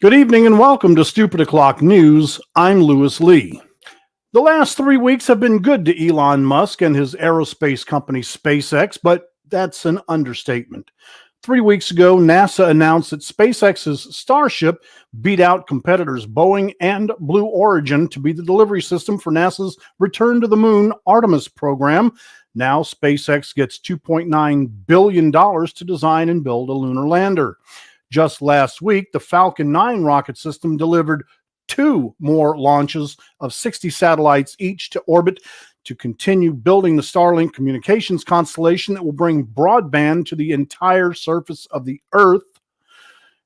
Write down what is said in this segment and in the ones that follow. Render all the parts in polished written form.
Good evening and welcome to Stupid O'Clock News. I'm Lewis Lee. The last 3 weeks have been good to Elon Musk and his aerospace company SpaceX, but that's an understatement. 3 weeks ago, NASA announced that SpaceX's Starship beat out competitors Boeing and Blue Origin to be the delivery system for NASA's Return to the Moon Artemis program. Now SpaceX gets $2.9 billion to design and build a lunar lander. Just last week, the Falcon 9 rocket system delivered 2 more launches of 60 satellites each to orbit to continue building the Starlink communications constellation that will bring broadband to the entire surface of the Earth.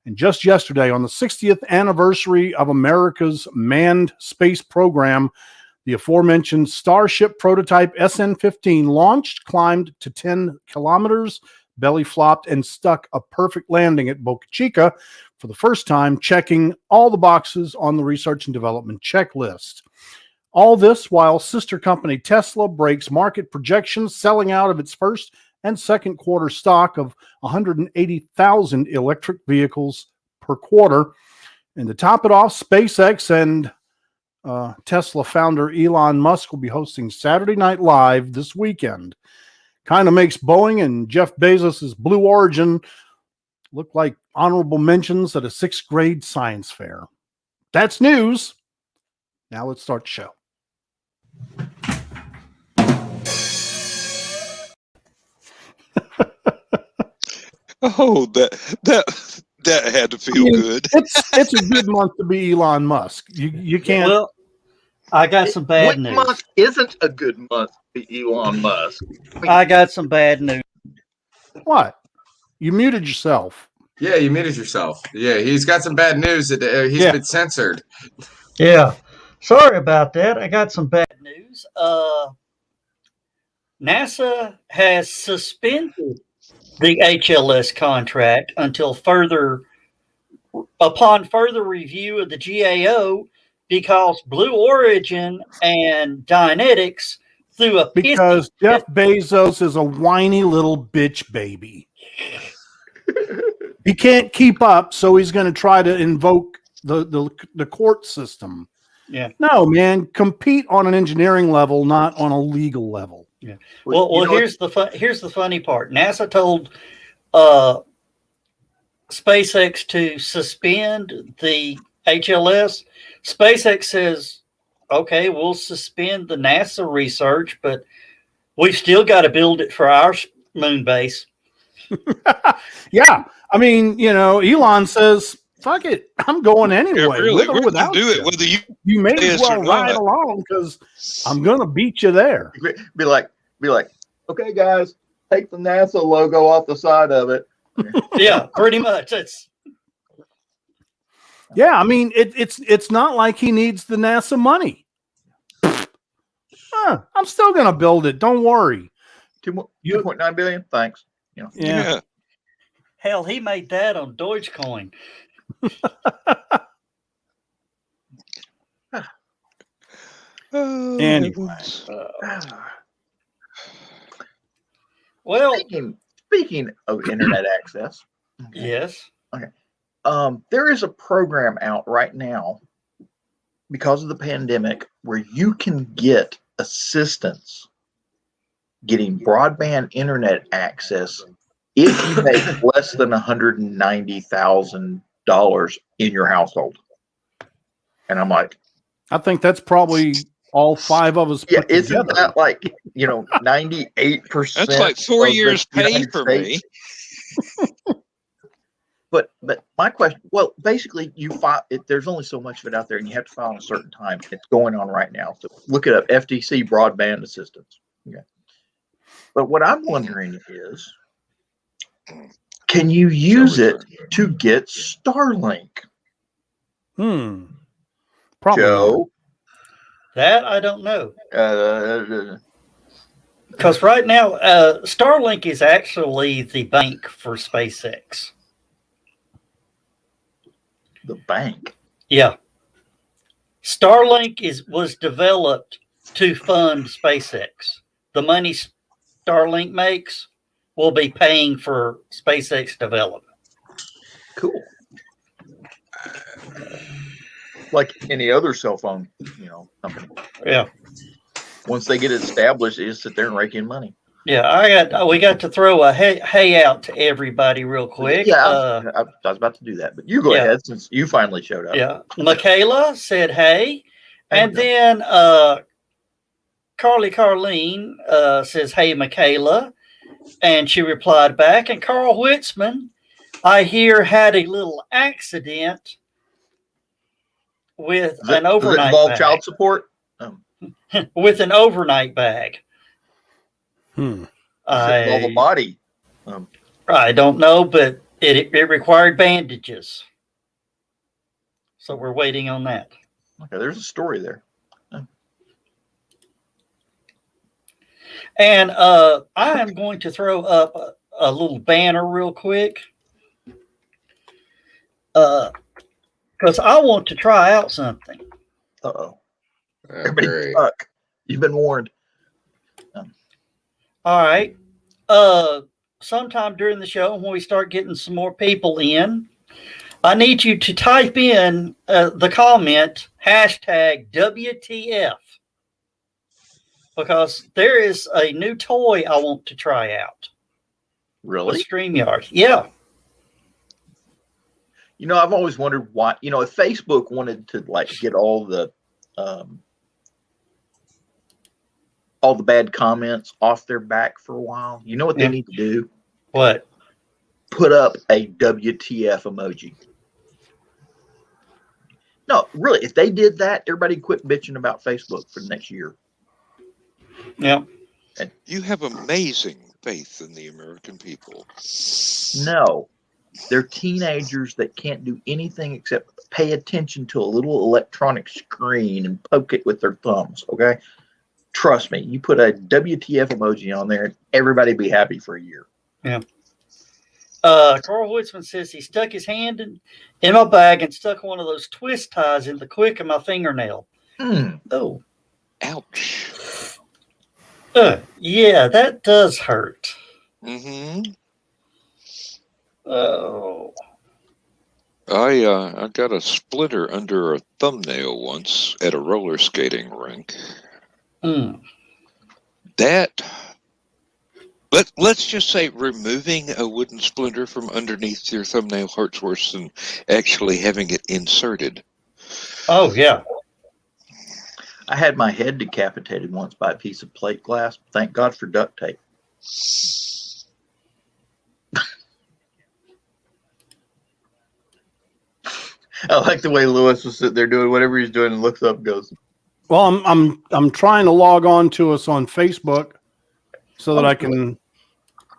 And just yesterday, on the 60th anniversary of America's manned space program, the aforementioned Starship prototype SN-15 launched, climbed to 10 kilometers, belly flopped, and stuck a perfect landing at Boca Chica for the first time, checking all the boxes on the research and development checklist. All this while sister company Tesla breaks market projections, selling out of its first and second quarter stock of 180,000 electric vehicles per quarter. And to top it off, SpaceX and Tesla founder Elon Musk will be hosting Saturday Night Live this weekend. Kind of makes Boeing and Jeff Bezos' Blue Origin look like honorable mentions at a 6th grade science fair. That's news. Now let's start the show. Oh, that had to feel good. It's a good month to be Elon Musk. You can't. Well, I got some bad news. What month isn't a good month to be Elon Musk? I got some bad news. What? You muted yourself. Yeah, you muted yourself. Yeah, he's got some bad news that he's been censored. Yeah. Sorry about that. I got some bad news. NASA has suspended the HLS contract upon further review of the GAO because Blue Origin and Dynetics threw a because Jeff Bezos is a whiny little bitch baby. He can't keep up, so he's going to try to invoke the court system. Yeah. No, man, compete on an engineering level, not on a legal level. Yeah. Well, here's the funny part. NASA told SpaceX to suspend the HLS. SpaceX says, okay, we'll suspend the NASA research, but we've still got to build it for our moon base. Yeah. I mean, Elon says, fuck it, I'm going anyway. Yeah, really, with or without do you. it, whether You may as well ride along because I'm going to beat you there. Be like, okay, guys, take the NASA logo off the side of it. Yeah, pretty much. Yeah, I mean, it's not like he needs the NASA money. I'm still going to build it. Don't worry. 2.9 billion. Thanks. Yeah. Hell, he made that on Dogecoin. Anyway. Well, speaking of internet access. Yes. Okay. There is a program out right now because of the pandemic where you can get assistance getting broadband internet access if you make less than $190,000 in your household. And I'm like, I think that's probably all 5 of us. Yeah, isn't that like 98%? That's like 4 years pay for me. But my question, well, basically, there's only so much of it out there, and you have to file in a certain time. It's going on right now. So look it up, FTC broadband assistance. Okay. But what I'm wondering is, can you use it to get Starlink? Probably Joe? That I don't know. Because right now, Starlink is actually the bank for SpaceX. The bank? Yeah. Starlink was developed to fund SpaceX. The money Starlink makes will be paying for SpaceX development. Cool. Like any other cell phone, company. Yeah. Once they get it established, they just sit there and rake in money. Yeah, we got to throw a hey out to everybody real quick. Yeah, I was about to do that, but you go ahead since you finally showed up. Yeah, Michaela said hey, and then Carlene says hey, Michaela, and she replied back. And Carl Whitzman, I hear, had a little accident with an overnight does it involve bag. child support? With an overnight bag. Does it involve a body? I don't know, but it required bandages. So we're waiting on that. Okay, there's a story there. And I am going to throw up a little banner real quick. Because I want to try out something. Uh-oh. Everybody duck. You've been warned. All right. Sometime during the show, when we start getting some more people in, I need you to type in the comment hashtag WTF, because there is a new toy I want to try out. Really? With StreamYard. Yeah. I've always wondered why, if Facebook wanted to get all the bad comments off their back for a while, you know what they need to do? What? Put up a WTF emoji. No, really, if they did that, everybody quit bitching about Facebook for the next year. Yeah. And you have amazing faith in the American people. No. They're teenagers that can't do anything except pay attention to a little electronic screen and poke it with their thumbs, okay? Trust me, you put a WTF emoji on there and everybody be happy for a year. Yeah. Carl Whitsman says he stuck his hand in my bag and stuck one of those twist ties in the quick of my fingernail. Oh. Ouch. Yeah, that does hurt. Mm-hmm. Oh. I got a splinter under a thumbnail once at a roller skating rink. Let's just say removing a wooden splinter from underneath your thumbnail hurts worse than actually having it inserted. Oh, yeah. I had my head decapitated once by a piece of plate glass. Thank God for duct tape. I like the way Lewis was sitting there doing whatever he's doing and looks up and goes. Well, I'm trying to log on to us on Facebook so that I can.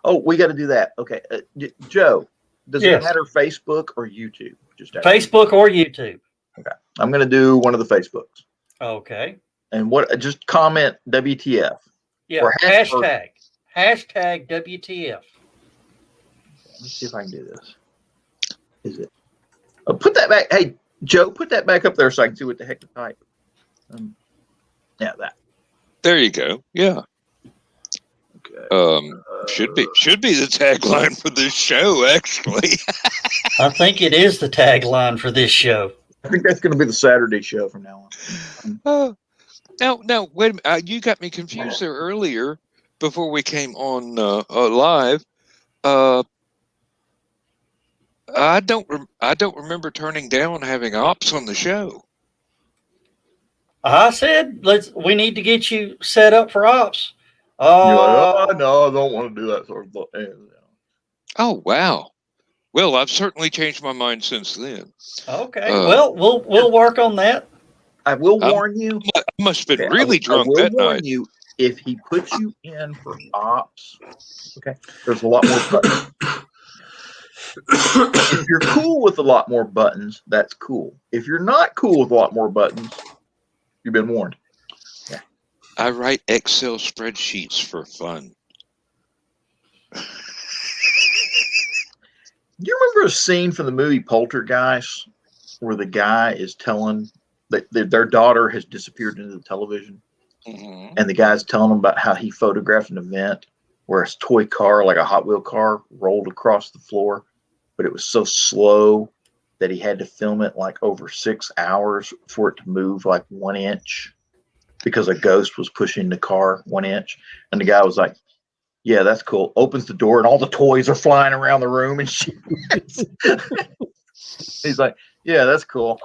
Oh, we got to do that. Okay, Joe, does it matter Facebook or YouTube? Just Facebook or YouTube. Okay, I'm going to do one of the Facebooks. Okay. And just comment WTF. Yeah. Or hashtag WTF. Let's see if I can do this. Is it? Put that back. Hey, Joe, put that back up there so I can see what the heck to type. Yeah, that. There you go. Yeah. Okay. Should be the tagline for this show, actually. I think it is the tagline for this show. I think that's going to be the Saturday show from now on. Now, wait a minute. You got me confused there earlier before we came on live. I don't remember turning down having ops on the show. I said we need to get you set up for ops. Oh no, I don't want to do that sort of thing. Oh wow. Well, I've certainly changed my mind since then. Okay. Well, we'll work on that. I will warn you. I must have been really drunk that night. I will warn you, if he puts you in for ops, okay, there's a lot more buttons. If you're cool with a lot more buttons, that's cool. If you're not cool with a lot more buttons, you've been warned. Yeah. I write Excel spreadsheets for fun. Do you remember a scene from the movie Poltergeist where the guy is telling that their daughter has disappeared into the television? Mm-hmm. And the guy's telling them about how he photographed an event where a toy car, like a Hot Wheel car, rolled across the floor, but it was so slow that he had to film it like over 6 hours for it to move like 1 inch because a ghost was pushing the car 1 inch. And the guy was like, yeah, that's cool. Opens the door and all the toys are flying around the room and shit. He's like, yeah, that's cool.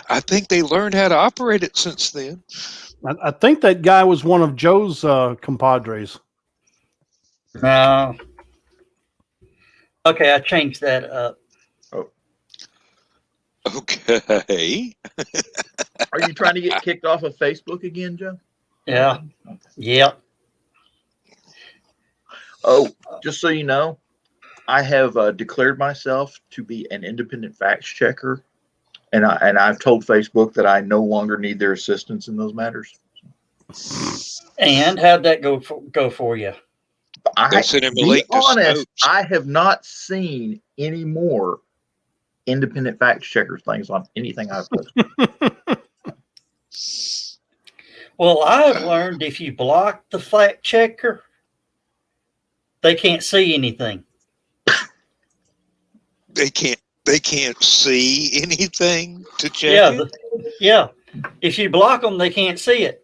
I think they learned how to operate it since then. I think that guy was one of Joe's compadres. No. Okay, I changed that up. Okay. Are you trying to get kicked off of Facebook again, Joe? Yeah. Yep. Oh, just so you know, I have declared myself to be an independent fact checker, and I've told Facebook that I no longer need their assistance in those matters. And how'd that go for you? They sent him a Be link to honest, Snopes. I have not seen any more independent fact checkers things on anything I've posted. Well, I've learned if you block the fact checker, they can't see anything. They can't see anything to check Yeah, it. yeah. If you block them, they can't see it.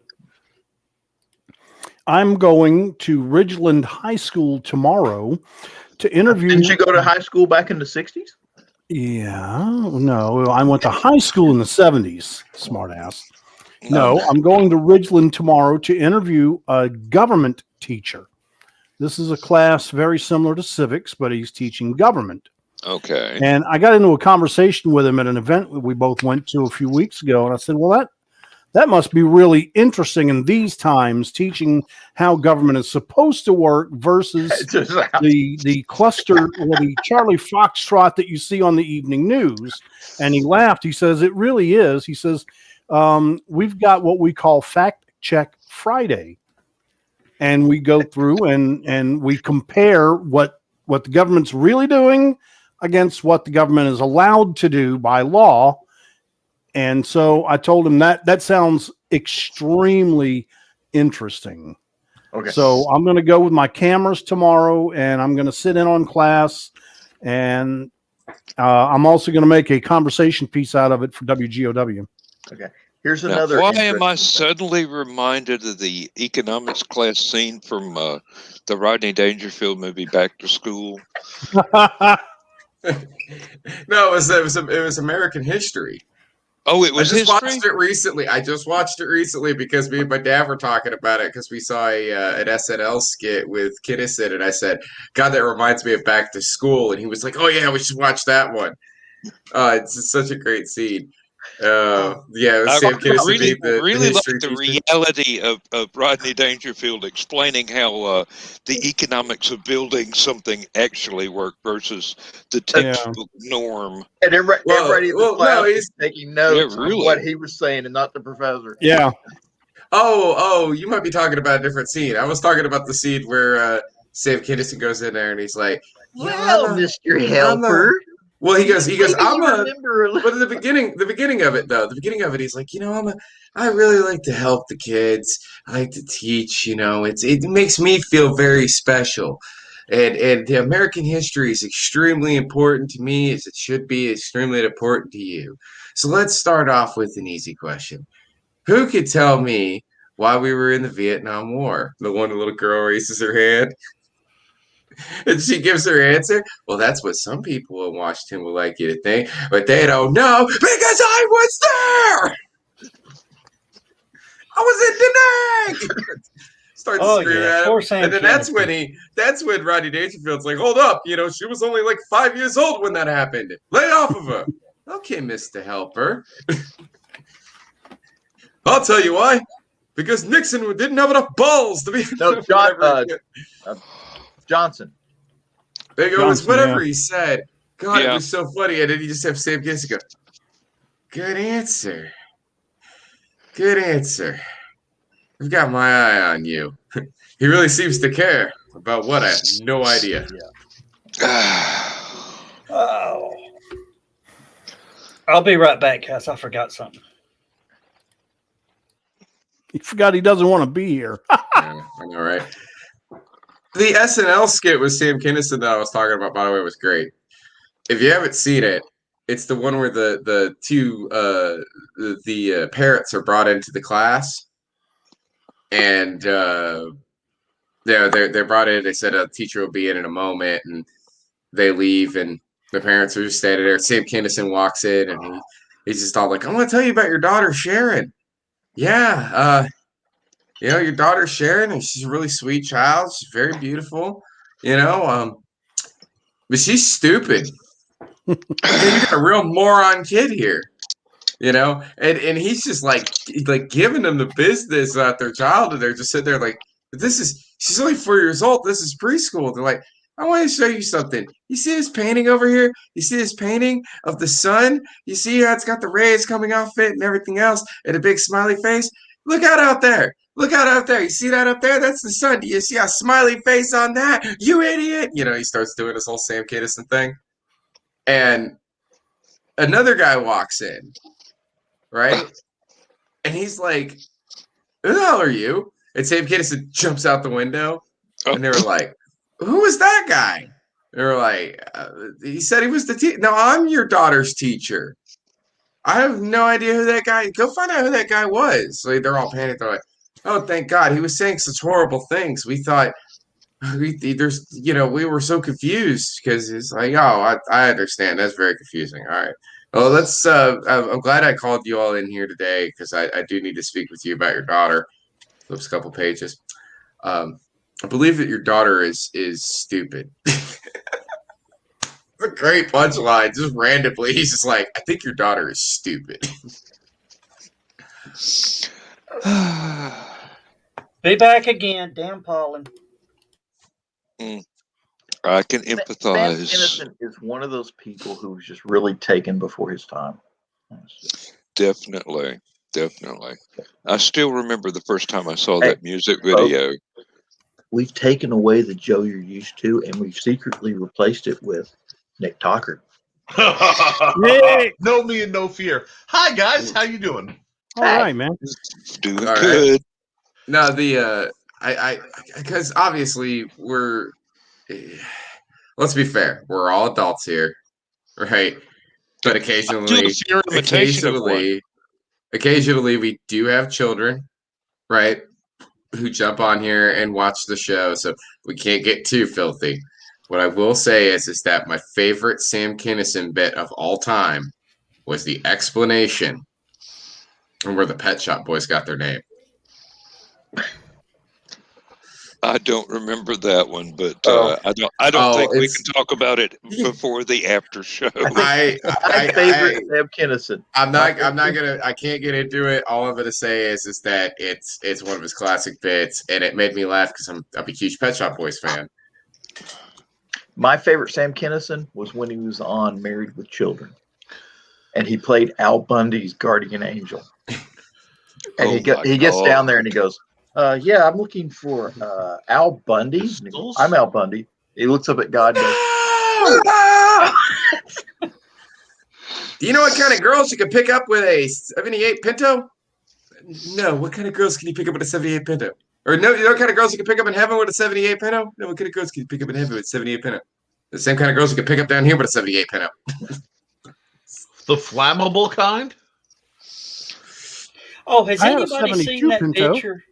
I'm going to Ridgeland High School tomorrow to interview. Didn't you go to high school back in the 60s? Yeah, no, I went to high school in the 70s, smartass. No, I'm going to Ridgeland tomorrow to interview a government teacher. This is a class very similar to civics, but he's teaching government. Okay. And I got into a conversation with him at an event we both went to a few weeks ago, and I said, well, that must be really interesting in these times, teaching how government is supposed to work versus the cluster or the Charlie Foxtrot that you see on the evening news. And he laughed. He says, it really is. He says, we've got what we call Fact Check Friday. And we go through and we compare what the government's really doing against what the government is allowed to do by law. And so I told him that sounds extremely interesting. Okay. So I'm going to go with my cameras tomorrow, and I'm going to sit in on class, and I'm also going to make a conversation piece out of it for WGOW. Okay. Here's Now, another. why am I interesting thing. suddenly reminded of the economics class scene from the Rodney Dangerfield movie Back to School? No, it was American history. Oh, it was I just history? watched it recently. I just watched it recently because me and my dad were talking about it because we saw an SNL skit with Kinnison, and I said, "God, that reminds me of Back to School." And he was like, "Oh yeah, we should watch that one." It's such a great scene. Yeah, it was I Sam Kinison really, being the really like history the teacher. reality of Rodney Dangerfield explaining how the economics of building something actually work versus the textbook norm. And everybody in the class no, was he's taking notes Yeah, on really. what he was saying and not the professor. Yeah. oh, you might be talking about a different scene. I was talking about the scene where Sam Kinison goes in there and he's like, Well, "Yeah, Mr. Helper. Well, he goes, maybe I'm you a." remember a But at the beginning of it, though, he's like, I really like to help the kids. I like to teach. It makes me feel very special, and the American history is extremely important to me, as it should be extremely important to you. So let's start off with an easy question: who could tell me why we were in the Vietnam War? The one little girl raises her hand. And she gives her answer. Well, that's what some people in Washington would like you to think, but they don't know because I was there. I was in Da Nang. Starts to scream at him, and then that's when Rodney Dangerfield's like, "Hold up, she was only like 5 years old when that happened. Lay off of her." Okay, Mr. Helper. I'll tell you why. Because Nixon didn't have enough balls to be. No, Johnson. There you go. It was whatever he said. God, Yeah. It was so funny. And then you just have Sam Kinison go, "Good answer. Good answer. I've got my eye on you." He really seems to care about what? I have no idea. Oh. I'll be right back, guys. I forgot something. He forgot he doesn't want to be here. Yeah, I know, right? The SNL skit with Sam Kinison that I was talking about, by the way, was great. If you haven't seen it, it's the one where the two parrots are brought into the class, and they're brought in. They said a teacher will be in a moment, and they leave, and the parents are just standing there. Sam Kinison walks in, and he's just all like, "I want to tell you about your daughter Sharon. Yeah, your daughter Sharon, and she's a really sweet child. She's very beautiful, but she's stupid. You got a real moron kid here, and he's just like giving them the business about their child, and they're just sitting there like, she's only 4 years old. This is preschool. They're like, I want to show you something. You see this painting over here? You see this painting of the sun? You see how it's got the rays coming off it and everything else, and a big smiley face? Look out there. Look out there. You see that up there? That's the sun. Do you see a smiley face on that? You idiot. He starts doing this whole Sam Kinison thing. And another guy walks in, right? And he's like, who the hell are you? And Sam Kinison jumps out the window. And they were like, who is that guy? They were like, he said he was the teacher. No, I'm your daughter's teacher. I have no idea who that guy. Go find out who that guy was. So they're all panicked. They're like, oh, thank God. He was saying such horrible things. We thought, we were so confused because it's like, oh, I understand. That's very confusing. All right. Well, I'm glad I called you all in here today because I do need to speak with you about your daughter. Flips a couple pages. I believe that your daughter is stupid. A great punchline, just randomly. He's just like, I think your daughter is stupid. Be back again, damn Pollen. I can Sam empathize. Kinison is one of those people who was just really taken before his time. Definitely. I still remember the first time I saw that music video. We've taken away the Joe you're used to, and we've secretly replaced it with Nick Tockard. No me and no fear. Hi guys, how you doing? All right, man. Doing All right. good. No, because obviously let's be fair, we're all adults here, right? But occasionally we do have children, right? Who jump on here and watch the show, so we can't get too filthy. What I will say is that my favorite Sam Kinison bit of all time was the explanation and where the Pet Shop Boys got their name. I don't remember that one, but I don't think we can talk about it before the after show. My favorite Sam Kinison. I can't get into it. All I'm gonna say is that it's one of his classic bits, and it made me laugh because I'm a huge Pet Shop Boys fan. My favorite Sam Kinison was when he was on Married with Children, and he played Al Bundy's guardian angel. And he gets down there and he goes, yeah, I'm looking for Al Bundy. Goes, I'm Al Bundy. He looks up at God and goes, do you know what kind of girls you can pick up with a 78 Pinto? No. What kind of girls can you pick up with a 78 Pinto? Or no, you know what kind of girls you can pick up in heaven with a 78 Pinto? No, what kind of girls can you pick up in heaven with a 78 Pinto? The same kind of girls you can pick up down here with a 78 Pinto. The flammable kind? Oh, has anybody seen that Pinto picture?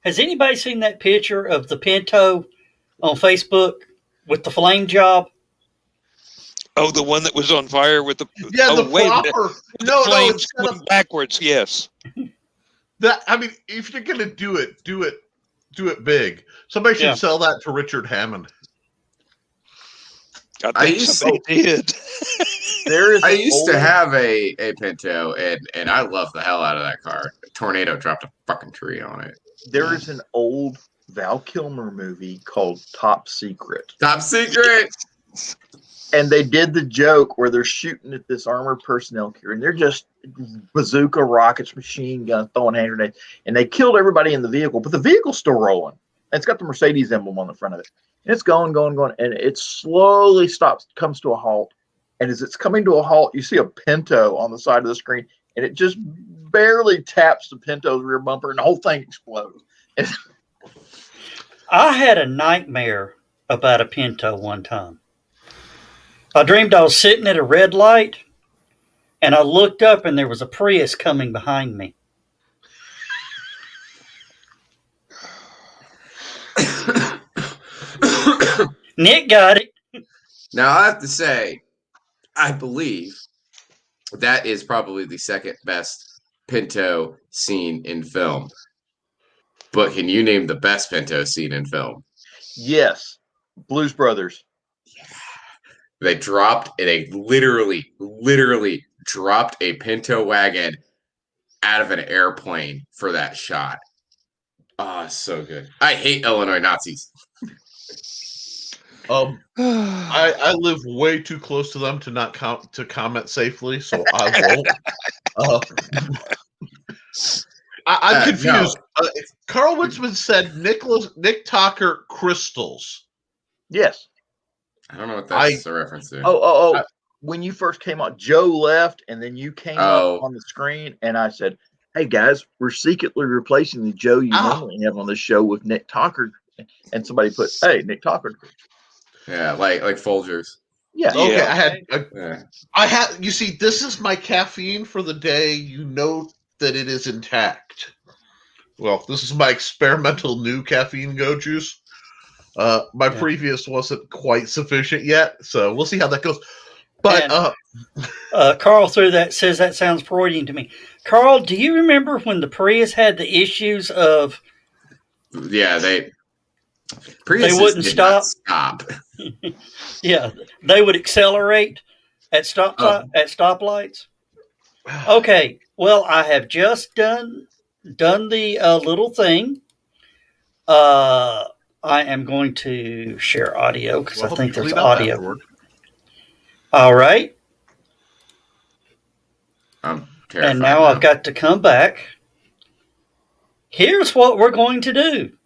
Has anybody seen that picture of the Pinto on Facebook with the flame job? Oh, the one that was on fire with the the flopper. No, flames went backwards. Yes. If you're gonna do it big. Somebody should sell that to Richard Hammond. I think somebody did. I used to have a Pinto, and I love the hell out of that car. A tornado dropped a fucking tree on it. There is an old Val Kilmer movie called Top Secret. Top Secret! And they did the joke where they're shooting at this armored personnel carrier, and they're just bazooka rockets, machine guns, throwing hand grenades, and they killed everybody in the vehicle, but the vehicle's still rolling. And it's got the Mercedes emblem on the front of it. And it's going, and it slowly stops, comes to a halt. And as it's coming to a halt, you see a Pinto on the side of the screen, and it just barely taps the Pinto's rear bumper, and the whole thing explodes. I had a nightmare about a Pinto one time. I dreamed I was sitting at a red light, and I looked up, and there was a Prius coming behind me. Nick got it. Now, I have to say, I believe that is probably the second best Pinto scene in film. But can you name the best Pinto scene in film? Yes, Blues Brothers. They literally dropped a Pinto wagon out of an airplane for that shot. Oh, so good. I hate Illinois Nazis. I live way too close to them to not comment safely, so I won't. I'm confused. No. Carl Witzman said Nick Tucker crystals. Yes. I don't know what that's a reference to. Oh. When you first came on, Joe left, and then you came up on the screen, and I said, "Hey guys, we're secretly replacing the Joe you normally have on the show with Nick Tucker." And somebody put, "Hey, Nick Tucker." Yeah, like Folgers. Yeah. Okay, Yeah. I had. You see, this is my caffeine for the day. You know that it is intact. Well, this is my experimental new caffeine go juice. My previous wasn't quite sufficient yet, so we'll see how that goes. But Carl says that sounds Freudian to me. Carl, do you remember when the Prius had the issues of? Yeah, they did wouldn't stop. Yeah, they would accelerate at stoplights. Okay, well, I have just done the little thing. I am going to share audio because I think there's audio. Afterward. All right. I'm terrified. And now I've got to come back. Here's what we're going to do.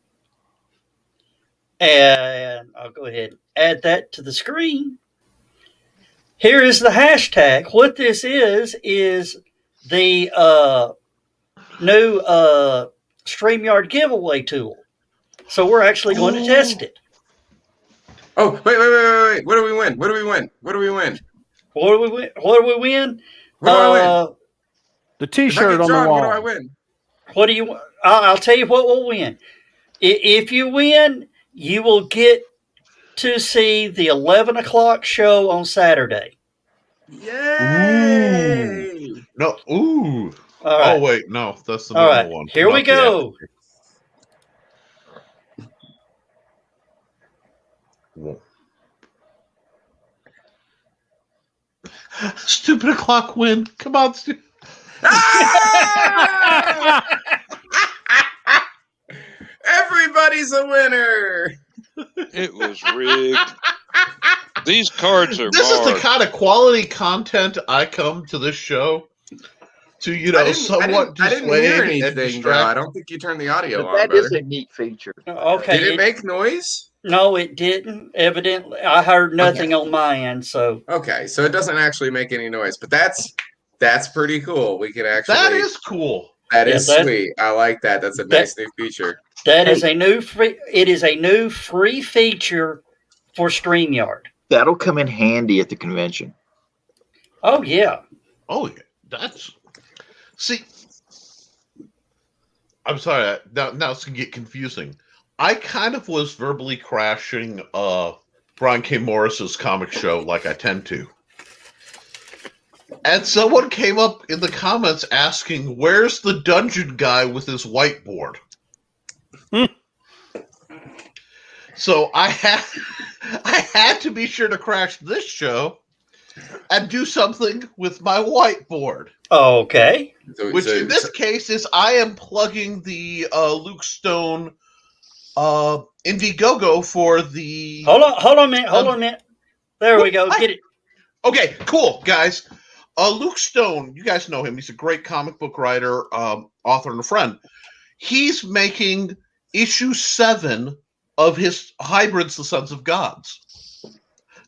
And I'll go ahead and add that to the screen. Here is the hashtag. What this is the new StreamYard giveaway tool. So we're actually going to test it. Oh, wait. What do we win? What do we win? The T-shirt on the wall. What do I win? What do you? I'll tell you what we'll win. If you win, you will get to see the 11 o'clock show on Saturday. Yay! Ooh. No. Ooh. All right. Oh wait, no, that's the All normal right. one. Here we go. Stupid o'clock win. Come on, stupid. Everybody's a winner. It was rigged. These cards are This is the marked. kind of quality content I come to this show to, somewhat I didn't dissuade hear and anything, though. I distract. don't think you turned the audio But on, that brother. is a neat feature. Okay. Did it make noise? No, it didn't. Evidently, I heard nothing on my end. So Okay, so it doesn't actually make any noise, but that's pretty cool. We can actually. That is cool. That is sweet. I like that. That's a nice new feature. That is a new free. It is a new free feature for StreamYard. That'll come in handy at the convention. Oh yeah. Oh, yeah. That's. See, I'm sorry. Now it's gonna get confusing. I kind of was verbally crashing Brian K. Morris's comic show like I tend to. And someone came up in the comments asking, "Where's the dungeon guy with his whiteboard?" So I had to be sure to crash this show and do something with my whiteboard. Okay. Which in this case is I am plugging the Luke Stone Indiegogo for the. Hold on a minute. There we go. Get it. Okay, cool, guys. Luke Stone, you guys know him. He's a great comic book writer, author, and a friend. He's making issue 7 of his Hybrids, the Sons of Gods.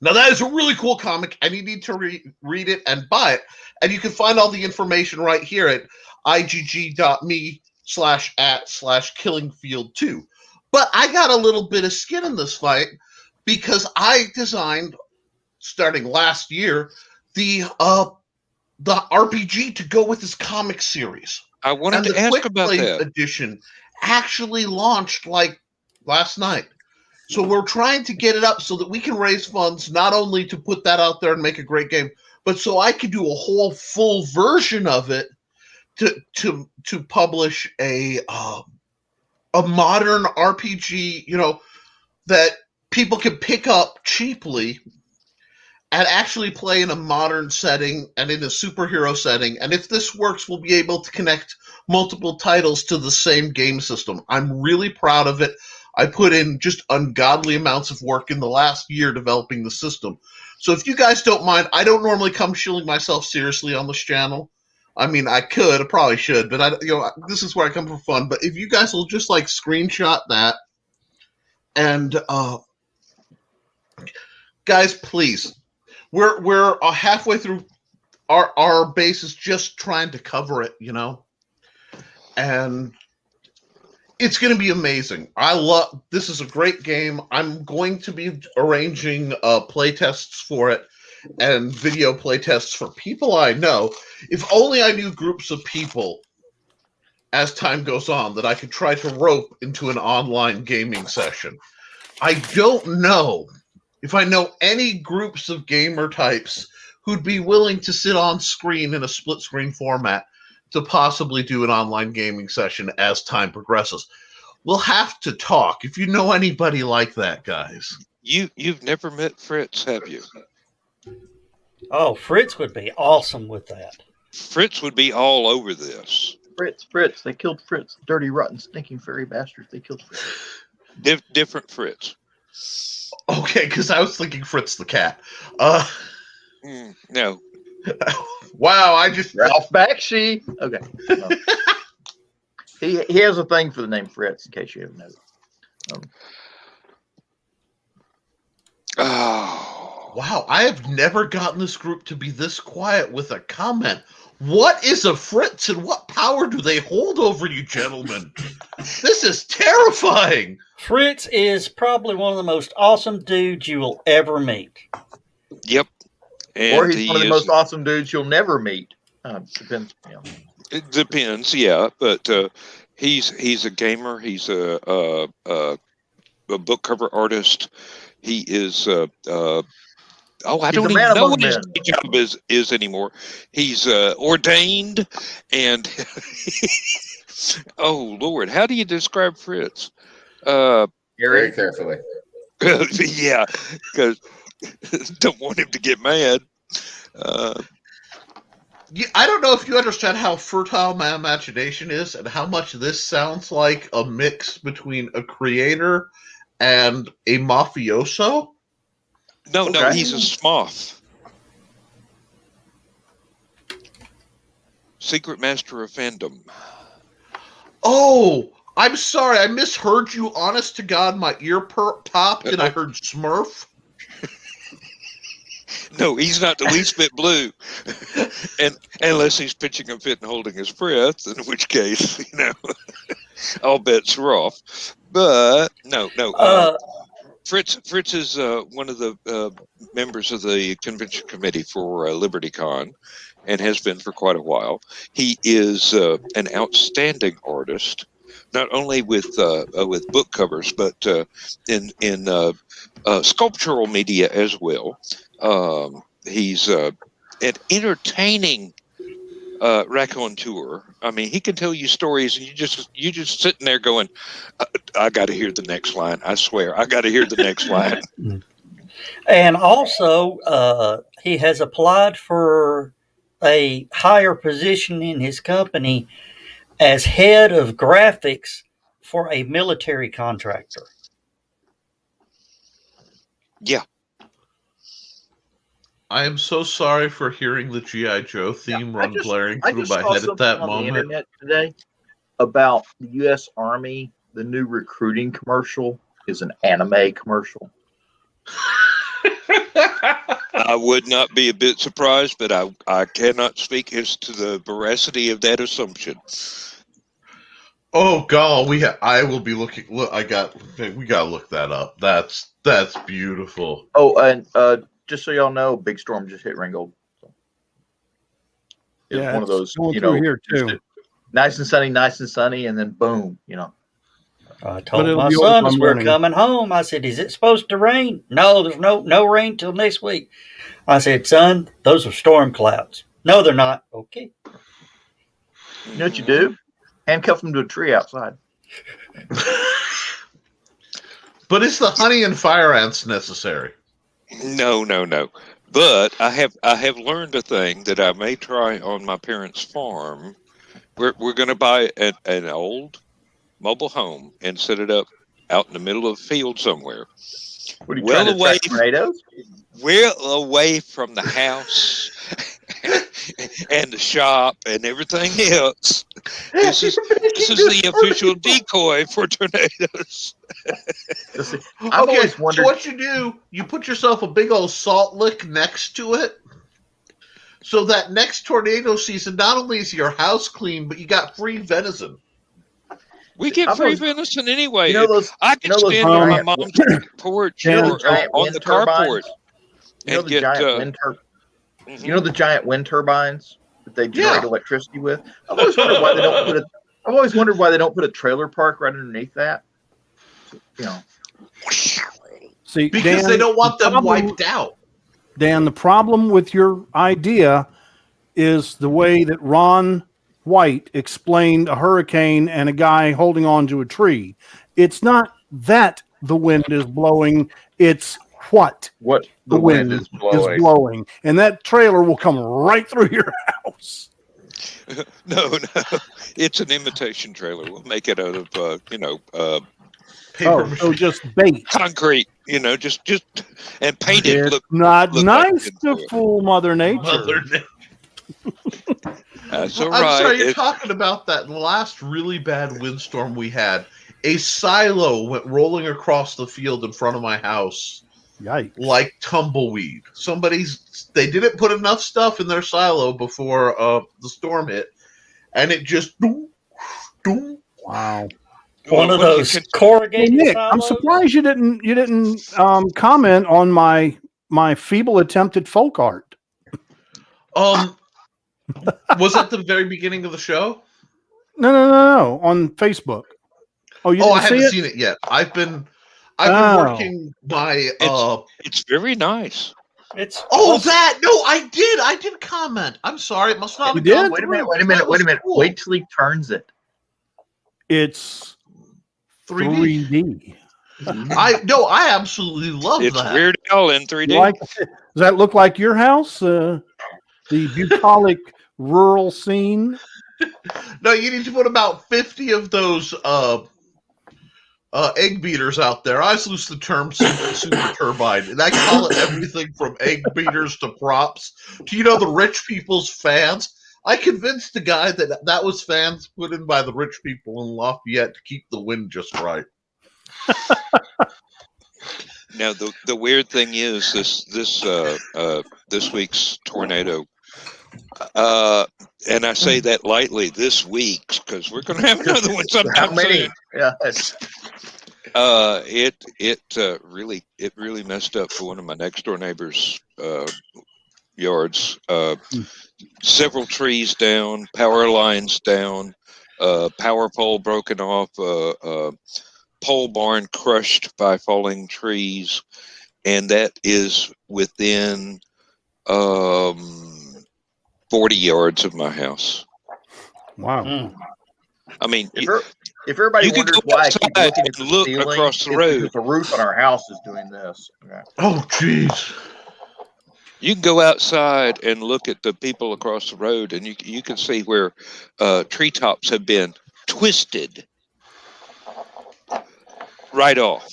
Now, that is a really cool comic, and you need to read it and buy it. And you can find all the information right here at igg.me/@/killingfield2. But I got a little bit of skin in this fight because I designed, starting last year, the RPG to go with this comic series. I wanted And to the ask Quick about Play that. edition actually launched like last night. So we're trying to get it up so that we can raise funds not only to put that out there and make a great game, but so I could do a whole full version of it to publish a modern RPG, that people can pick up cheaply and actually play in a modern setting and in a superhero setting. And if this works, we'll be able to connect multiple titles to the same game system. I'm really proud of it. I put in just ungodly amounts of work in the last year developing the system. So if you guys don't mind, I don't normally come shilling myself seriously on this channel. I mean, I could, I probably should, but this is where I come for fun. But if you guys will just like screenshot that, and guys, please, we're halfway through. Our base is just trying to cover it, and it's going to be amazing. This is a great game. I'm going to be arranging play tests for it and video play tests for people I know. If only I knew groups of people as time goes on that I could try to rope into an online gaming session. I don't know if I know any groups of gamer types who'd be willing to sit on screen in a split screen format to possibly do an online gaming session as time progresses. We'll have to talk. If you know anybody like that, guys. You've never met Fritz, have you? Oh, Fritz would be awesome with that. Fritz would be all over this. Fritz. They killed Fritz. Dirty, rotten, stinking fairy bastards. They killed Fritz. Different Fritz. Okay, because I was thinking Fritz the cat. No. Wow, I just Ralph Bakshi. Okay. No. He has a thing for the name Fritz, in case you haven't noticed. Oh. Wow, I have never gotten this group to be this quiet with a comment. What is a Fritz and what power do they hold over you, gentlemen? This is terrifying. Fritz is probably one of the most awesome dudes you will ever meet. Yep. And or he's one of the most awesome dudes you'll never meet. Depends. It depends, yeah. But he's a gamer. He's a book cover artist. He is. I don't even know what his job is anymore. He's ordained, and oh Lord, how do you describe Fritz? Very carefully. Yeah, because don't want him to get mad. I don't know if you understand how fertile my imagination is and how much this sounds like a mix between a creator and a mafioso. No, he's a smoth. Secret master of fandom. Oh, I'm sorry. I misheard you. Honest to God, my ear popped and I heard Smurf. No, he's not the least bit blue. And unless he's pitching a fit and holding his breath, in which case, all bets are off. But no. Fritz is one of the members of the convention committee for LibertyCon and has been for quite a while. He is an outstanding artist, not only with book covers, but in sculptural media as well. He's an entertaining raconteur. I mean, he can tell you stories, and you just sitting there going, "I got to hear the next line." I swear, I got to hear the next line. And also, he has applied for a higher position in his company as head of graphics for a military contractor. Yeah. I am so sorry for hearing the G.I. Joe theme blaring through my head at that moment. On the internet today about the U.S. Army, the new recruiting commercial is an anime commercial. I would not be a bit surprised, but I cannot speak as to the veracity of that assumption. Oh God, I will be looking. Look, we gotta look that up. That's beautiful. Oh, and just so y'all know, big storm just hit Ringgold. It's Yeah, one of it's those, going through here too. nice and sunny, and then boom, I But told it'll my be over son by as we're morning. coming home, I said, "Is it supposed to rain?" No, there's no rain till next week. I said, "Son, those are storm clouds." No, they're not. Okay. You know what you do? Handcuff them to a tree outside. But is the honey and fire ants necessary? No. But I have learned a thing that I may try on my parents' farm. We're going to buy an old mobile home and set it up out in the middle of a field somewhere, What are you well trying to away, attract tornadoes? well away from the house and the shop and everything else. This is the official decoy for tornadoes. I've Okay, always so wondered. what you do, you put yourself a big old salt lick next to it, so that next tornado season, not only is your house clean, but you got free venison. We get I've free always, venison anyway. you know those, I you can know those stand on my giant, mom's porch you know Dan, the or giant on wind the carport turbines. You know and the get. giant wind Mhm. You know the giant wind turbines that they generate Yeah. electricity with. I've always wondered why they don't put a. I've always wondered why they don't put a trailer park right underneath that. You know, See, Because Dan, they don't want them problem- wiped out. Dan, the problem with your idea is the way that Ron White explained a hurricane and a guy holding on to a tree. It's not that the wind is blowing, it's what what the wind is blowing. And that trailer will come right through your house. No, it's an imitation trailer. We'll make it out of Paper So mache. just bait. concrete. Just and paint it. It's Look not look like nice to tinfoil. fool Mother Nature. Mother Nature. That's all I'm right. sorry, you're talking about that last really bad windstorm we had. A silo went rolling across the field in front of my house Yikes. like tumbleweed. They didn't put enough stuff in their silo before the storm hit, and it just Wow. One of What those you corrugated Nick, I'm silos. surprised you didn't comment on my feeble attempt at folk art. was that the very beginning of the show? No, on Facebook. Oh, you didn't I see haven't it? seen it yet. I've been Oh. working my it's very nice. It's I did comment. I'm sorry, it must not You have did? gone wait a through. minute. That was cool. Wait till he turns it. It's 3D. 3D. I absolutely love It's that. Weird Al in 3D. Does that look like your house? The bucolic rural scene? No, you need to put about 50 of those egg beaters out there. I use the term super turbine, and I call it everything from egg beaters to props. Do the rich people's fans? I convinced the guy that was fans put in by the rich people in Lafayette to keep the wind just right. Now the weird thing is this week's tornado. And I say that lightly, this week, because we're going to have another one sometime How many? soon. Yeah. It really messed up for one of my next door neighbors' yards. Several trees down, power lines down, power pole broken off, pole barn crushed by falling trees, and that is within 40 yards of my house. Wow. I mean, If everybody you can wonders go why I keep outside looking at and the look ceiling, across the it's road. because the roof on our house is doing this. Okay. Oh, jeez. You can go outside and look at the people across the road, and you can see where treetops have been twisted right off.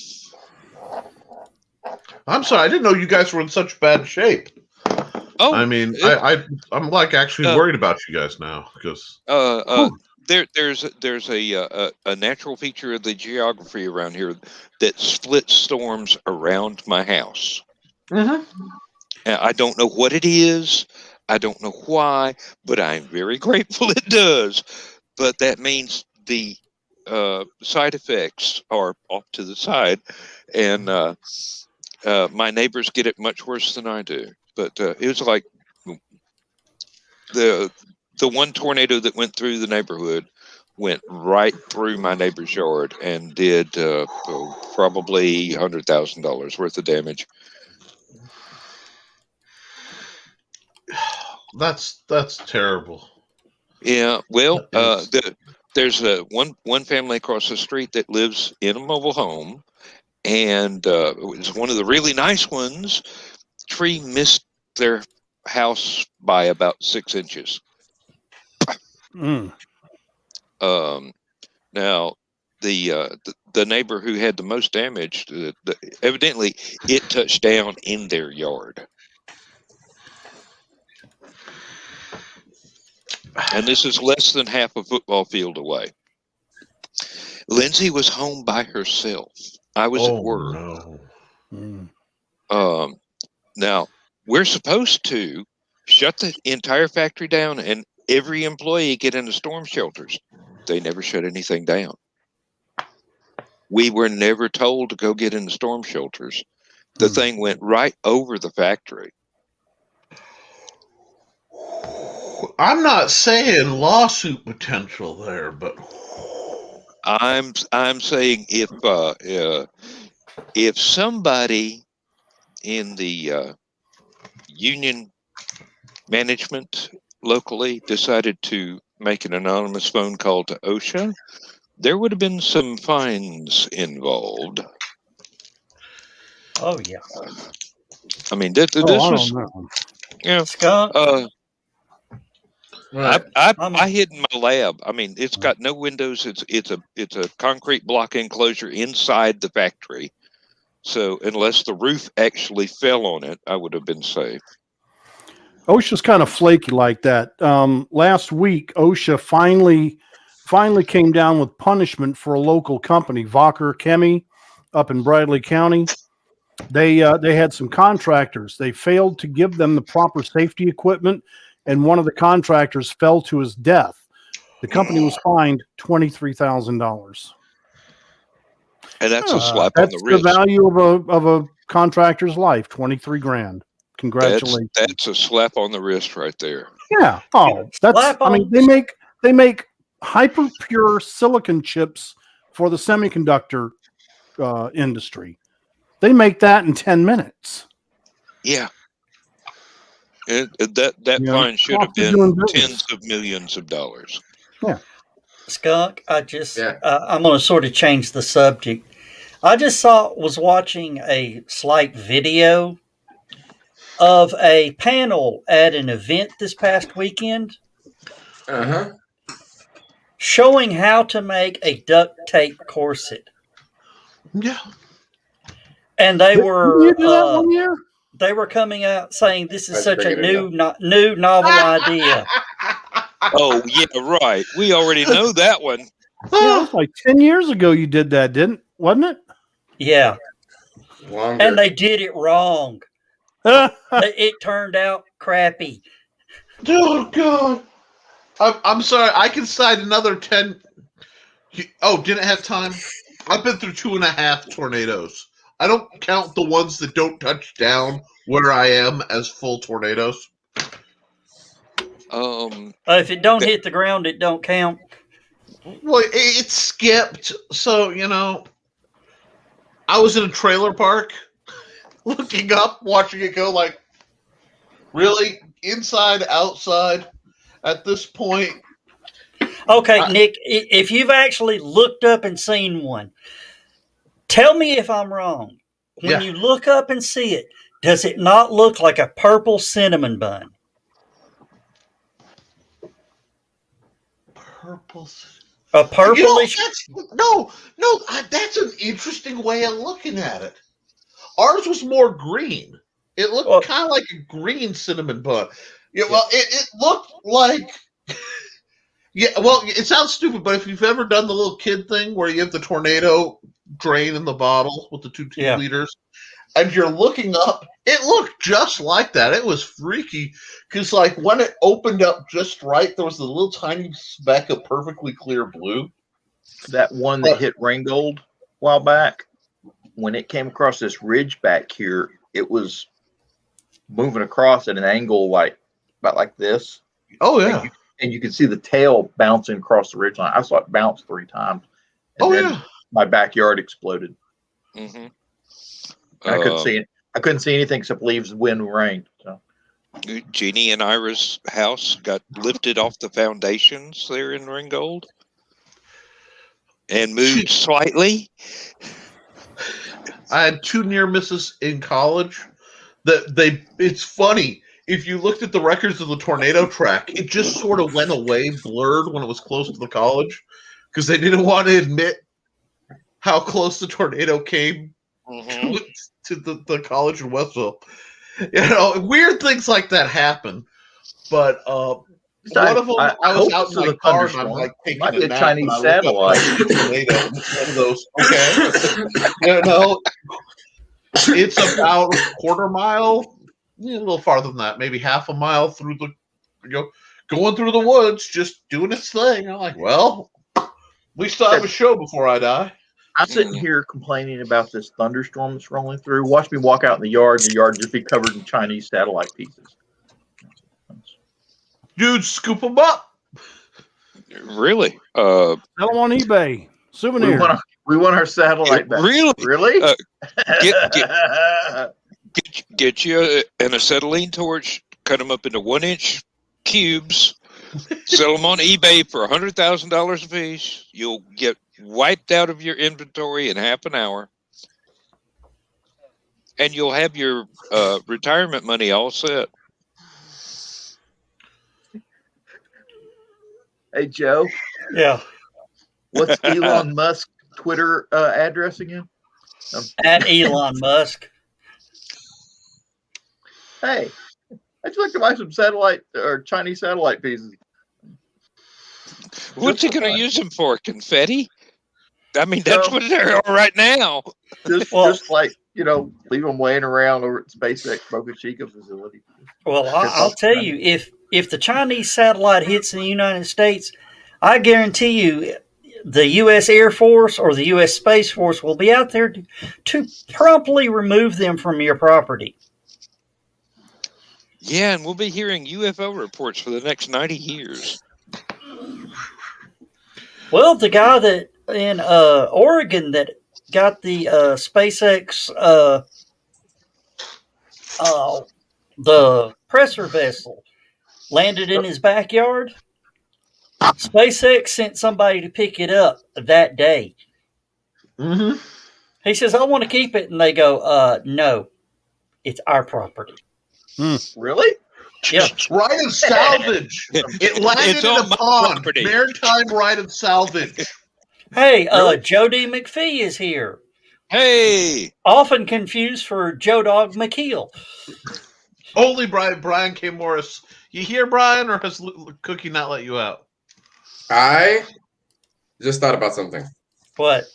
I'm sorry, I didn't know you guys were in such bad shape. Oh, I mean, I'm like actually worried about you guys now because there's a natural feature of the geography around here that splits storms around my house. Mhm. I don't know what it is. I don't know why, but I'm very grateful it does. But that means the side effects are off to the side, and my neighbors get it much worse than I do. But it was like the one tornado that went through the neighborhood went right through my neighbor's yard and did probably $100,000 worth of damage. That's terrible. Yeah, well, That is- there's one family across the street that lives in a mobile home, and it was one of the really nice ones. Tree missed their house by about 6 inches. Mm. Now, the neighbor who had the most damage, evidently, it touched down in their yard. And this is less than half a football field away. Lindsay was home by herself. I was at work. No. Mm. Now, we're supposed to shut the entire factory down and every employee get into storm shelters. They never shut anything down. We were never told to go get into storm shelters. The thing went right over the factory. I'm not saying lawsuit potential there, but I'm saying if somebody in the union management locally decided to make an anonymous phone call to OSHA, there would have been some fines involved. Oh yeah. I mean, this I was, don't know. you know, Skunk. Right. I hid in my lab. I mean, it's got no windows. It's a concrete block enclosure inside the factory. So unless the roof actually fell on it, I would have been safe. OSHA's kind of flaky like that. Last week, OSHA finally came down with punishment for a local company, Vocker Chemi, up in Bradley County. They had some contractors. They failed to give them the proper safety equipment, and one of the contractors fell to his death. The company was fined $23,000. And that's a slap That's on the the wrist. value of a contractor's life. 23 grand. Congratulations. That's a slap on the wrist right there. Yeah. Oh, that's. Slap I mean, on- they make hyper pure silicon chips for the semiconductor industry. They make that in 10 minutes. Yeah. That Yeah. fine should have Cost of doing been business. tens of millions of dollars. Skunk, Yeah. I'm going to sort of change the subject. I just was watching a slight video of a panel at an event this past weekend Uh-huh. showing how to make a duct tape corset. yeah. And they Didn't were you do that one year? they were coming out saying this is That's such a bigger than new novel idea. Oh, yeah, right. We already know that one. Yeah, it was like 10 years ago you did that, wasn't it? Yeah. Longer. And they did it wrong. It turned out crappy. Oh God. I'm sorry. I can cite another 10. Oh, didn't have time. I've been through 2.5 tornadoes. I don't count the ones that don't touch down where I am as full tornadoes. If it don't hit the ground, it don't count. Well, it skipped. So, I was in a trailer park looking up, watching it go like, really? Inside, outside? At this point? Okay, Nick, if you've actually looked up and seen one, tell me if I'm wrong. When you look up and see it, does it not look like a purple cinnamon bun? Purple. A purplish. That's an interesting way of looking at it. Ours was more green. It looked kind of like a green cinnamon bun. Yeah, well, it looked like. Yeah, well, it sounds stupid, but if you've ever done the little kid thing where you have the tornado drain in the bottle with the 2 liters, and you're looking up, it looked just like that. It was freaky because, like, when it opened up just right, there was a little tiny speck of perfectly clear blue. that one that hit Ringgold a while back, when it came across this ridge back here, it was moving across at an angle about like this. Oh yeah. And you can see the tail bouncing across the ridge line. I saw it bounce 3 times. And then my backyard exploded. Mm-hmm. I couldn't see it. I couldn't see anything except leaves, wind, and rain. So Jeannie and Ira's house got lifted off the foundations there in Ringgold and moved slightly. I had 2 near misses in college. It's funny. If you looked at the records of the tornado track, it just sort of went away, blurred when it was close to the college, because they didn't want to admit how close the tornado came to the college in Westville. Weird things like that happen. But one of them, I was out in my car and I'm like taking a nap. Chinese satellite. Tornado. It's one of those. Okay, it's about a quarter mile. A little farther than that, maybe half a mile through going through the woods, just doing its thing. I'm like, well, at least I have a show before I die. I'm sitting here complaining about this thunderstorm that's rolling through. Watch me walk out in the yard, and the yard just be covered in Chinese satellite pieces. Dude, scoop them up. Really? Sell them on eBay. Souvenir. We want our satellite back. Really? Really? Get you an acetylene torch, cut them up into 1-inch cubes, sell them on eBay for $100,000 a piece. You'll get wiped out of your inventory in half an hour, and you'll have your retirement money all set. Hey, Joe. Yeah. What's Elon Musk's Twitter address again? At Elon Musk. Hey, I'd like to buy some satellite or Chinese satellite pieces. What's he going to use them for? Confetti? I mean, that's what they are right now. Just like, leave them laying around over at SpaceX Boca Chica facility. Well, I'll tell you, if the Chinese satellite hits in the United States, I guarantee you the U.S. Air Force or the U.S. Space Force will be out there to promptly remove them from your property. Yeah, and we'll be hearing UFO reports for the next 90 years. Well, the guy that in Oregon that got the SpaceX the pressure vessel landed in his backyard. SpaceX sent somebody to pick it up that day. Mm-hmm. He says, "I want to keep it," and they go, "No, it's our property." Really? Yeah. Right of salvage. It landed in a pond. Property. Maritime right of salvage. Hey, Jody McPhee is here. Hey! Often confused for Joe Dog McKeel. Only Brian K. Morris. You hear, Brian, or has Cookie not let you out? I just thought about something. What?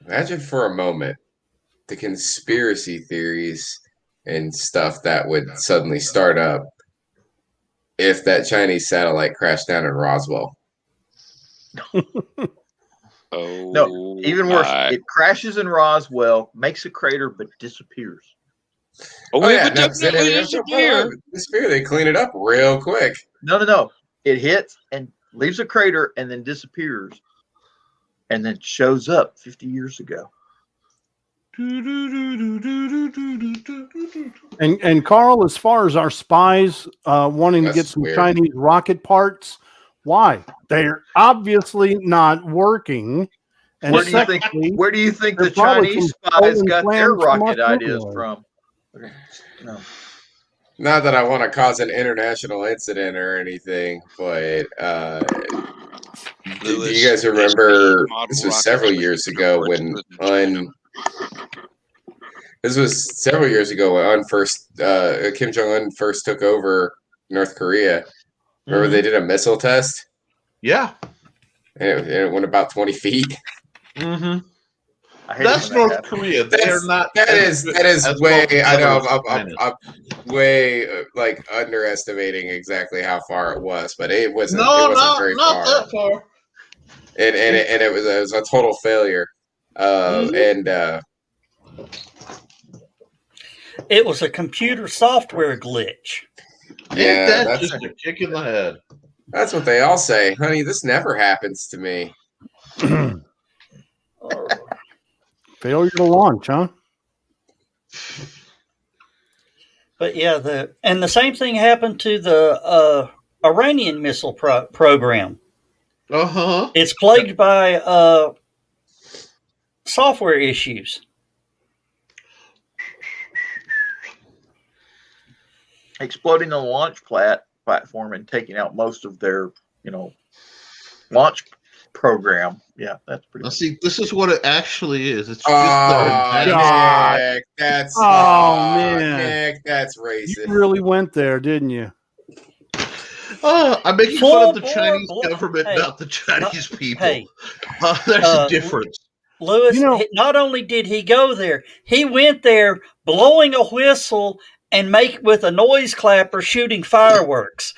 Imagine for a moment the conspiracy theories and stuff that would suddenly start up if that Chinese satellite crashed down in Roswell. Oh, No, even worse. It crashes in Roswell, makes a crater, but disappears. Oh, yeah, it definitely disappear. They clean it up real quick. No. It hits and leaves a crater and then disappears and then shows up 50 years ago. And Carl, as far as our spies wanting to get some weird. Chinese rocket parts, why? They're obviously not working. And Where do you think the Chinese spies got their rocket ideas from? Okay. No. Not that I want to cause an international incident or anything, but do you guys remember this was several years ago when Kim Jong-un first took over North Korea. Remember they did a missile test? Yeah. And it went about 20 feet. Mm-hmm. That's North Korea. They're not. That is way. I know. I'm way underestimating exactly how far it was, but it wasn't. It wasn't very far. Not that far. and it was a total failure. And It was a computer software glitch. Ain't that that's just a kick in the head? that's what they all say, honey. This never happens to me. Failure to launch, huh? But yeah, the same thing happened to the Iranian missile program. Uh-huh. It's plagued by software issues. Exploding the launch platform and taking out most of their, launch program. Yeah, that's pretty Now, much. see, this is what it actually is. It's just God. Nick, that's man. Nick, that's You racist. really went there, didn't you? I'm making fun of the Chinese government, Hey, not the Chinese people. Hey, There's a difference. Lewis, not only did he go there, he went there blowing a whistle and with a noise clapper shooting fireworks.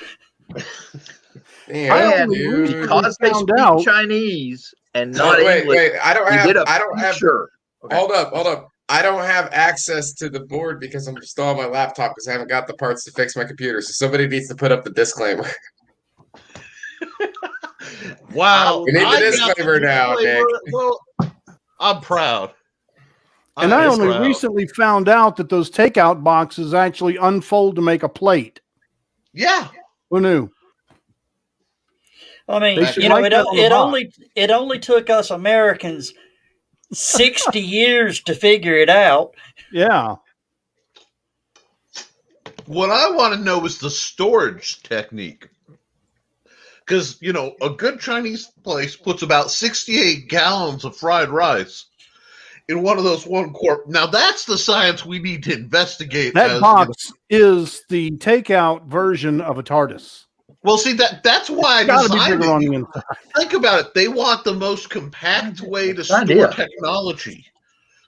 Damn, And dude. because they speak Chinese and not English, wait. I don't have. Sure. Okay. Hold up. I don't have access to the board because I'm still on my laptop because I haven't got the parts to fix my computer. So somebody needs to put up the disclaimer. Wow. We need the disclaimer now, Nick. Well, I'm proud. And I only recently found out that those takeout boxes actually unfold to make a plate. Yeah. Who knew? I mean, it only took us Americans 60 years to figure it out. Yeah. What I want to know is the storage technique. Because, a good Chinese place puts about 68 gallons of fried rice in one of those 1 quart. Now, that's the science we need to investigate. That box is the takeout version of a TARDIS. Well, see, that's why I designed it. On the inside. Think about it. They want the most compact way to store technology.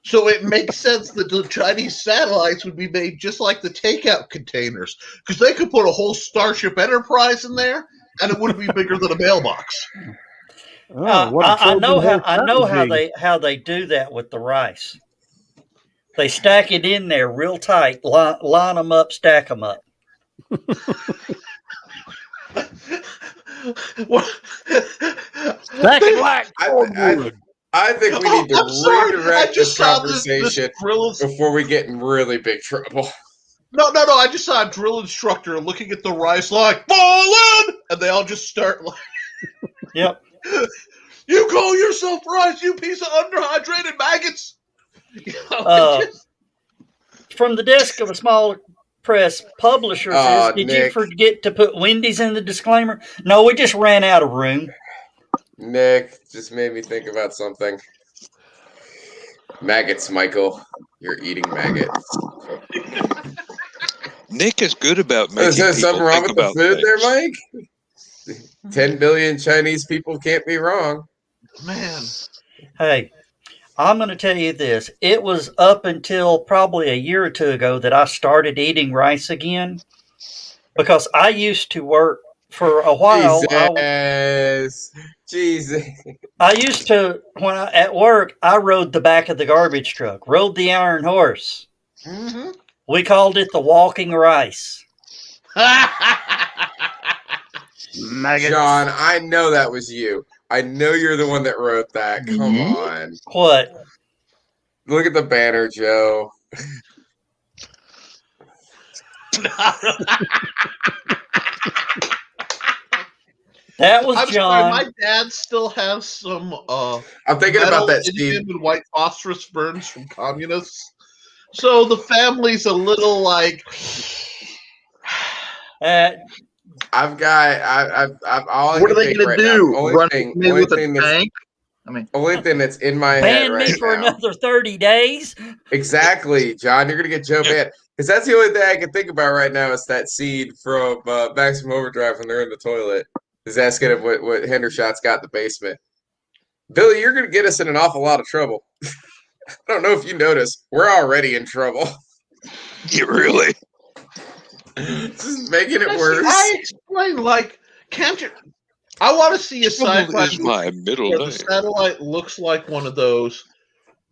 So it makes sense that the Chinese satellites would be made just like the takeout containers. Because they could put a whole Starship Enterprise in there, and it wouldn't be bigger than a mailbox. I know how they do that with the rice. They stack it in there real tight, line them up, stack them up. I think we need to redirect this conversation before we get in really big trouble. No. I just saw a drill instructor looking at the rice like, fall in! And they all just start like, yep. You call yourself rice, you piece of underhydrated maggots! From the desk of a small press publisher says, did you forget to put Wendy's in the disclaimer? No, we just ran out of room. Nick just made me think about something. Maggots, Michael. You're eating maggots. Nick is good about making Is there people something wrong think with the about food things. there, Mike? 10 billion Chinese people can't be wrong. Man. Hey, I'm going to tell you this. It was up until probably a year or two ago that I started eating rice again because I used to work for a while. Jesus. I used to, at work, I rode the back of the garbage truck, rode the iron horse. Mm-hmm. We called it the walking rice. John, I know that was you. I know you're the one that wrote that. Come on. What? Look at the banner, Joe. That was John. Sorry, my dad still has some I'm thinking about that, Steve. And white phosphorus burns from communists. So the family's a little like I've all what are they going to do? Run me with a tank? Only thing that's in my head right now. Ban me for another 30 days? Exactly, John. You're going to get Joe banned. Because that's the only thing I can think about right now is that scene from Maximum Overdrive when they're in the toilet. He's asking him what Hendershot's got in the basement. Billy, you're going to get us in an awful lot of trouble. I don't know if you noticed. We're already in trouble. You really? This is making it worse. I explain, can't you? I want to see a Trouble sci-fi is my movie middle where name. the satellite looks like one of those,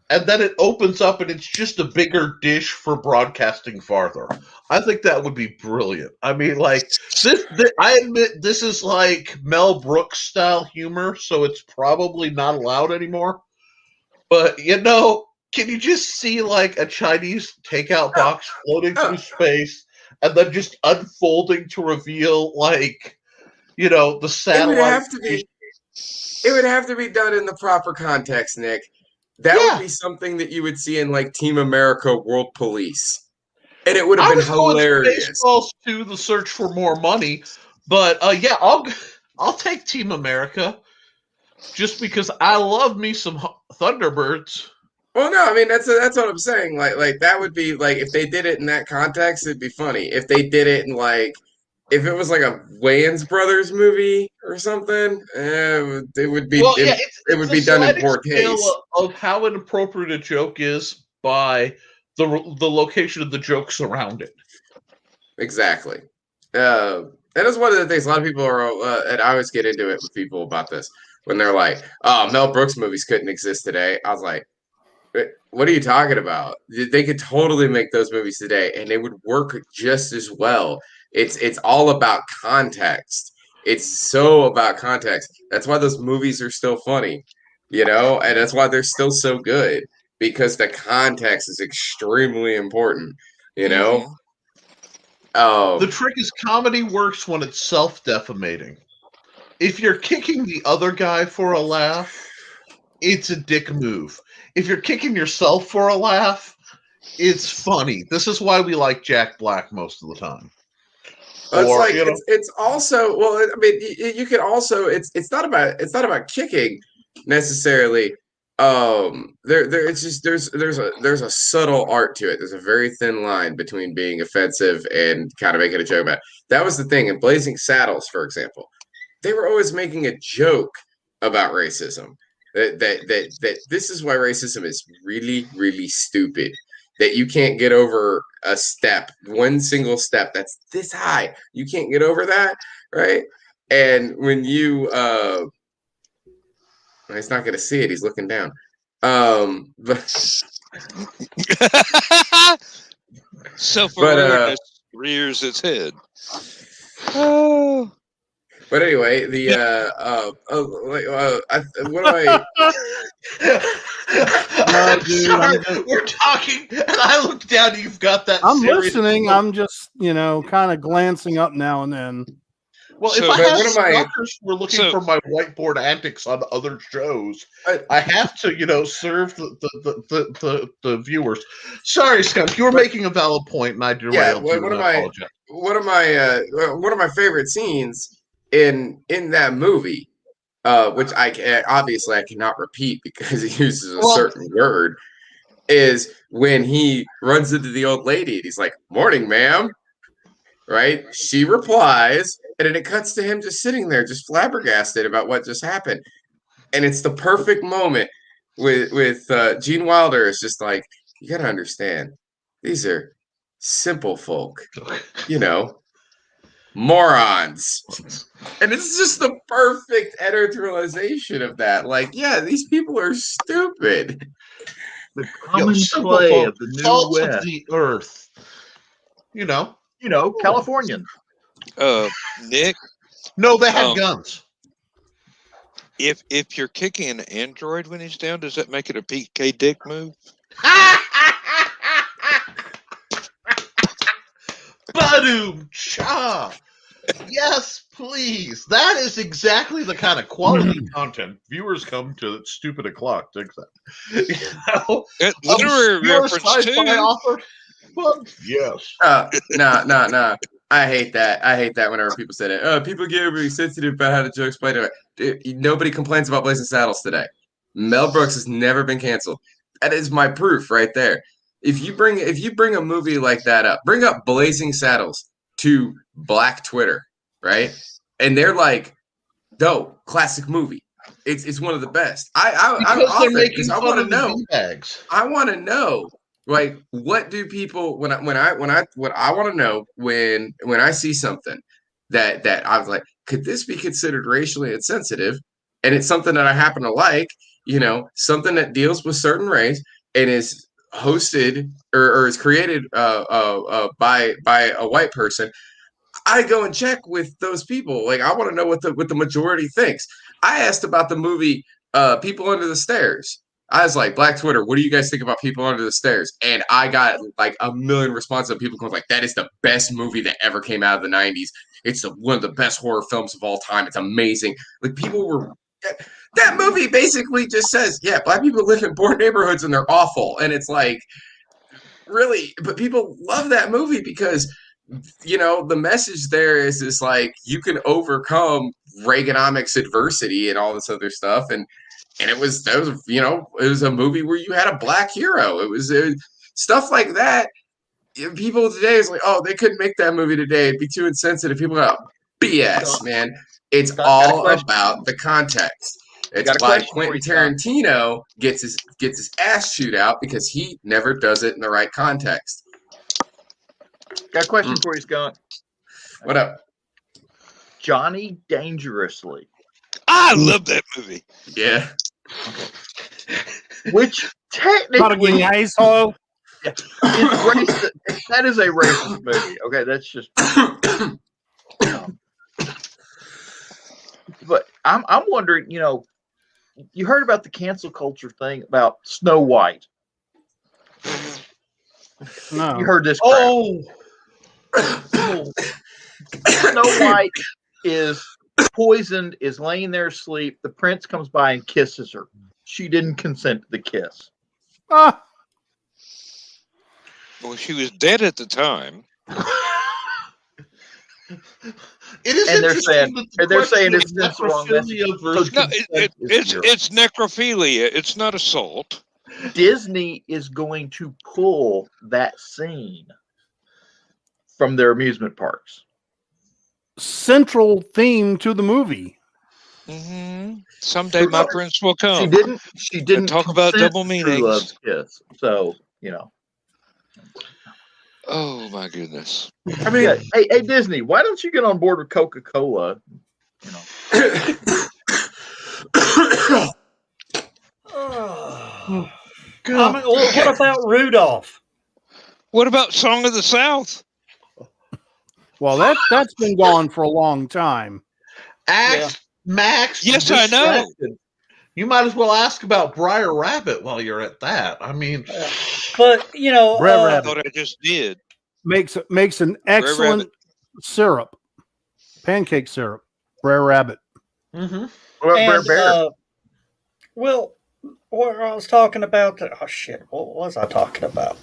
and then it opens up and it's just a bigger dish for broadcasting farther. I think that would be brilliant. I mean, like this I admit this is like Mel Brooks style humor, so it's probably not allowed anymore. But can you just see like a Chinese takeout box floating through space and then just unfolding to reveal like the It would satellite? have to be. It would have to be done in the proper context, Nick. That would Yeah, be something that you would see in like Team America World Police. And it would have I been was going hilarious. Spaceballs to the search for more money, but yeah, I'll take Team America just because I love me some Thunderbirds. Well, no, I mean that's what I'm saying. Like that would be like if they did it in that context, it'd be funny. If they did it in like if it was like a Wayans Brothers movie or something, it would be Well, yeah, it it's would a be done in sliding poor scale taste. of how inappropriate a joke is by the location of the joke surrounding. Exactly. That is one of the things a lot of people are, and I always get into it with people about this when they're like, "Oh, Mel Brooks movies couldn't exist today." I was like, what are you talking about? They could totally make those movies today, and they would work just as well. It's all about context. It's so about context. That's why those movies are still funny, and that's why they're still so good because the context is extremely important. You know. Mhm. The trick is comedy works when it's self-defamating. If you're kicking the other guy for a laugh, it's a dick move. If you're kicking yourself for a laugh, it's funny. This is why we like Jack Black most of the time. It's Or like it's also well. I mean, you could also it's not about kicking necessarily. There it's just there's a subtle art to it. There's a very thin line between being offensive and kind of making a joke about it. That was the thing in Blazing Saddles, for example. They were always making a joke about racism. That this is why racism is really really stupid. That you can't get over a step, one single step that's this high. You can't get over that, right? And when you he's not gonna see it, he's looking down. But Self-awareness rears its head. Oh. but anyway, what do I No, dude, Sorry, we're talking, and I look down, and you've got that. I'm serious listening. look. I'm just, kind of glancing up now and then. Well, So- if I But have what am I- stalkers who are looking for my whiteboard antics on other shows, I have to, serve the viewers. Sorry, Scott, you were making a valid point, and I derailed you. one And of I my apologize. one of my favorite scenes in that movie, which I obviously I cannot repeat because he uses a certain word, is when he runs into the old lady and he's like, "Morning, ma'am." Right? She replies, and then it cuts to him just sitting there, just flabbergasted about what just happened. And it's the perfect moment with Gene Wilder. Is just like, you got to understand, these are simple folk, morons. And it's just the perfect editorialization of that. Like, yeah, these people are stupid. The common clay of the new salts of West. the earth. Californians. Nick, No, they had guns. if you're kicking an android when he's down, does that make it a PK dick move? Badoom cha. Yes, please. That is exactly the kind of quality content viewers come to that stupid o'clock. Think that. Literary reference too. Author? Well, yes. No. I hate that. I hate that whenever people say that. People get really sensitive about how the jokes play. Nobody complains about Blazing Saddles today. Mel Brooks has never been canceled. That is my proof right there. If you bring a movie like that up, bring up Blazing Saddles to Black Twitter, right? And they're like, "No, classic movie. It's one of the best." I'm they're making I fun want to of the know. D-bags. I want to know. Like, what do people what I want to know when I see something that I was like, could this be considered racially insensitive? And it's something that I happen to like, something that deals with certain race and is hosted or is created by a white person. I go and check with those people. Like, I want to know what the majority thinks. I asked about the movie People Under the Stairs. I was like, Black Twitter, what do you guys think about People Under the Stairs? And I got like a million responses of people going like, that is the best movie that ever came out of the 90s. It's one of the best horror films of all time. It's amazing. Like, people were... That movie basically just says, yeah, Black people live in poor neighborhoods and they're awful. And it's like, really? But people love that movie because... the message there is like you can overcome Reaganomics adversity and all this other stuff, and it was a movie where you had a black hero. It was stuff like that. People today is like, oh, they couldn't make that movie today. It'd be too insensitive. People go, BS, man. It's all about the context. It's why Quentin Tarantino gets his ass chewed out because he never does it in the right context. Got a question for you, Scott. What up? Johnny Dangerously. I love that movie. Yeah. Which technically asshole. is racist. That is a racist movie. Okay, that's just. But I'm wondering, you heard about the cancel culture thing about Snow White. No. You heard this crap. Snow White is poisoned, is laying there asleep. The prince comes by and kisses her. She didn't consent to the kiss. Ah. Well, she was dead at the time. It is And they're saying it's the wrong message. No, it's necrophilia. It's not assault. Disney is going to pull that scene from their amusement parks. Central theme to the movie. Mm-hmm. Someday my prince will come. She didn't talk about double meanings. Kiss. So, Oh my goodness. I mean, hey Disney, why don't you get on board with Coca-Cola? What about Rudolph? What about Song of the South? Well, that's been gone for a long time. Max. Yes, I know. You might as well ask about Briar Rabbit while you're at that. I mean, but I thought I just did. Makes an excellent syrup, pancake syrup. Brer Rabbit. mm-hmm. Well, what I was talking about. Oh shit! What was I talking about?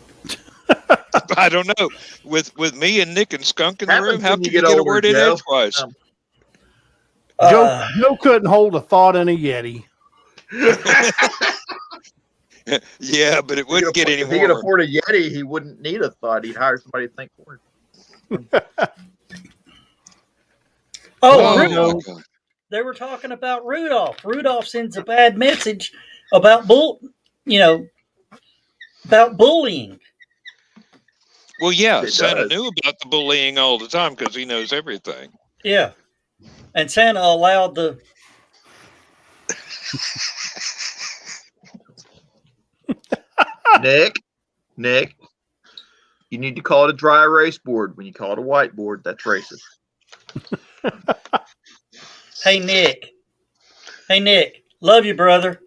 I don't know. With me and Nick and Skunk in the room, how can you get older, a word in edgewise? Joe couldn't hold a thought in a Yeti. Yeah, but it wouldn't get any If he could afford a Yeti, he wouldn't need a thought. He'd hire somebody to think for him. Rudolph. They were talking about Rudolph. Rudolph sends a bad message about about bullying. Well, yeah, Santa knew about the bullying all the time because he knows everything. Yeah, and Santa allowed the. Nick, you need to call it a dry erase board. When you call it a whiteboard, that's racist. Hey, Nick, love you, brother.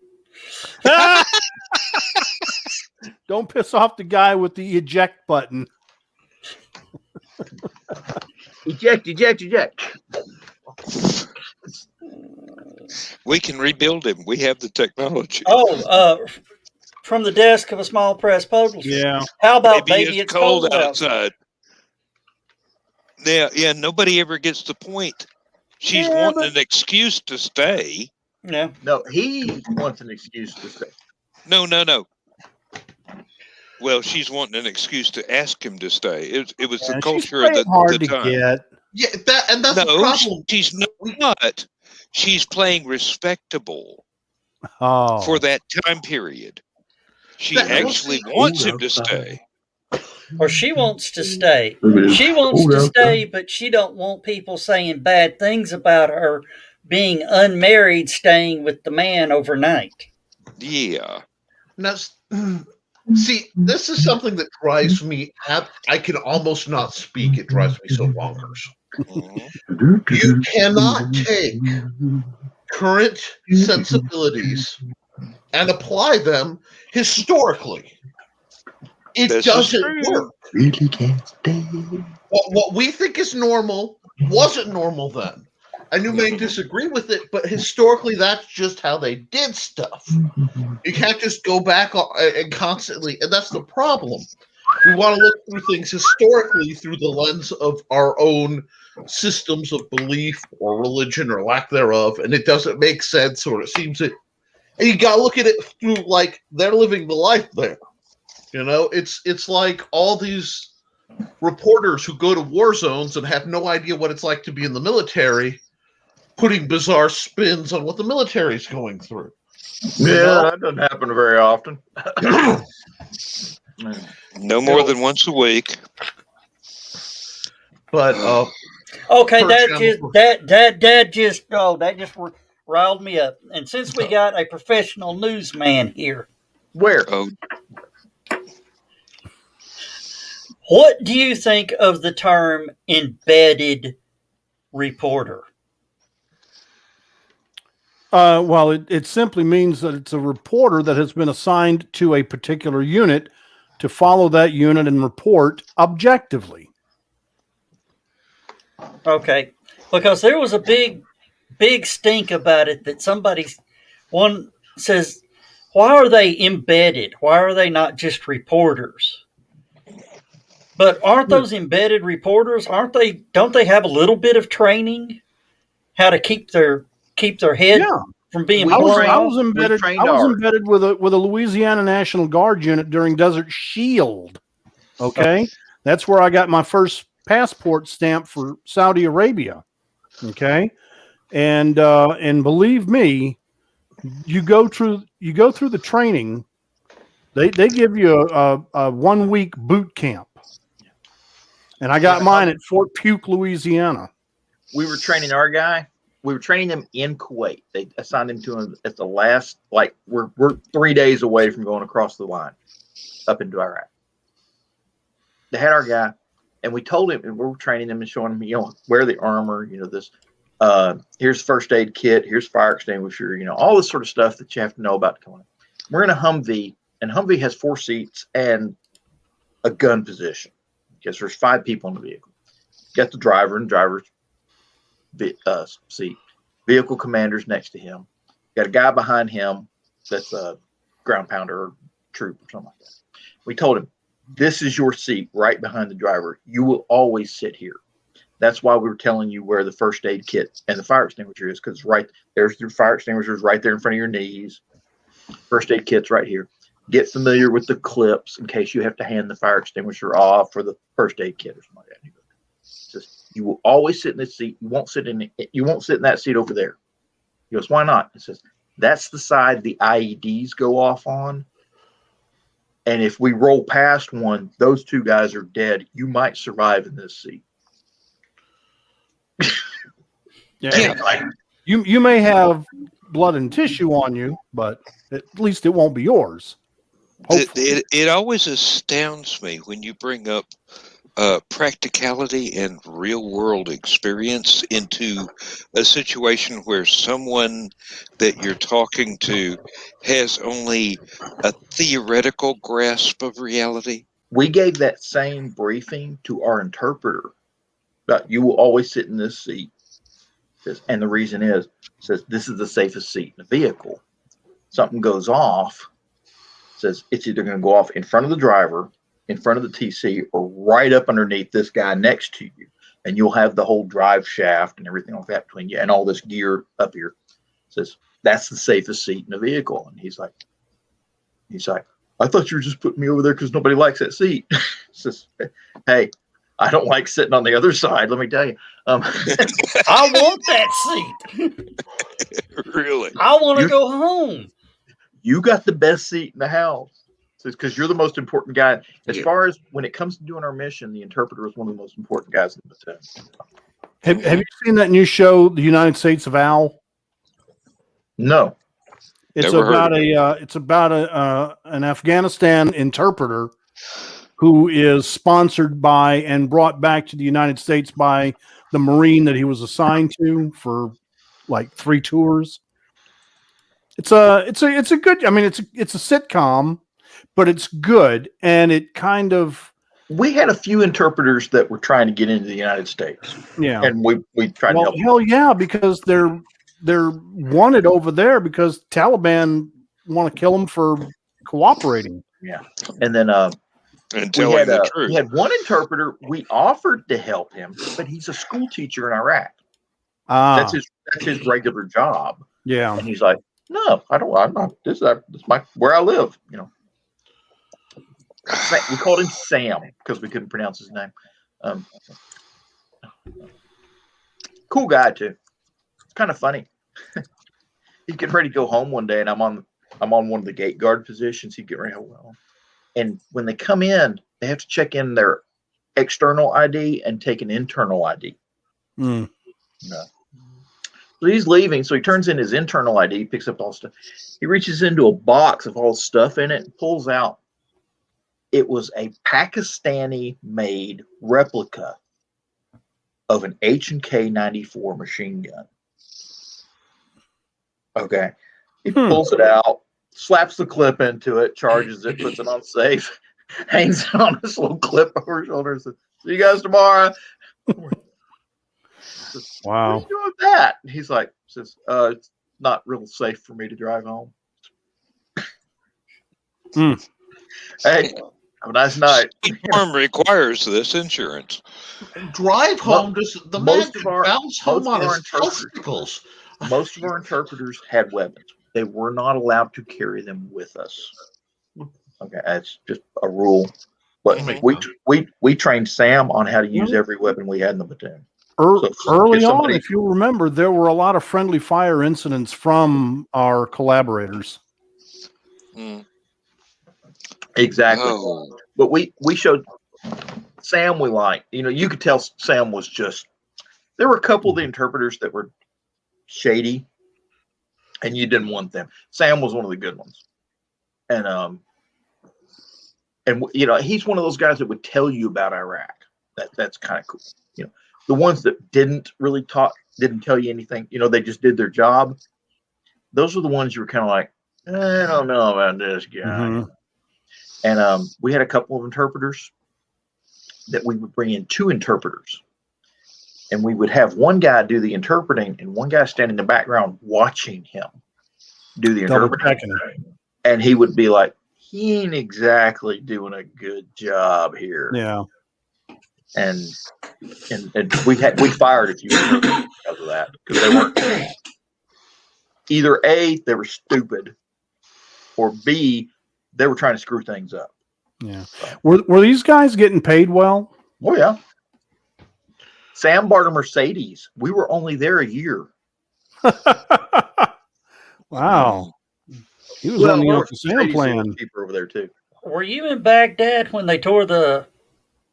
Don't piss off the guy with the eject button. Eject. We can rebuild him. We have the technology. From the desk of a small press publisher. Yeah. How about Maybe baby? it's cold outside. Yeah. Nobody ever gets the point. She's wanting an excuse to stay. Yeah. No, he wants an excuse to stay. No. Well, she's wanting an excuse to ask him to stay. It was the culture of the time. Get. Yeah, that's the problem. She's not. She's playing respectable for that time period. She actually wants him to stay. or she wants to stay. Look at this She wants cold to outside. stay, but she don't want people saying bad things about her being unmarried, staying with the man overnight. Yeah. Now, see, this is something that drives me. I can almost not speak. It drives me so bonkers. Mhm. You cannot take current sensibilities and apply them historically. It This is doesn't true. work. Really can't stay. What we think is normal wasn't normal then. And you may disagree with it, but historically, that's just how they did stuff. You can't just go back and constantly, and that's the problem. We want to look through things historically through the lens of our own systems of belief or religion or lack thereof, and it doesn't make sense, or it seems it. And you got to look at it through like they're living the life there. You know, it's like all these reporters who go to war zones and have no idea what it's like to be in the military, putting bizarre spins on what the military is going through. Yeah, that doesn't happen very often. No more than once a week. But Okay, For that example- just riled me up. And since we got a professional newsman here, Where? Oh, what do you think of the term embedded reporter? Well, it simply means that it's a reporter that has been assigned to a particular unit to follow that unit and report objectively. Okay, because there was a big stink about it that one says, why are they embedded? Why are they not just reporters? But aren't those embedded reporters? Don't they have a little bit of training how to keep their head Yeah. from being We I was, blown I off? was embedded. trained I was ours. embedded with a Louisiana National Guard unit during Desert Shield. Okay, that's where I got my first passport stamp for Saudi Arabia. Okay, and believe me, you go through the training. They give you a 1 week boot camp, and I got mine at Fort Puke, Louisiana. We were training our guy. We were training him in Kuwait. They assigned him to him at the last, like we're 3 days away from going across the line up into Iraq. They had our guy, and we told him, and we were training him and showing him, wear the armor, this. Here's first aid kit. Here's fire extinguisher. All this sort of stuff that you have to know about going. We're in a Humvee, and Humvee has 4 seats and a gun position because there's 5 people in the vehicle. Got the driver and driver's seat. Vehicle commander's next to him. Got a guy behind him that's a ground pounder or troop or something like that. We told him, this is your seat right behind the driver. You will always sit here. That's why we were telling you where the first aid kit and the fire extinguisher is, because there's the fire extinguishers right there in front of your knees. First aid kit's right here. Get familiar with the clips in case you have to hand the fire extinguisher off or the first aid kit or something like that. Just, you will always sit in this seat. You won't sit in that seat over there. He goes, why not? It says, that's the side the IEDs go off on. And if we roll past one, those 2 guys are dead. You might survive in this seat. Yeah. You may have blood and tissue on you, but at least it won't be yours. it always astounds me when you bring up practicality and real world experience into a situation where someone that you're talking to has only a theoretical grasp of reality. We gave that same briefing to our interpreter. But you will always sit in this seat. And the reason is, says this is the safest seat in the vehicle. Something goes off, says it's either going to go off in front of the driver, in front of the TC, or right up underneath this guy next to you. And you'll have the whole drive shaft and everything like that between you and all this gear up here. Says that's the safest seat in the vehicle. And he's like, I thought you were just putting me over there because nobody likes that seat. Says, hey, I don't like sitting on the other side. Let me tell you. I want that seat. Really? I want to go home. You got the best seat in the house. because you're the most important guy. As Yeah. far as when it comes to doing our mission, the interpreter is one of the most important guys in the platoon. Have you seen that new show, The United States of Al? No. It's Never heard about an Afghanistan interpreter who is sponsored by and brought back to the United States by the Marine that he was assigned to for like 3 tours. It's a good. I mean, it's a sitcom, but it's good, and it kind of We had a few interpreters that were trying to get into the United States, and we tried to Well, help them. hell yeah, because they're wanted over there because Taliban want to kill them for cooperating. Yeah, and then and we telling had the truth. we had one interpreter. We offered to help him, but he's a school teacher in Iraq. That's his regular job. Yeah. And he's like, no, I don't. I'm not. This is my where I live. You know. We called him Sam because we couldn't pronounce his name. Cool guy too. It's kind of funny. He's getting ready to go home one day, and I'm on one of the gate guard positions. He's getting ready to go home, and when they come in, they have to check in their external ID and take an internal ID. Mm. No. So he's leaving, so he turns in his internal ID, picks up all stuff. He reaches into a box of all stuff in it and pulls out. It was a Pakistani-made replica of an H&K 94 machine gun. Okay. He pulls it out, slaps the clip into it, charges it, puts it on safe, hangs it on this little clip over his shoulder and says, see you guys tomorrow. Wow. What are you doing with that? And he's like, it's not real safe for me to drive home. Hey, have a nice night. Farm requires this insurance. Drive home. The man most of our- bounce home most on of our his testicles. Most of our interpreters had weapons. They were not allowed to carry them with us. Okay, that's just a rule. But we trained Sam on how to use every weapon we had in the platoon. Early on, if you remember, there were a lot of friendly fire incidents from our collaborators. Mm. Exactly. Oh. But we showed Sam we liked. You know, you could tell Sam was just. There were a couple of the interpreters that were shady, and you didn't want them. Sam was one of the good ones, and you know, he's one of those guys that would tell you about Iraq. That's kind of cool. You know, the ones that didn't really didn't tell you anything. You know, they just did their job. Those were the ones you were kind of like, I don't know about this guy. Mm-hmm. And we had a couple of interpreters that we would bring in 2 interpreters. And we would have one guy do the interpreting and one guy stand in the background watching him do the interpreting. And he would be like, he ain't exactly doing a good job here. Yeah. And we fired a few interpreters because of that. Because they weren't either A, they were stupid, or B, they were trying to screw things up. Yeah. Were these guys getting paid well? Oh yeah. Sam bought a Mercedes. We were only there a year. Wow. He was on the Uncle Sam plan. Cheaper over there too. Were you in Baghdad when they tore the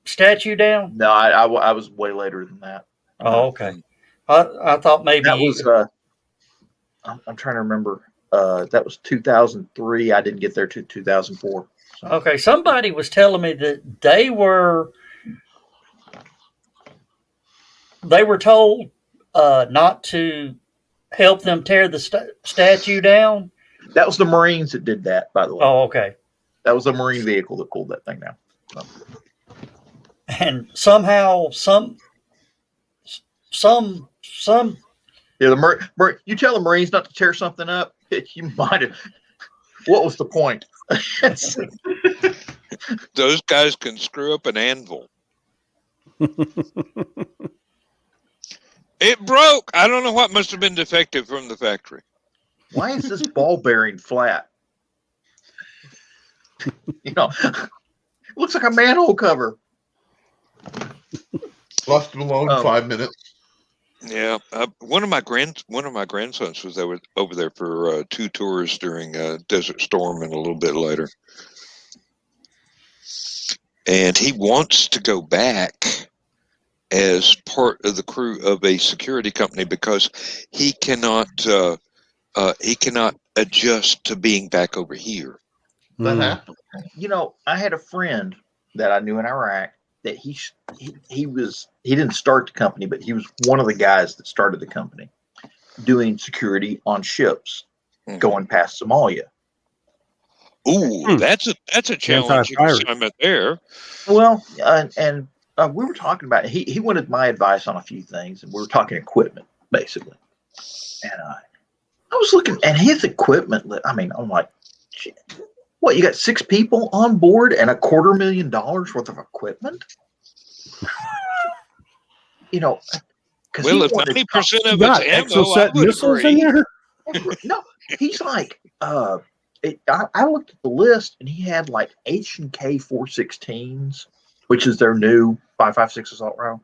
statue down? No, I was way later than that. Oh, okay. I thought maybe that was. I'm trying to remember. That was 2003. I didn't get there to 2004. So. Okay, somebody was telling me that they were told not to help them tear the statue down. That was the Marines that did that, by the way. Oh, okay. That was a Marine vehicle that pulled that thing down. So. And somehow, some. Yeah, you tell the Marines not to tear something up, you might have. What was the point? Those guys can screw up an anvil. It broke. I don't know what must have been defective from the factory. Why is this ball bearing flat? You know, it looks like a manhole cover. Left it alone 5 minutes. Yeah, one of my grandsons was over there for 2 tours during Desert Storm and a little bit later. and he wants to go back as part of the crew of a security company because he cannot adjust to being back over here. That Hmm. happened. You know, I had a friend that I knew in Iraq that he didn't start the company, but he was one of the guys that started the company doing security on ships Mhm. going past Somalia. Ooh, that's a challenging Anti-pirate. assignment there. Well, and we were talking about he wanted my advice on a few things, and we were talking equipment basically. And I was looking at his equipment. I mean, I'm like, shit, what? You got 6 people on board and $250,000 worth of equipment? You know, because Well, if 90% of You it's got ammo, I exocet would missiles in agree. there? no, he's like, I looked at the list and he had like H&K 416s, which is their new 5.56 assault rifle,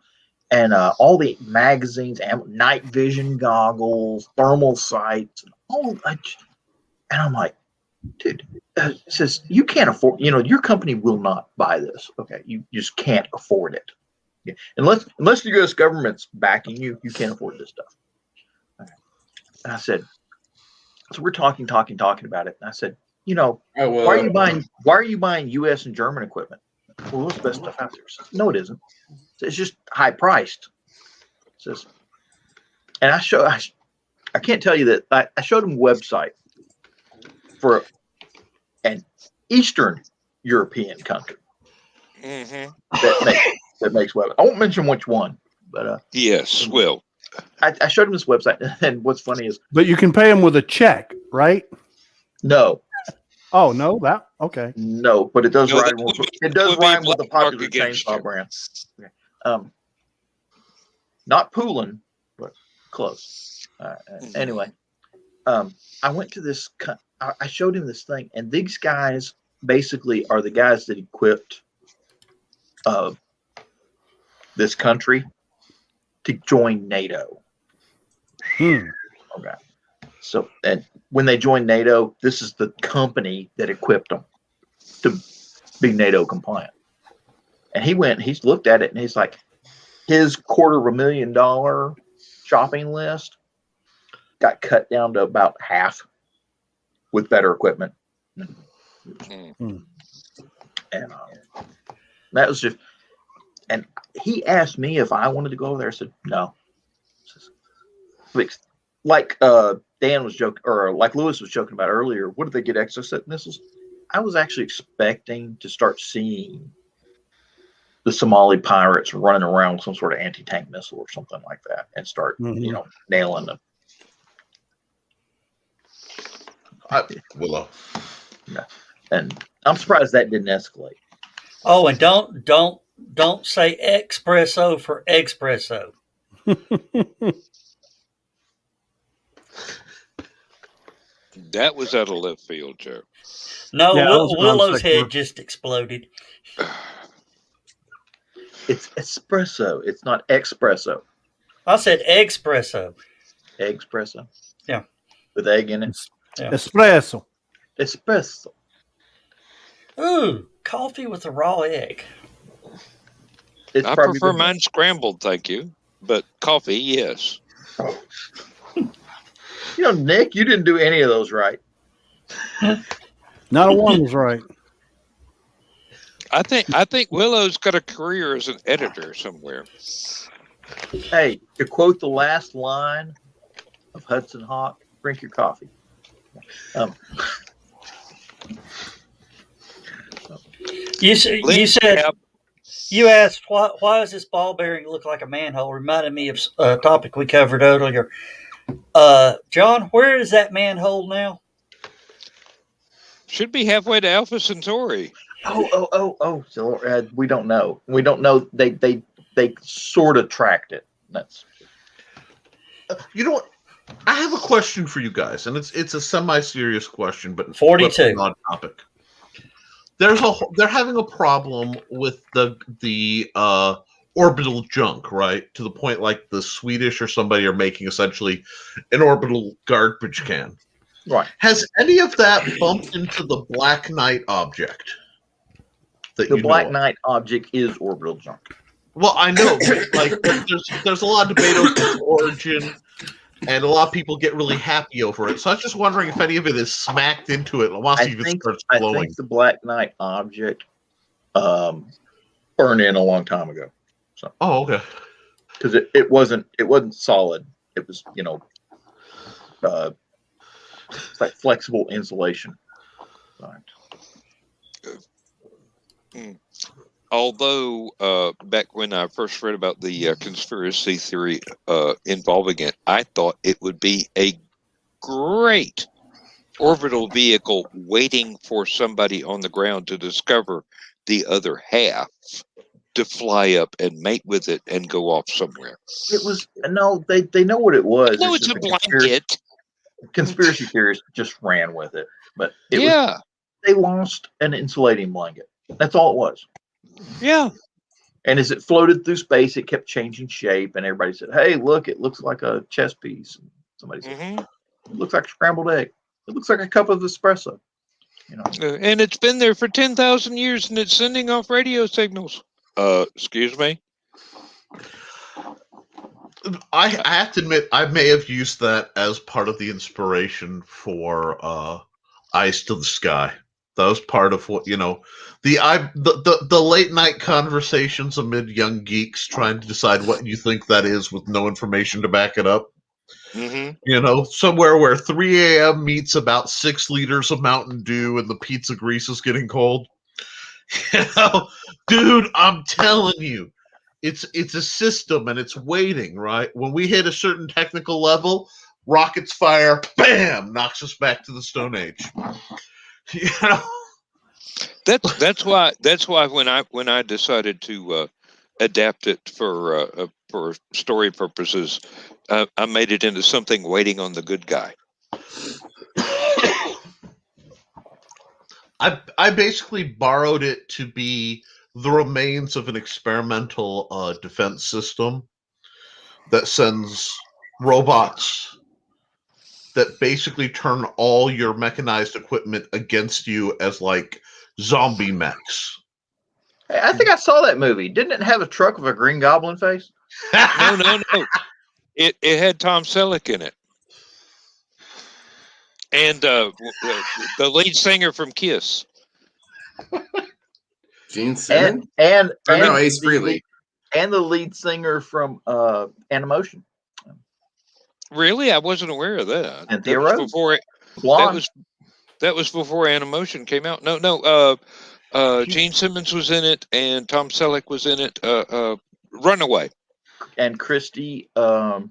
and all the magazines, night vision goggles, thermal sights, and all. And I'm like, dude, it says you can't afford. You know, your company will not buy this. Okay, you just can't afford it. Yeah. Unless the U.S. government's backing you, you can't afford this stuff. Okay. And I said, so we're talking about it. And I said, you know, why are you buying U.S. and German equipment? Well, what's the best stuff out there? Says, no, it isn't. It's just high priced. Says, and I can't tell you that I showed him a website for an Eastern European country Mm-hmm. that makes weapons. I won't mention which one, but Yes, well, I showed him this website, and what's funny is But you can pay them with a check, right? no, Oh no, that okay. but it does No, rhyme that with would- it does would be a rhyme with the black mark popular against chainsaw you. brand. Okay. Not Poulin, but close. Anyway, I went to this. I showed him this thing, and these guys basically are the guys that equipped this country to join NATO. Hmm. Okay. So, and when they joined NATO, this is the company that equipped them to be NATO compliant. And he's looked at it, and he's like, his $250,000 shopping list got cut down to about half with better equipment. Mm. And that was just, and he asked me if I wanted to go over there. I said, no. Like Dan was joking, or like Lewis was joking about earlier, what did they get exocet missiles? I was actually expecting to start seeing the Somali pirates running around with some sort of anti-tank missile or something like that and start, nailing them. Willow. Yeah. And I'm surprised that didn't escalate. Oh, and don't say espresso for espresso. That was out of left field, Joe. No, Yeah, that was a Willow's non-sequitur. head just exploded. It's espresso. It's not espresso. I said espresso. Espresso. Yeah. With egg in it. Yeah. Espresso. Espresso. Ooh, coffee with a raw egg. It's I probably prefer the- mine scrambled, thank you. But coffee, yes. You know, Nick, you didn't do any of those right. Not a one was right. I think Willow's got a career as an editor somewhere. Hey, to quote the last line of Hudson Hawk, drink your coffee. You said you asked why does this ball bearing look like a manhole? Reminded me of a topic we covered earlier. John, where is that manhole now? Should be halfway to Alpha Centauri. So we don't know. We don't know. They sort of tracked it. That's You know what? I have a question for you guys, and it's a semi-serious question, but 42. on topic. They're having a problem with the orbital junk, right? To the point like the Swedish or somebody are making essentially an orbital garbage can. right. Has any of that bumped into the Black Knight object that The you Black know of? Knight object is orbital junk. Well, I know, like there's a lot of debate over its origin, and a lot of people get really happy over it. So I was just wondering if any of it is smacked into it. I want to see if it starts I glowing. think the Black Knight object burned in a long time ago. So Oh, okay. because it wasn't solid. It was it's like flexible insulation. Right. Although back when I first read about the conspiracy theory involving it, I thought it would be a great orbital vehicle waiting for somebody on the ground to discover the other half to fly up and mate with it and go off somewhere. It was they know what it was. No, it's just a the blanket. Conspiracy theorists just ran with it, but they lost an insulating blanket. That's all it was. Yeah. And as it floated through space, it kept changing shape, and everybody said, "Hey, look! It looks like a chess piece." And somebody said, "It looks like a scrambled egg. It looks like a cup of espresso." You know, and it's been there for 10,000 years, and it's sending off radio signals. Excuse me. I have to admit, I may have used that as part of the inspiration for Eyes to the Sky. That was part of what the late night conversations amid young geeks trying to decide what you think that is with no information to back it up. Mm-hmm. Somewhere where 3 a.m. meets about 6 liters of Mountain Dew and the pizza grease is getting cold. Dude, I'm telling you, it's a system and it's waiting, right? When we hit a certain technical level, rockets fire, bam, knocks us back to the Stone Age. That's why when I decided to adapt it for story purposes, I made it into something waiting on the good guy. I basically borrowed it to be the remains of an experimental defense system that sends robots that basically turn all your mechanized equipment against you as like zombie mechs. Hey, I think I saw that movie. Didn't it have a truck with a Green Goblin face? No. It had Tom Selleck in it, and the lead singer from Kiss. Gene Simmons? And no, Ace Frehley. And the lead singer from Animotion. Really? I wasn't aware of that. And That was before it. Blonde. That was before Animotion came out. No. Gene Simmons was in it, and Tom Selleck was in it. Runaway. And Christy was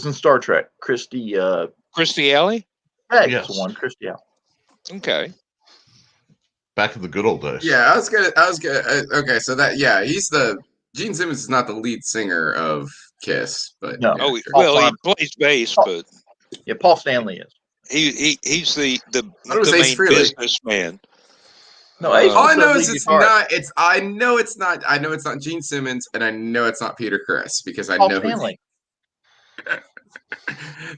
in Star Trek. Christy Alley? Yes. The one, Christy Alley. Okay. Back in the good old days. Yeah, I was gonna. Okay, so Gene Simmons is not the lead singer of Kiss, but no. Yeah, sure. He plays bass, but Paul Stanley is. He's the Ace main Frehley? businessman. No, Ace All I know is lead it's guitar. not. I know it's not. I know it's not Gene Simmons, and I know it's not Peter Criss because I Paul know Stanley.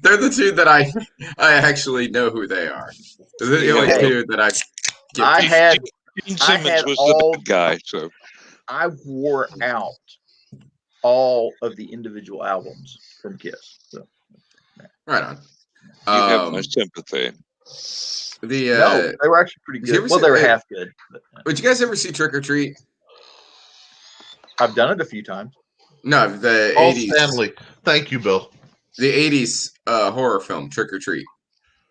they're the two that I actually know who they are. They're the only two that I. Gene Simmons was the bad guy, so I wore out all of the individual albums from Kiss. So. Right on. You have my sympathy. No, they were actually pretty good. Well, they were half good. But, Would you guys ever see Trick or Treat? I've done it a few times. No, the Paul 80s. Stanley. Thank you, Bill. The 80s horror film, Trick or Treat.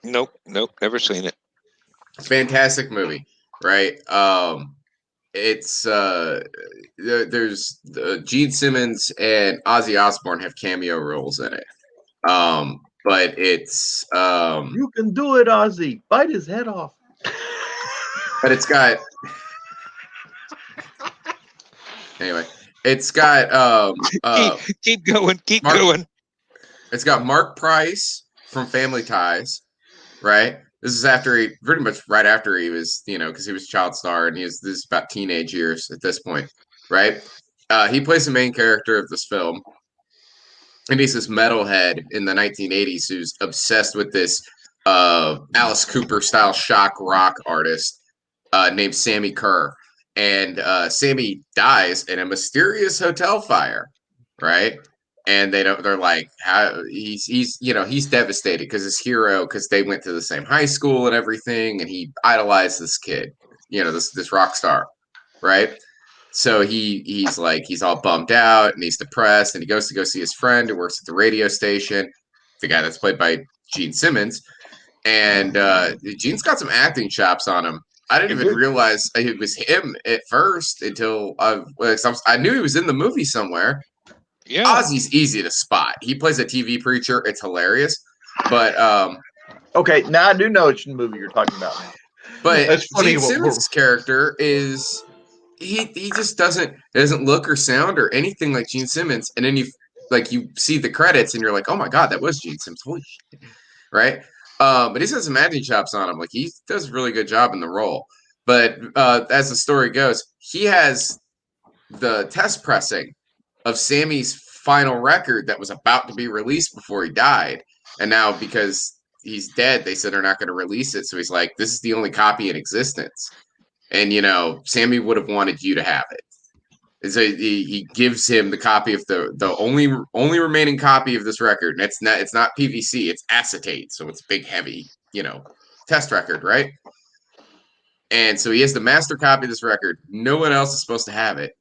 Nope, never seen it. Fantastic movie, right? It's there's Gene Simmons and Ozzy Osbourne have cameo roles in it. But it's you can do it, Ozzy. Bite his head off. But it's got anyway. It's got keep going. Going. It's got Mark Price from Family Ties, right? This is pretty much right after he was, because he was a child star and this is about teenage years at this point, right? He plays the main character of this film. And he's this metalhead in the 1980s who's obsessed with this Alice Cooper style shock rock artist. named Sammy Kerr, and Sammy dies in a mysterious hotel fire, right? And they're like, how he's devastated because his hero, because they went to the same high school and everything, and he idolized this kid, this rock star, right? So he's all bummed out and he's depressed, and he goes to go see his friend who works at the radio station, the guy that's played by Gene Simmons, and Gene's got some acting chops on him. I didn't even realize it was him at first until I knew he was in the movie somewhere. Yeah. Ozzy's easy to spot. He plays a TV preacher. It's hilarious. But okay, now I do know which movie you're talking about. But That's funny. Gene Simmons' character is he just doesn't look or sound or anything like Gene Simmons. And then you see the credits and you're like, oh my god, that was Gene Simmons. Holy shit. Right? But he's got some acting chops on him. Like, he does a really good job in the role. But as the story goes, he has the test pressing of Sammy's final record that was about to be released before he died. And now, because he's dead, they said they're not going to release it. So he's like, this is the only copy in existence. And, Sammy would have wanted you to have it. And so he gives him the copy of the only remaining copy of this record. And it's not PVC, it's acetate. So it's big, heavy, test record, right? And so he has the master copy of this record. No one else is supposed to have it.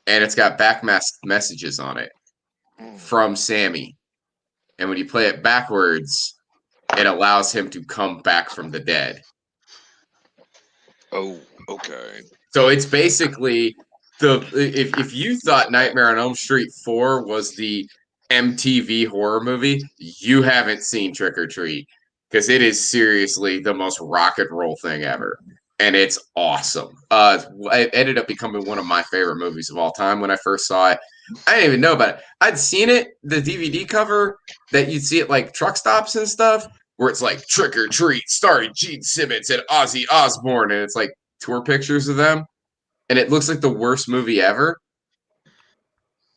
And it's got backmasked messages on it from Sammy. And when you play it backwards, it allows him to come back from the dead. Oh, okay. So it's basically if you thought Nightmare on Elm Street 4 was the MTV horror movie, you haven't seen Trick or Treat, because it is seriously the most rock and roll thing ever. And it's awesome. It ended up becoming one of my favorite movies of all time when I first saw it. I didn't even know about it. I'd seen it, the DVD cover that you'd see at like truck stops and stuff, where it's like Trick or Treat starring Gene Simmons and Ozzy Osbourne, and it's like tour pictures of them. And it looks like the worst movie ever.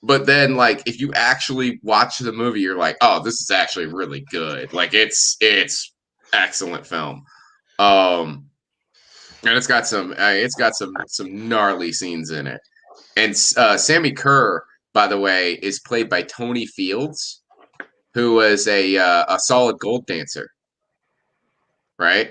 But then, like, if you actually watch the movie, you're like, oh, this is actually really good. Like, it's excellent film. And it's got some gnarly scenes in it. And Sammy Kerr, by the way, is played by Tony Fields, who was a solid gold dancer, right?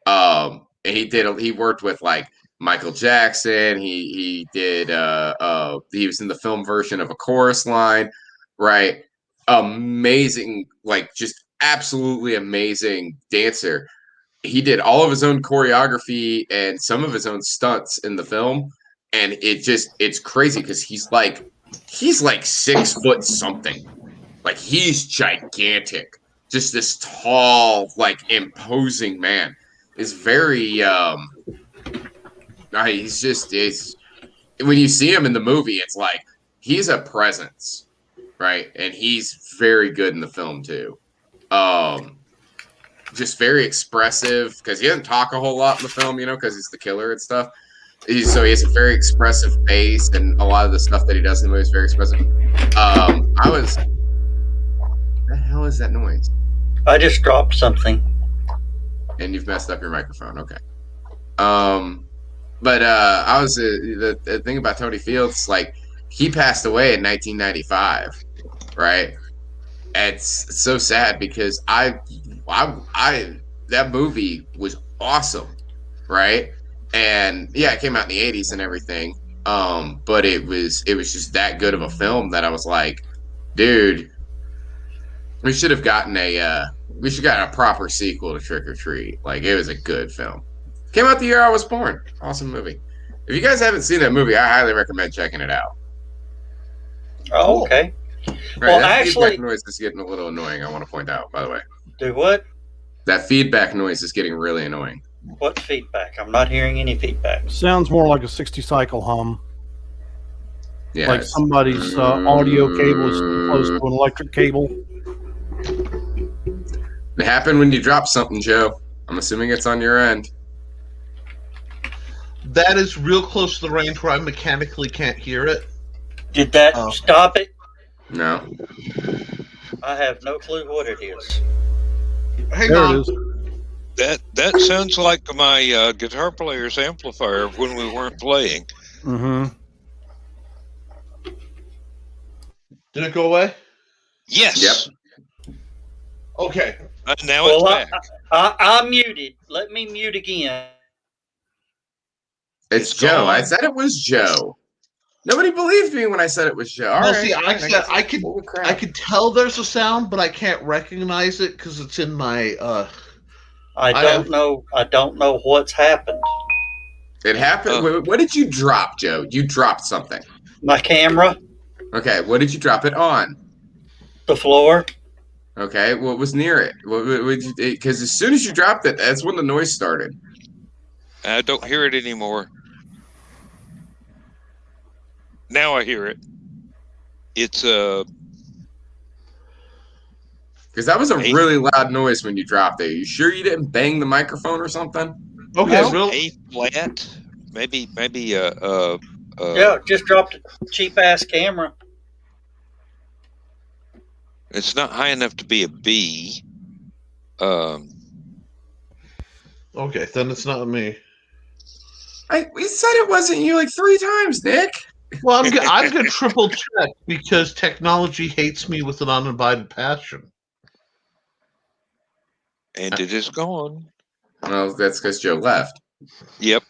And he worked with like Michael Jackson. He was in the film version of A Chorus Line, right? Amazing, like just absolutely amazing dancer. He did all of his own choreography and some of his own stunts in the film. And it's crazy because he's like 6 foot something. Like, he's gigantic. Just this tall, like, imposing man. Is very when you see him in the movie, it's like he's a presence, right? And he's very good in the film too. Just very expressive, because he doesn't talk a whole lot in the film, because he's the killer and stuff. So he has a very expressive face, and a lot of the stuff that he does in the movie is very expressive. What the hell is that noise? I just dropped something. And you've messed up your microphone. Okay. The thing about Tony Fields, like, he passed away in 1995, right? It's so sad because that movie was awesome, right? And yeah, it came out in the 80s and everything. But it was just that good of a film that I was like, dude, we should have gotten a proper sequel to Trick or Treat. Like, it was a good film. Came out the year I was born. Awesome movie. If you guys haven't seen that movie, I highly recommend checking it out. Oh, okay. Right, Well, that actually, feedback noise is getting a little annoying, I want to point out, by the way. do what? That feedback noise is getting really annoying. What feedback? I'm not hearing any feedback. Sounds more like a 60 cycle hum. Yeah, Like somebody's audio cable is close to an electric cable. It happened when you dropped something, Joe. I'm assuming it's on your end. That is real close to the range where I mechanically can't hear it. Did that stop it? No. I have no clue what it is. Hang There on. it is. That sounds like my guitar player's amplifier when we weren't playing. Mm-hmm. Did it go away? Yes. Okay. Now it's Well, back. I muted. Let me mute again. It's It's Joe. I gone. said it was Joe. Nobody believed me when I said it was Joe. All Well, right, see, fine, guess I it's full of crap. could tell there's a sound, but I can't recognize it because it's in my. I don't know. I don't know what's happened. It happened. What did you drop, Joe? You dropped something. My camera, Okay, what did you drop it on? the floor. Okay, what was near it? Because as soon as you dropped it, that's when the noise started. I don't hear it anymore. Now I hear it. It's Because that was a really loud noise when you dropped it. You sure you didn't bang the microphone or something? Okay, A flat, maybe Yeah, just dropped a cheap ass camera. it's not high enough to be a B. Okay, then it's not me. We said it wasn't you like 3 times, Nick. Well, I'm gonna triple check because technology hates me with an unabided passion. And it is gone. Well, that's because Joe left. Yep.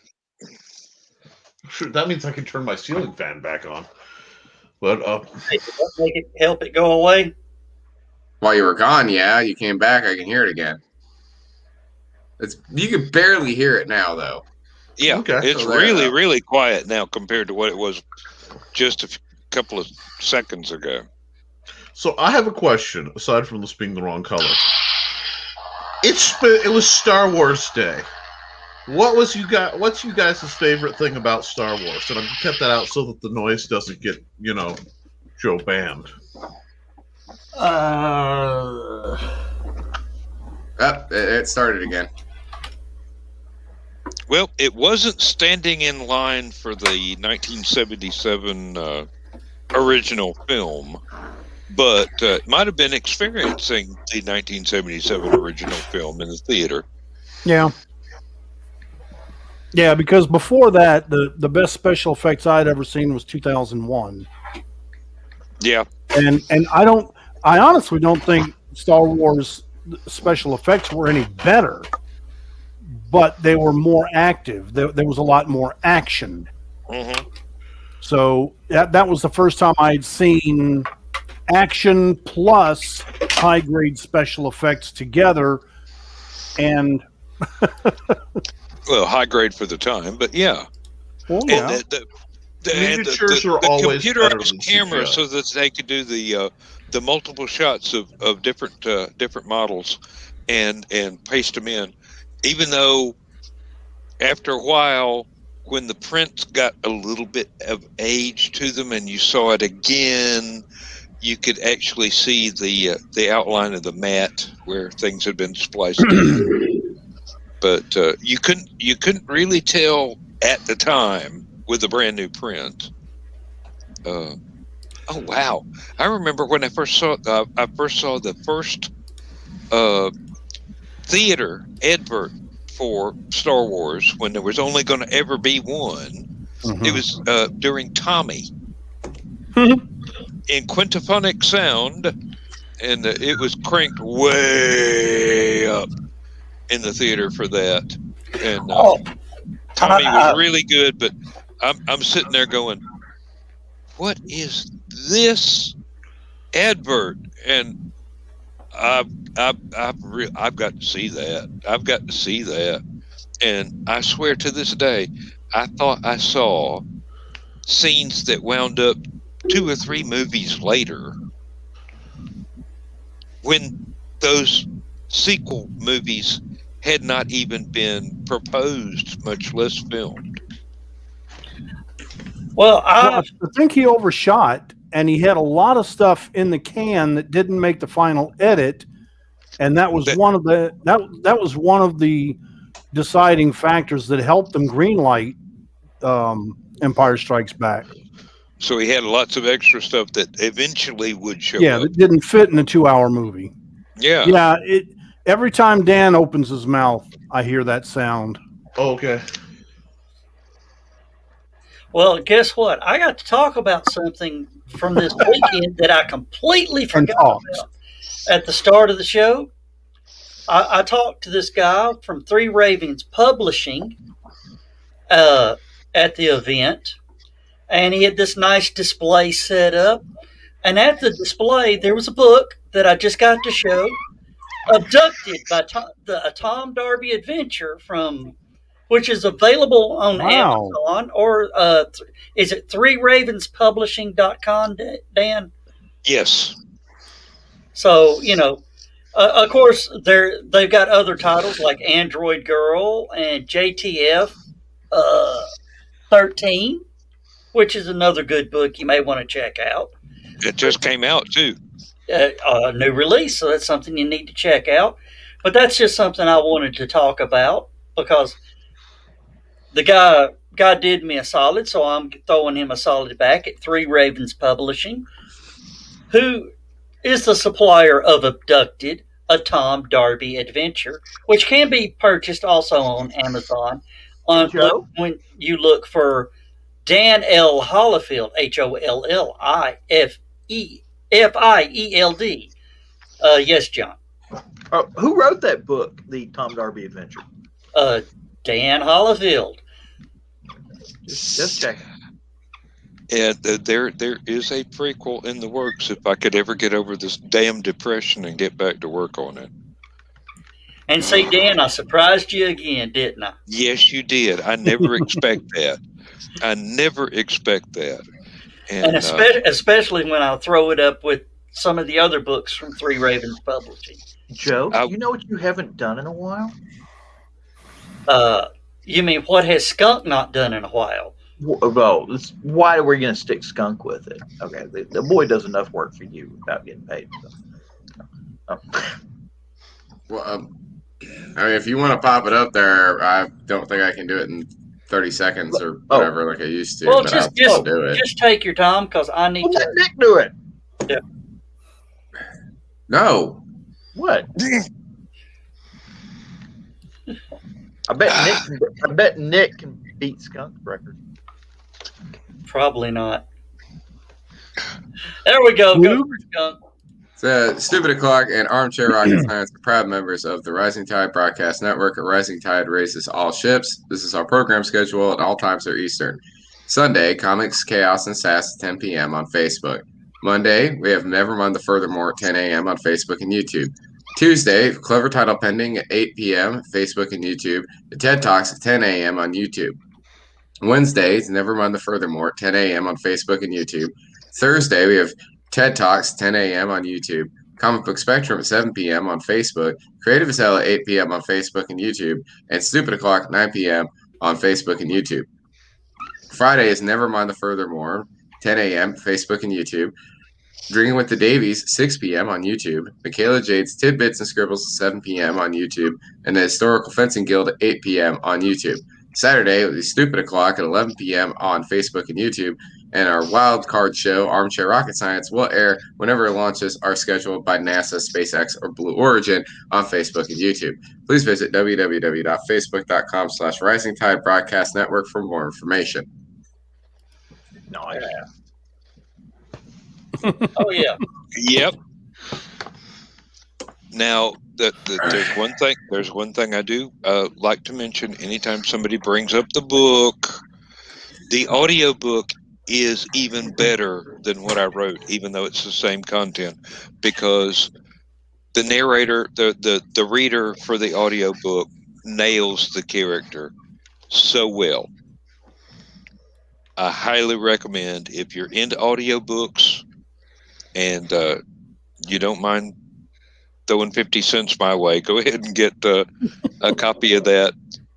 Sure, that means I can turn my ceiling fan back on. But Hey, did that make it help it go away? While you were gone, yeah, you came back. I can hear it again. You can barely hear it now, though. Yeah, Okay. it's So there, really, though. really quiet now compared to what it was just a couple of seconds ago. so I have a question. Aside from this being the wrong color, it was Star Wars Day. What's you guys' favorite thing about Star Wars? And I'm gonna cut that out so that the noise doesn't get Joe banned. It started again. Well, it wasn't standing in line for the 1977 original film, but it might have been experiencing the 1977 original film in the theater. Yeah. Yeah, because before that, the best special effects I'd ever seen was 2001. Yeah. And I honestly don't think Star Wars special effects were any better, but they were more active. There was a lot more action. Mm-hmm. So that was the first time I'd seen action plus high grade special effects together. And Oh, Well, high grade for the time, but yeah. well, yeah. And the Miniatures are always better computerized than camera, CGI. so that they could do the multiple shots of different models and paste them in. Even though after a while, when the prints got a little bit of age to them, and you saw it again, you could actually see the outline of the mat where things had been spliced in. But you couldn't really tell at the time with a brand new print. Oh wow! I remember when I first saw the first theater advert for Star Wars when there was only going to ever be one. Mhm. It was during Tommy in quintaphonic sound, and it was cranked way up in the theater for that. And Tommy was really good, but I'm sitting there going, "What is this advert?" And I've got to see that. I've got to see that. And I swear to this day, I thought I saw scenes that wound up 2 or 3 movies later when those sequel movies had not even been proposed, much less filmed. Well, I think he overshot, and he had a lot of stuff in the can that didn't make the final edit, and that was one of the deciding factors that helped them greenlight Empire Strikes Back. So he had lots of extra stuff that eventually would show Yeah, up. that didn't fit in a 2-hour movie. Yeah. Yeah, Every time Dan opens his mouth, I hear that sound. Okay. Well, guess what? I got to talk about something from this weekend that I completely And forgot talks. about at the start of the show. I talked to this guy from Three Ravens Publishing at the event, and he had this nice display set up. And at the display, there was a book that I just got to show, Abducted by a Tom Darby adventure which is available on Wow. Amazon, or is it threeravenspublishing.com, Dan? Yes. So, of course, they've got other titles like Android Girl and JTF 13, which is another good book you may want to check out. It just came out too. A new release, so that's something you need to check out. But that's just something I wanted to talk about because the guy did me a solid, so I'm throwing him a solid back at Three Ravens Publishing, who is the supplier of Abducted, a Tom Darby adventure, which can be purchased also on Amazon. When you look for Dan L. Hollifield, HOLLIFEFIELD. Yes, John. Who wrote that book, the Tom Darby Adventure? Dan Hollifield. Just checking. And there is a prequel in the works if I could ever get over this damn depression and get back to work on it. And see, Dan, I surprised you again, didn't I? Yes, you did. I never expect that. I never expect that. And especially when I throw it up with some of the other books from Three Ravens Publishing. Joe, you know what you haven't done in a while? You mean what has Skunk not done in a while? Well, why are we going to stick Skunk with it? Okay, the boy does enough work for you without getting paid. So. Well, I mean, if you want to pop it up there, I don't think I can do it in 30 seconds or whatever like I used to. Well, but just do it. Just take your time because I need to. Let Nick do it. Yeah. No. What? I bet Nick can beat Skunk's record. Probably not. There we go. Go for Skunk. So, Stupid O'Clock and Armchair Rocket Science are proud members of the Rising Tide Broadcast Network. At Rising Tide raises all ships. This is our program schedule, and all times are Eastern. Sunday, Comics, Chaos, and Sass at 10 p.m. on Facebook. Monday, we have Nevermind the Furthermore at 10 a.m. on Facebook and YouTube. Tuesday, Clever Title Pending at 8 p.m. Facebook and YouTube. The TED Talks at 10 a.m. on YouTube. Wednesday, Nevermind the Furthermore at 10 a.m. on Facebook and YouTube. Thursday, we have TED Talks, 10 a.m. on YouTube. Comic Book Spectrum at 7 p.m. on Facebook. Creative as Hell at 8 p.m. on Facebook and YouTube. And Stupid O'Clock, 9 p.m. on Facebook and YouTube. Friday is Nevermind the Furthermore, 10 a.m. Facebook and YouTube. Drinking with the Davies, 6 p.m. on YouTube. Michaela Jade's Tidbits and Scribbles, 7 p.m. on YouTube. And the Historical Fencing Guild at 8 p.m. on YouTube. Saturday will be Stupid O'Clock at 11 p.m. on Facebook and YouTube. And our wild card show, Armchair Rocket Science, will air whenever it launches, are scheduled by NASA, SpaceX, or Blue Origin on Facebook and YouTube. Please visit www.facebook.com/Rising Tide Broadcast Network for more information. Nice. Oh, yeah. Yep. Now, there's one thing I do like to mention anytime somebody brings up the book. The audiobook is even better than what I wrote, even though it's the same content, because the narrator, the reader for the audiobook nails the character so well. I highly recommend, if you're into audiobooks and you don't mind throwing 50 cents my way, go ahead and get a copy of that.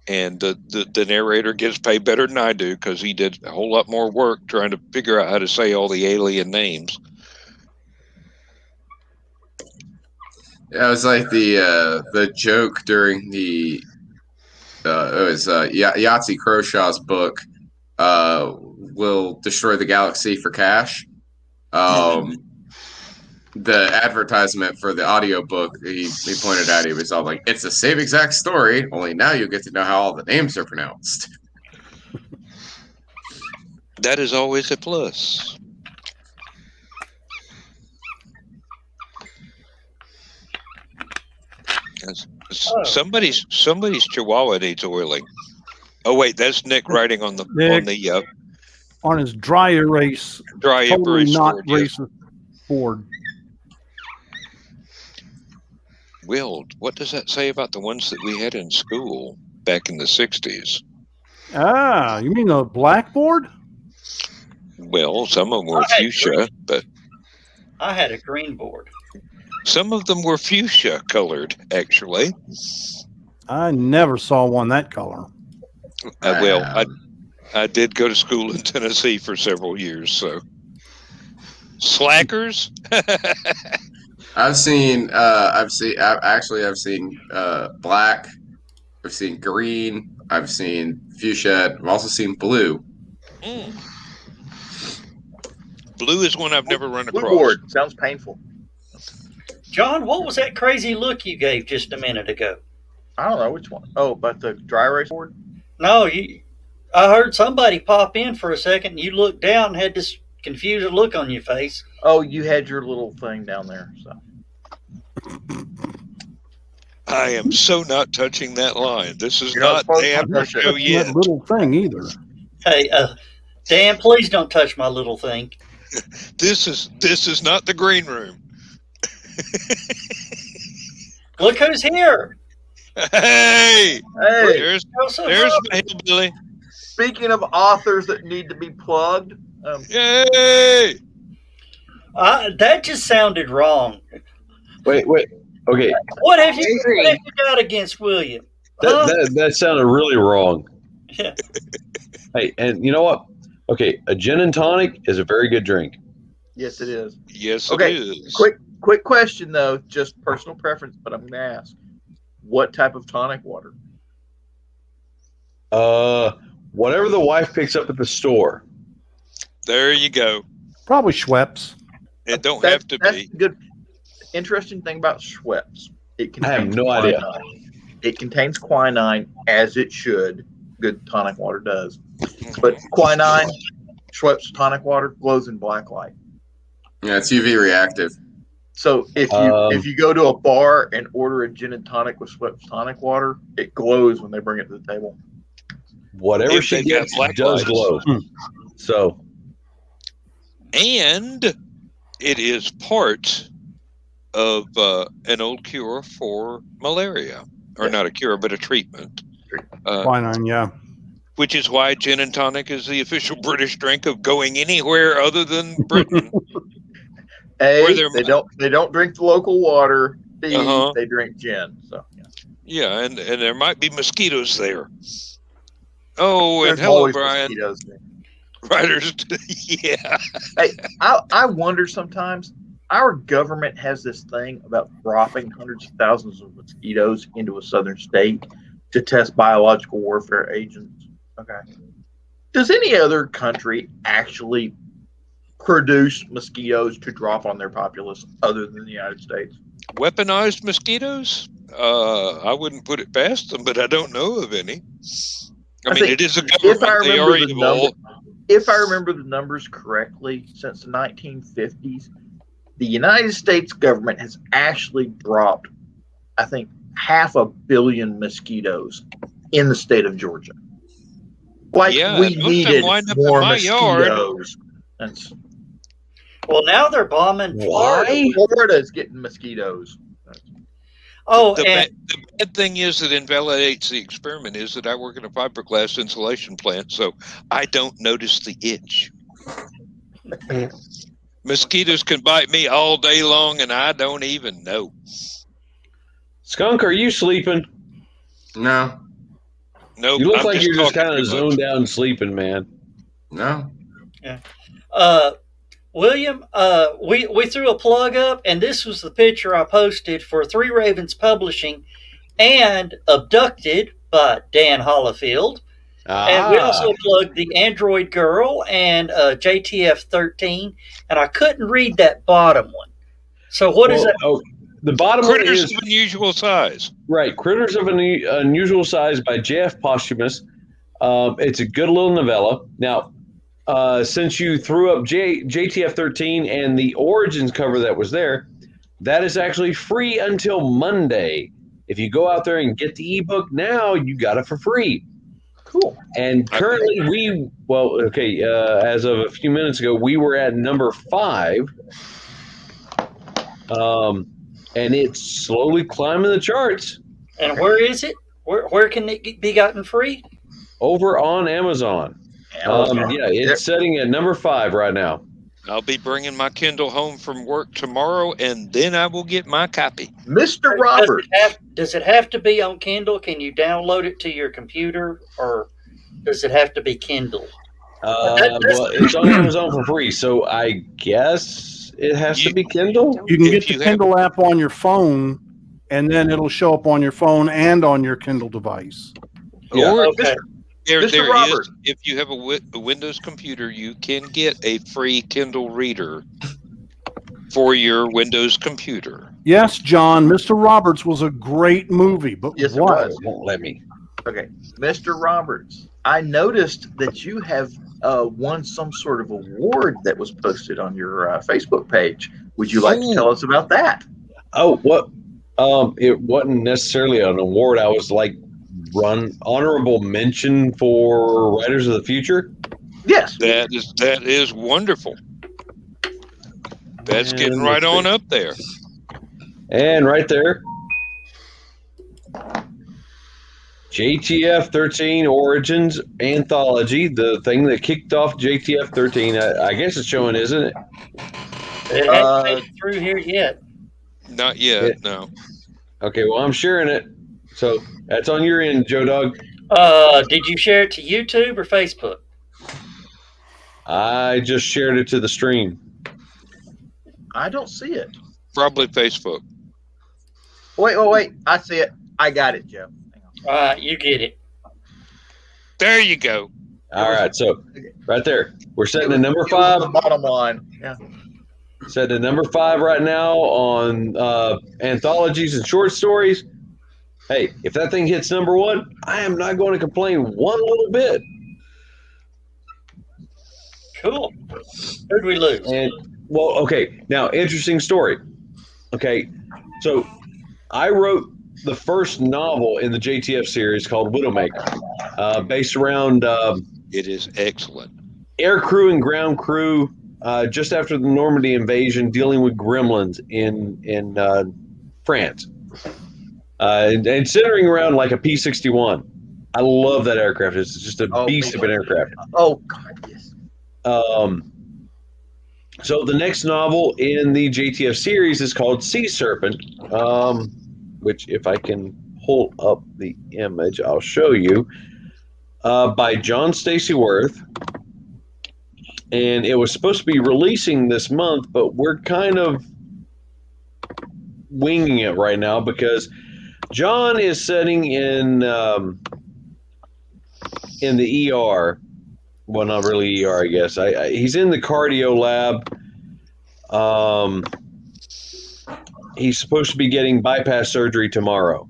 And the narrator gets paid better than I do because he did a whole lot more work trying to figure out how to say all the alien names. Yeah, it was like the joke during the it was Yahtzee Crowshaw's book, will destroy the galaxy for cash. the advertisement for the audiobook, he pointed out, he was all like, it's the same exact story, only now you get to know how all the names are pronounced. That is always a plus. Somebody's chihuahua needs oiling. Oh wait, that's Nick writing on the on his dry erase, dry totally erase not board, yes. racist board. Will, what does that say about the ones that we had in school back in the 60s? Ah, you mean the blackboard? Well, some of them were fuchsia, but I had a green board. some of them were fuchsia colored, actually. I never saw one that color. I did go to school in Tennessee for several years, so slackers. I've seen black, I've seen green, I've seen fuchsia, I've also seen blue. Blue is one I've never run across. Blue board sounds painful. John, what was that crazy look you gave just a minute ago? I don't know which one. Oh, but the dry erase board? No, I heard somebody pop in for a second, and you looked down and had this confused look on your face. Oh, you had your little thing down there. So I am so not touching that line. This is You're not not supposed the to after touch show That yet. little thing either. Hey, Dan, please don't touch my little thing. This is not the green room. Look who's here. Hey, hey, there's Joseph. my hillbilly. speaking of authors that need to be plugged, Yay! That just sounded wrong. Wait. Okay, What have you got against William? that sounded really wrong. Yeah. Hey, and you know what? Okay, a gin and tonic is a very good drink. yes, it is. Yes, Okay, it is. Quick question though, just personal preference, but I'm going to ask, what type of tonic water? Whatever the wife picks up at the store. There you go. Probably Schweppes. It don't have to That's be. the good. Interesting thing about Schweppes, it I have contains no idea. quinine. It contains quinine, as it should. Good tonic water does, but quinine, Schweppes tonic water glows in black light. Yeah, it's UV reactive. So if you go to a bar and order a gin and tonic with Schweppes tonic water, it glows when they bring it to the table. Whatever If she they've got gets black does lights. glow. So And it is part of an old cure for malaria, or not a cure, but a treatment. Quinine, yeah. Which is why gin and tonic is the official British drink of going anywhere other than Britain. Where they're- They don't drink the local water. B, Uh-huh. they drink gin. So Yeah, and there might be mosquitoes there. Oh, and There's hello, always Brian. mosquitoes there. Writers, yeah. Hey, I wonder sometimes, our government has this thing about dropping hundreds of thousands of mosquitoes into a southern state to test biological warfare agents. Okay. Does any other country actually produce mosquitoes to drop on their populace other than the United States? Weaponized mosquitoes? I wouldn't put it past them, but I don't know of any. I mean, think it is a if I government. They remember are the evil. If I remember the numbers correctly, since the 1950s, the United States government has actually dropped, I think, 500 million mosquitoes in the state of Georgia. Like Yeah, we most of them needed wind up in more my yard. mosquitoes. That's, Well, now they're bombing Florida. Florida is getting mosquitoes. Oh, The and bad thing is that invalidates the experiment is that I work in a fiberglass insulation plant, so I don't notice the itch. Mosquitoes can bite me all day long, and I don't even know. Skunk, are you sleeping? No, Nope. You look I'm like you're just talking kind of too much. zoned out and sleeping, man. no. William, we threw a plug up, and this was the picture I posted for Three Ravens Publishing and Abducted by Dan Hollifield. And we also plugged the Android Girl and JTF 13, and I couldn't read that bottom one. So what is that? Oh, the bottom one Critters is of Unusual Size. right. Critters of an Unusual Size by J.F. Posthumous. It's a good little novella. Now, since you threw up JTF 13 and the Origins cover that was there, that is actually free until Monday. If you go out there and get the ebook now, you got it for free. Cool. And currently, as of a few minutes ago, we were at number 5. And it's slowly climbing the charts. And where is it? Where can it be gotten free? Over on Amazon. It's sitting at number 5 right now. I'll be bringing my Kindle home from work tomorrow, and then I will get my copy. Mr. Roberts. Does it have to be on Kindle? Can you download it to your computer, or does it have to be Kindle? Well, it's on Amazon for free, so I guess it has to be Kindle. You can get the Kindle app on your phone, and then it'll show up on your phone and on your Kindle device. Yeah. Or Okay. there Robert. is, if you have a Windows computer, you can get a free Kindle reader for your Windows computer. Yes, John, Mr. Roberts was a great movie, but Yes, it what? was. Won't let me. Okay, Mr. Roberts, I noticed that you have won some sort of award that was posted on your Facebook page. Would you like to tell us about that? Oh, what? It wasn't necessarily an award. I was like honorable mention for Writers of the Future. Yes. That is wonderful. That's getting right on up there. And right there, JTF 13 Origins Anthology, the thing that kicked off JTF 13. I guess it's showing, isn't it? It hasn't made it through here yet. Not yet, no. Okay, well, I'm sharing it. So that's on your end, Joe Dog. Did you share it to YouTube or Facebook? I just shared it to the stream. I don't see it. Probably Facebook. Wait. I see it. I got it, Joe. All right, you get it. There you go. All right, so right there, we're setting at number It was 5. the bottom line. Yeah. Set at number 5 right now on anthologies and short stories. Hey, if that thing hits number 1, I am not going to complain one little bit. Cool. Who'd we lose? And well, okay, now interesting story. Okay, so I wrote the first novel in the JTF series called Widowmaker, based around It is excellent. air crew and ground crew just after the Normandy invasion, dealing with gremlins in France, and centering around like a P-61. I love that aircraft. It's just a beast of an aircraft. Oh, God, yes. So the next novel in the JTF series is called Sea Serpent, which if I can pull up the image, I'll show you, by John Stacy Worth. And it was supposed to be releasing this month, but we're kind of winging it right now because John is setting in the ER. Well, not really ER, I guess. He's in the cardio lab. He's supposed to be getting bypass surgery tomorrow.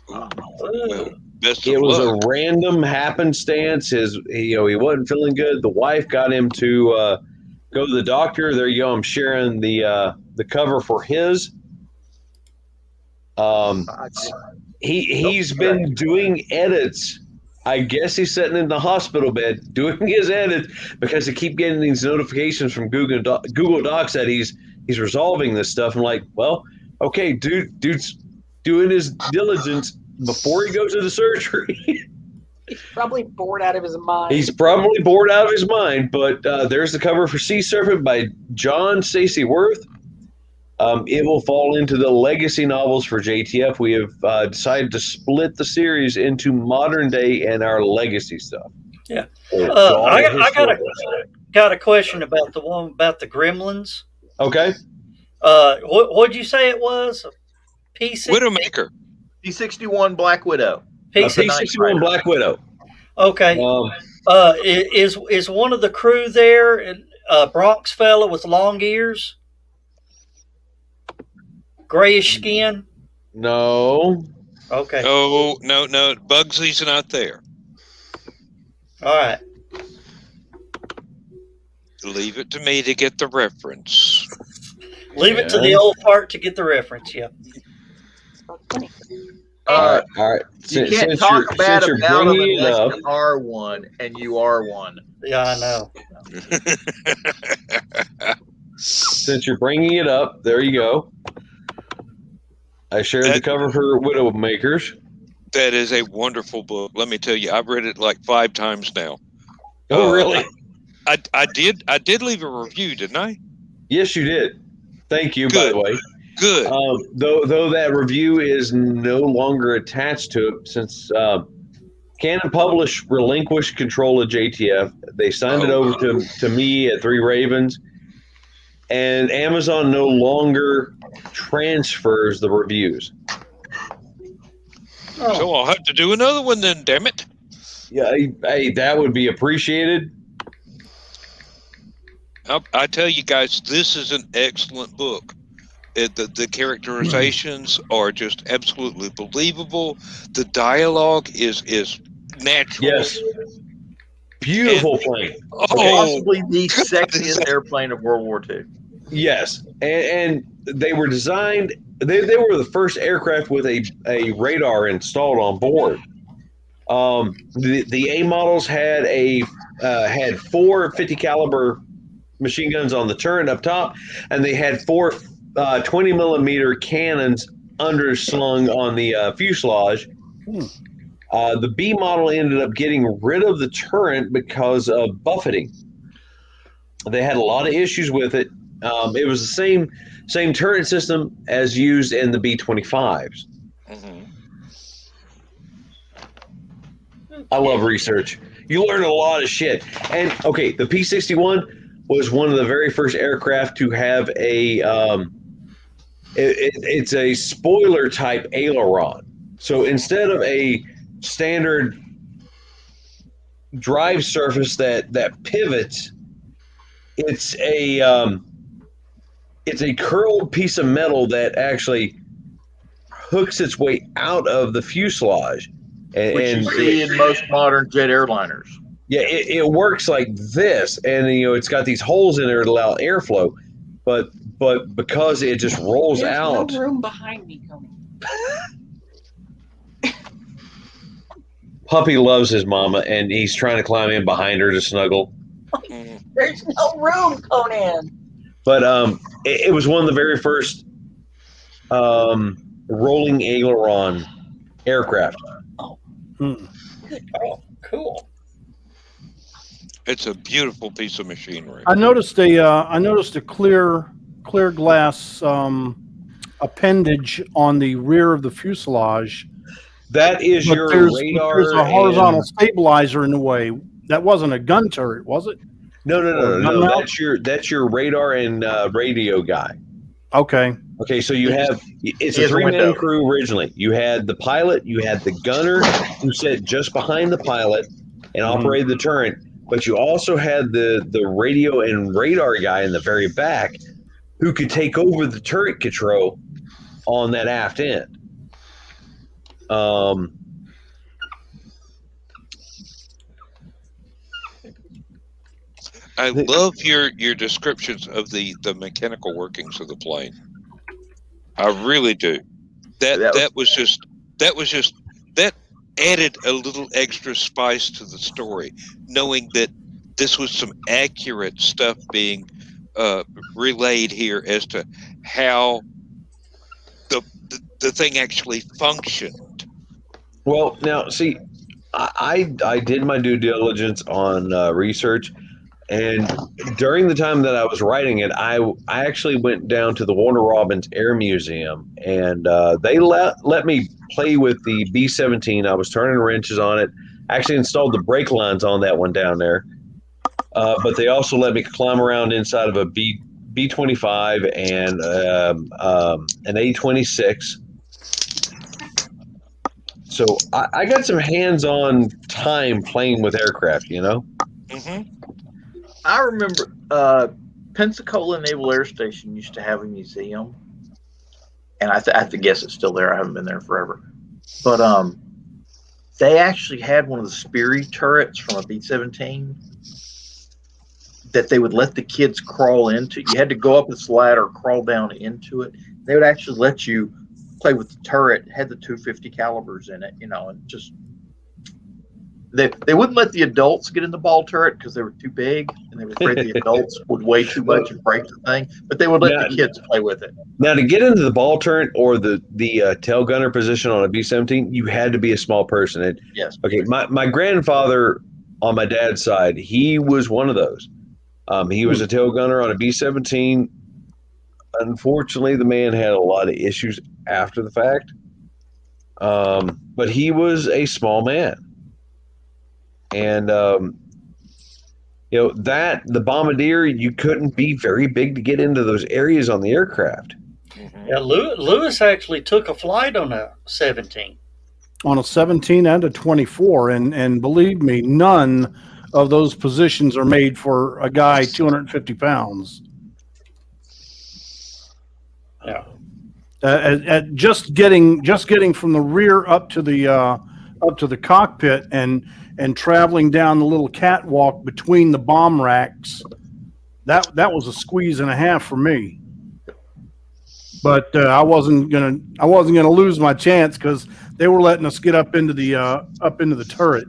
Well, best It of was luck. a random happenstance. He wasn't feeling good. The wife got him to go to the doctor. There you go. I'm sharing the cover for his. He's been doing edits. I guess he's sitting in the hospital bed doing his edits because I keep getting these notifications from Google Docs that he's resolving this stuff. I'm like, well, okay, dude's doing his diligence before he goes to the surgery. He's probably bored out of his mind. He's probably bored out of his mind, but there's the cover for Sea Serpent by John Stacy Worth. It will fall into the legacy novels for JTF. We have decided to split the series into modern day and our legacy stuff. Yeah. So I got a question about the one about the Gremlins. Okay. What'd you say it was? P6? Widowmaker. P-61 Black Widow. P-61 Black Widow. Okay. Is one of the crew there a Bronx fella with long ears? grayish skin? No. Okay. Oh, no, Bugsy's not there. All right. Leave it to me to get the reference. Leave it to the Yeah. old part to get the reference. Yeah. All right. You Since, can't since talk you're, bad since you're about them bringing it unless up, you are one, and you are one. Yeah, I know. since you're bringing it up, there you go. I shared the cover for Widowmakers. That is a wonderful book. Let me tell you, I've read it like 5 times now. Oh, really? I did leave a review, didn't I? Yes, you did. Thank you, by Good. the way. Good. Though that review is no longer attached to it since Canon Publish relinquished control of JTF. They signed it over to me at Three Ravens, and Amazon no longer transfers the reviews. So I'll have to do another one then, damn it. Yeah, hey, that would be appreciated. I tell you guys, this is an excellent book. The characterizations are just absolutely believable. The dialogue is natural. Yes. Beautiful plane. Possibly the God, sexiest airplane of World War II. Yes, and they were designed. They were the first aircraft with a radar installed on board. The A models had had 4 50 caliber machine guns on the turret up top, and they had 4 20 millimeter cannons underslung on the fuselage. The B model ended up getting rid of the turret because of buffeting. They had a lot of issues with it. It was the same turret system as used in the B-25s. Mm-hmm. I love research. You learn a lot of shit. And okay, the P-61 was one of the very first aircraft to have it's a spoiler type aileron. So instead of a standard drive surface that pivots, it's a curled piece of metal that actually hooks its way out of the fuselage. Which you see in most modern jet airliners. Yeah, it works like this, and it's got these holes in there to allow airflow, but because it just rolls There's out. no room behind me, Tony. Puppy loves his mama, and he's trying to climb in behind her to snuggle. There's no room, Conan. But it was one of the very first rolling aileron aircraft. Oh, cool. It's a beautiful piece of machinery. I noticed a clear glass appendage on the rear of the fuselage. That is But your there's radar. a horizontal stabilizer in the way. That wasn't a gun turret, was it? No. That's your radar and radio guy. Okay. Okay, so it's a Here's a 3-man window. crew originally. You had the pilot, you had the gunner who sat just behind the pilot and operated the turret, but you also had the radio and radar guy in the very back who could take over the turret control on that aft end. I love your descriptions of the mechanical workings of the plane. I really do. That added a little extra spice to the story, knowing that this was some accurate stuff being relayed here as to how the thing actually functioned. Well, now see, I did my due diligence on research, and during the time that I was writing it, I actually went down to the Warner Robins Air Museum, and they let me play with the B-17. I was turning wrenches on it. Actually installed the brake lines on that one down there, but they also let me climb around inside of a B-25 and an A-26. So I got some hands-on time playing with aircraft, Mm-hmm. I remember Pensacola Naval Air Station used to have a museum, and I have to guess it's still there. I haven't been there forever, but they actually had one of the Sperry turrets from a B-17 that they would let the kids crawl into. You had to go up this ladder, crawl down into it. They would actually let you play with the turret. It had the 250 calibers in it, and just they wouldn't let the adults get in the ball turret because they were too big, and they were afraid the adults would weigh too much and break the thing. But they would let the kids play with it. Now, to get into the ball turret or the tail gunner position on a B-17, you had to be a small person. Yes. Okay, my grandfather on my dad's side, he was one of those. He was a tail gunner on a B-17. Unfortunately, the man had a lot of issues after the fact. But he was a small man. And, the bombardier, you couldn't be very big to get into those areas on the aircraft. Yeah, Lewis actually took a flight on a 17. On a 17 and a 24. And believe me, none of those positions are made for a guy 250 pounds. Yeah. Just getting from the rear up to the cockpit and traveling down the little catwalk between the bomb racks, that was a squeeze and a half for me. But I wasn't gonna lose my chance because they were letting us get up into the turret,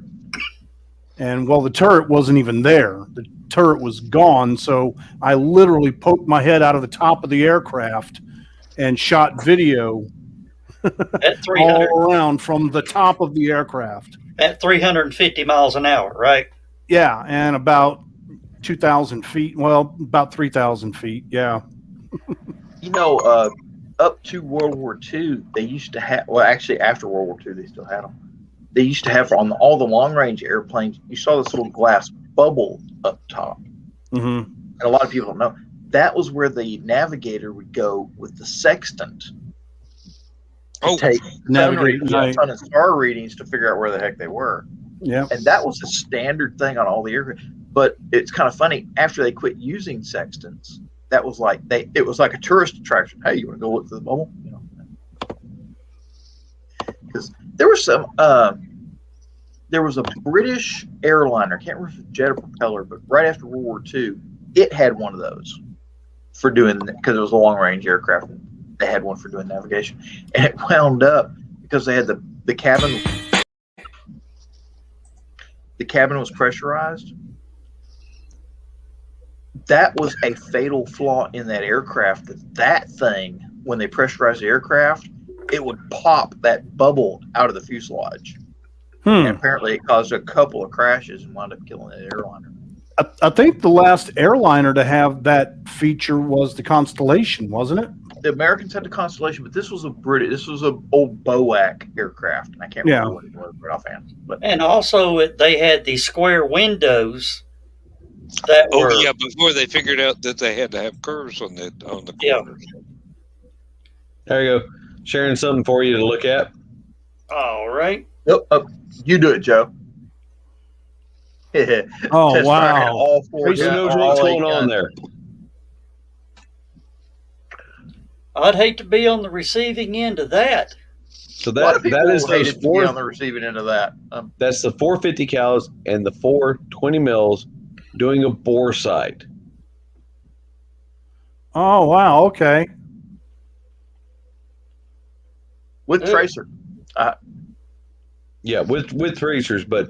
and the turret wasn't even there. The turret was gone, so I literally poked my head out of the top of the aircraft and shot video At 300, all around from the top of the aircraft. at 350 miles an hour, right? Yeah, and about 2,000 feet. Well, about 3,000 feet. Yeah. Up to World War II, they used to have. Well, actually, after World War II, they still had them. They used to have on all the long-range airplanes. You saw this little glass bubble up top, Mm-hmm. and a lot of people don't know that was where the navigator would go with the sextant to take navigate sun and star readings to figure out where the heck they were. Yeah. And that was a standard thing on all the aircraft. But it's kind of funny, after they quit using sextants, that was like it was like a tourist attraction. Hey, you want to go look through the bubble? Because there was a British airliner, I can't remember if it was jet or propeller, but right after World War II, it had one of those for doing, because it was a long range aircraft. They had one for doing navigation, and it wound up because they had the cabin. The cabin was pressurized. That was a fatal flaw in that aircraft. That thing, when they pressurized the aircraft, it would pop that bubble out of the fuselage. And apparently it caused a couple of crashes and wound up killing the airliner. I think the last airliner to have that feature was the Constellation, wasn't it? The Americans had the Constellation, but this was an old BOAC aircraft, and I can't remember what it was right offhand. But And also, they had the square windows that were. Oh yeah, before they figured out that they had to have curves on the corners. There you go. Sharing something for you to look at. All right. You do it, Joe. Oh, Test wow. drive had all four Tracy guns, knows all what's 8 going on guns. there. I'd hate to be on the receiving end of that. So A lot of that people is those hated to be four. on the receiving end of that. That's the 450 cals and the 420 mils doing a bore sight. Oh, wow. Okay. With tracer. Yeah, with tracers, but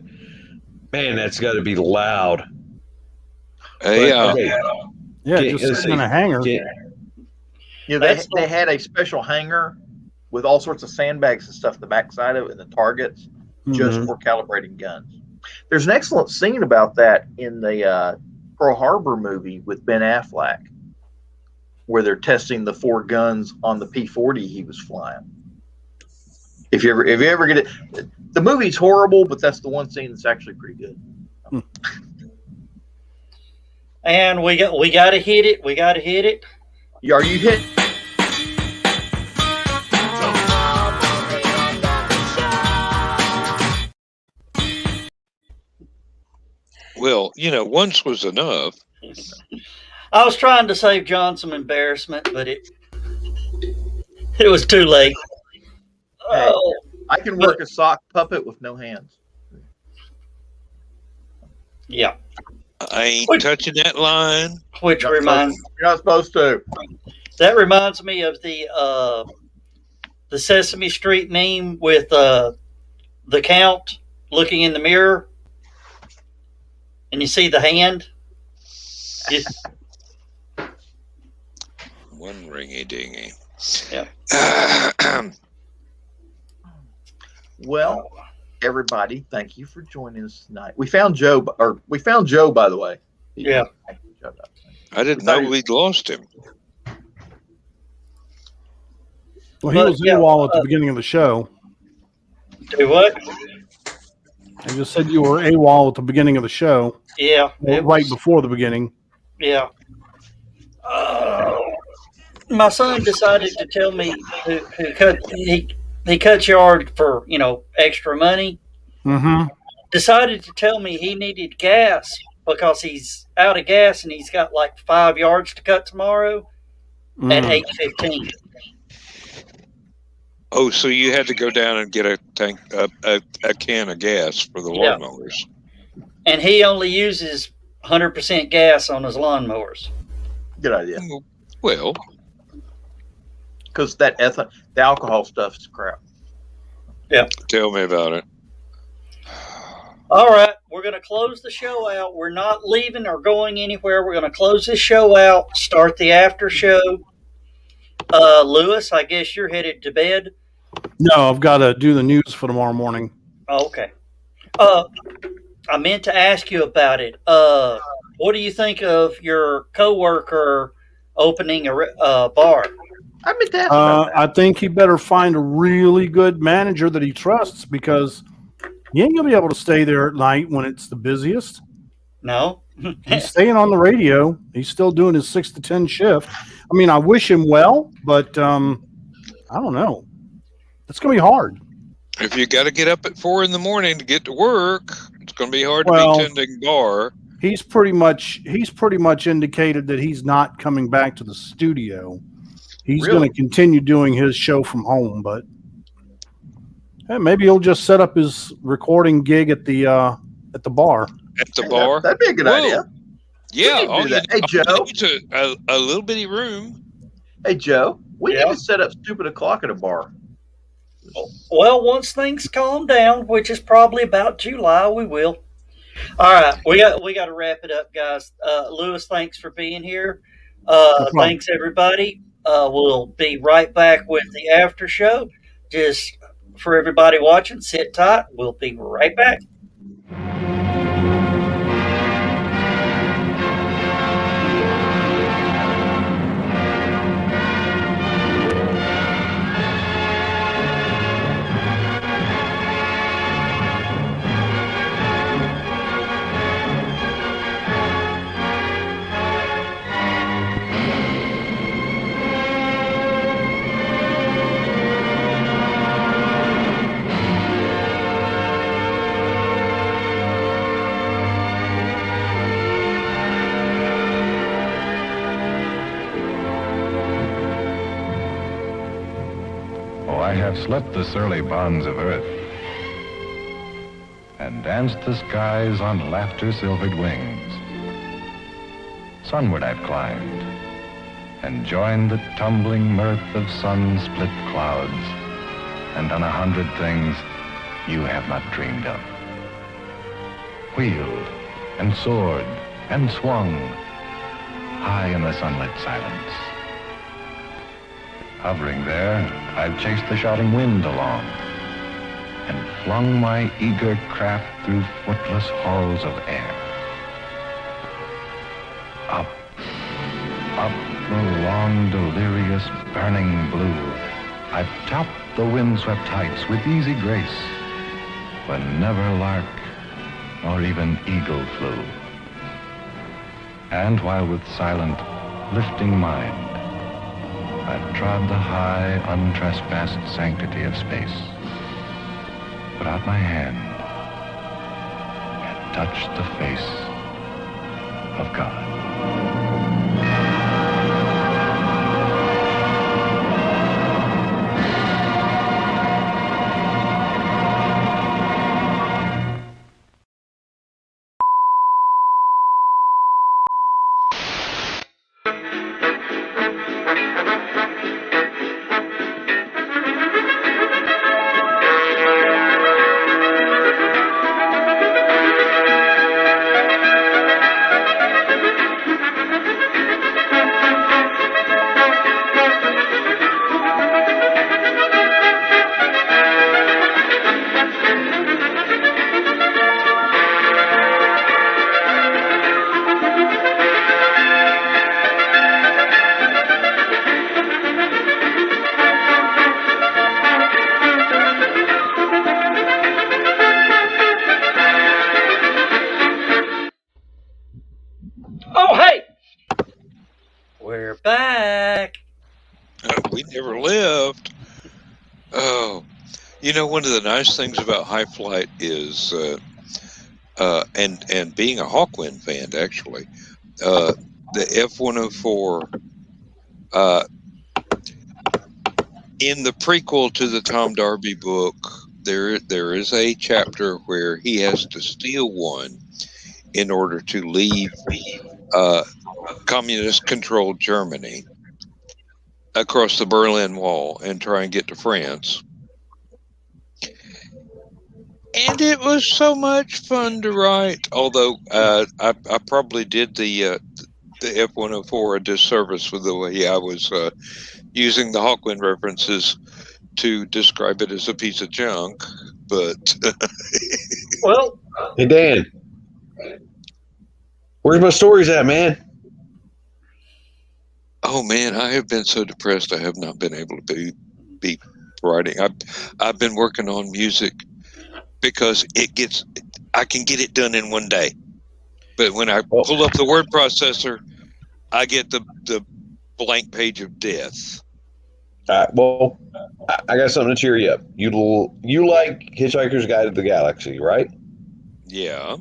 man, that's got to be loud. Yeah. Okay, Yeah, Okay, just let's sitting in see. a hangar. okay, They had a special hangar with all sorts of sandbags and stuff in the backside of it and the targets just Mhm. for calibrating guns. There's an excellent scene about that in the Pearl Harbor movie with Ben Affleck, where they're testing the 4 guns on the P-40 he was flying. If you ever get it, the movie's horrible, but that's the one scene that's actually pretty good. And we got to hit it. We got to hit it. Are you hit? Well, once was enough. I was trying to save John some embarrassment, but It was too late. Hey. Oh, I can work a sock puppet with no hands. yeah. I ain't What- touching that line. Which You're not reminds You're not supposed to. that reminds me of the Sesame Street meme with the Count looking in the mirror, and you see the hand. You- One ringy dingy. Yeah. Well, everybody, thank you for joining us tonight. We found Joe, by the way. Yeah. I didn't know we'd lost him. Well, he But, was yeah, AWOL at the beginning of the show. Do what? I just said you were AWOL at the beginning of the show. Yeah. Well, right before the beginning. Yeah. My son decided to tell me he cuts yard for extra money. Mm-hmm. Decided to tell me he needed gas because he's out of gas and he's got like 5 yards to cut tomorrow at 8:15. Oh, so you had to go down and get a tank, a can of gas for the Yeah. lawnmowers. And he only uses 100% gas on his lawnmowers. Good idea. Well, Because the alcohol stuff is crap. tell me about it. All right, we're going to close the show out. We're not leaving or going anywhere. We're going to close this show out, start the after show. Lewis, I guess you're headed to bed. No, I've got to do the news for tomorrow morning. Oh, okay. I meant to ask you about it. What do you think of your coworker opening a bar? I meant to ask about that. I think he better find a really good manager that he trusts because he ain't going to be able to stay there at night when it's the busiest. No? He's staying on the radio. He's still doing his 6 to 10 shift. I mean, I wish him well, but I don't know. It's going to be hard. If you got to get up at 4 a.m. to get to work, it's going to be hard Well, to be tending bar. He's pretty much indicated that he's not coming back to the studio. He's Really? going to continue doing his show from home, but maybe he'll just set up his recording gig at the bar. At the bar? That'd be a good Whoa. idea. Yeah. We need to do that. Hey, all you Joe. need is a little bitty room. Hey, Joe, we Yeah? need to set up stupid o'clock at a bar. Well, once things calm down, which is probably about July, we will. All right, we got to wrap it up, guys. Lewis, thanks for being here. problem. Thanks, everybody. We'll be right back with the after show. Just for everybody watching, sit tight. We'll be right back. Oh, I have slept the surly bonds of earth and danced the skies on laughter-silvered wings. Sunward I've climbed and joined the tumbling mirth of sun-split clouds and done 100 things you have not dreamed of. Wheeled and soared and swung high in the sunlit silence. Hovering there, I've chased the shouting wind along and flung my eager craft through footless halls of air. Up, up the long, delirious, burning blue, I've topped the windswept heights with easy grace, when never lark nor even eagle flew. And while with silent, lifting mind, I've trod the high, untrespassed sanctity of space, put out my hand and touched the face of God. We never left. Oh, one of the nice things about High Flight is, and being a Hawkwind fan, actually, the F-104, in the prequel to the Tom Darby book, there is a chapter where he has to steal one in order to leave communist-controlled Germany across the Berlin Wall and try and get to France. And it was so much fun to write. Although I probably did the F-104 a disservice with the way I was using the Hawkwind references to describe it as a piece of junk. But Well, Hey, Dan, where's my stories at, man? oh man, I have been so depressed. I have not been able to be writing. I've been working on music because I can get it done in one day. But when I pull up the word processor, I get the blank page of death. Well, I got something to cheer you up. You like Hitchhiker's Guide to the Galaxy, right? Yeah.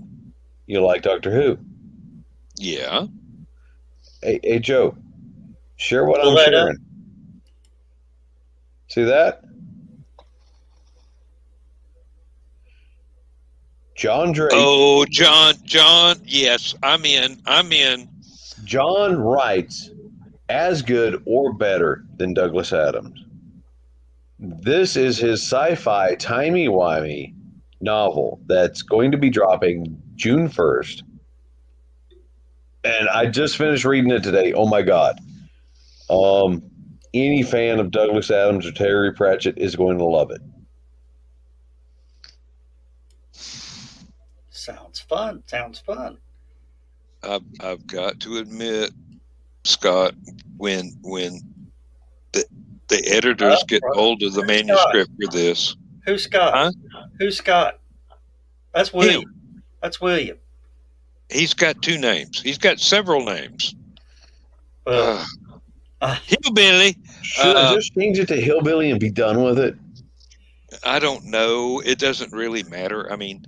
You like Doctor Who? Yeah. Hey Joe, share what Pull I'm that up. sharing. See that? John Drake. Oh, John. Yes, I'm in. John writes as good or better than Douglas Adams. This is his sci-fi timey-wimey novel that's going to be dropping June 1st. And I just finished reading it today. Oh my God. Any fan of Douglas Adams or Terry Pratchett is going to love it. Sounds fun. I've got to admit, Scott, when the editors get hold of the manuscript for this. Who's Scott? Huh? Who's Scott? That's William. That's William. He's got two names. He's got several names. Well, Hillbilly. Should I just change it to Hillbilly and be done with it? I don't know. It doesn't really matter. I mean,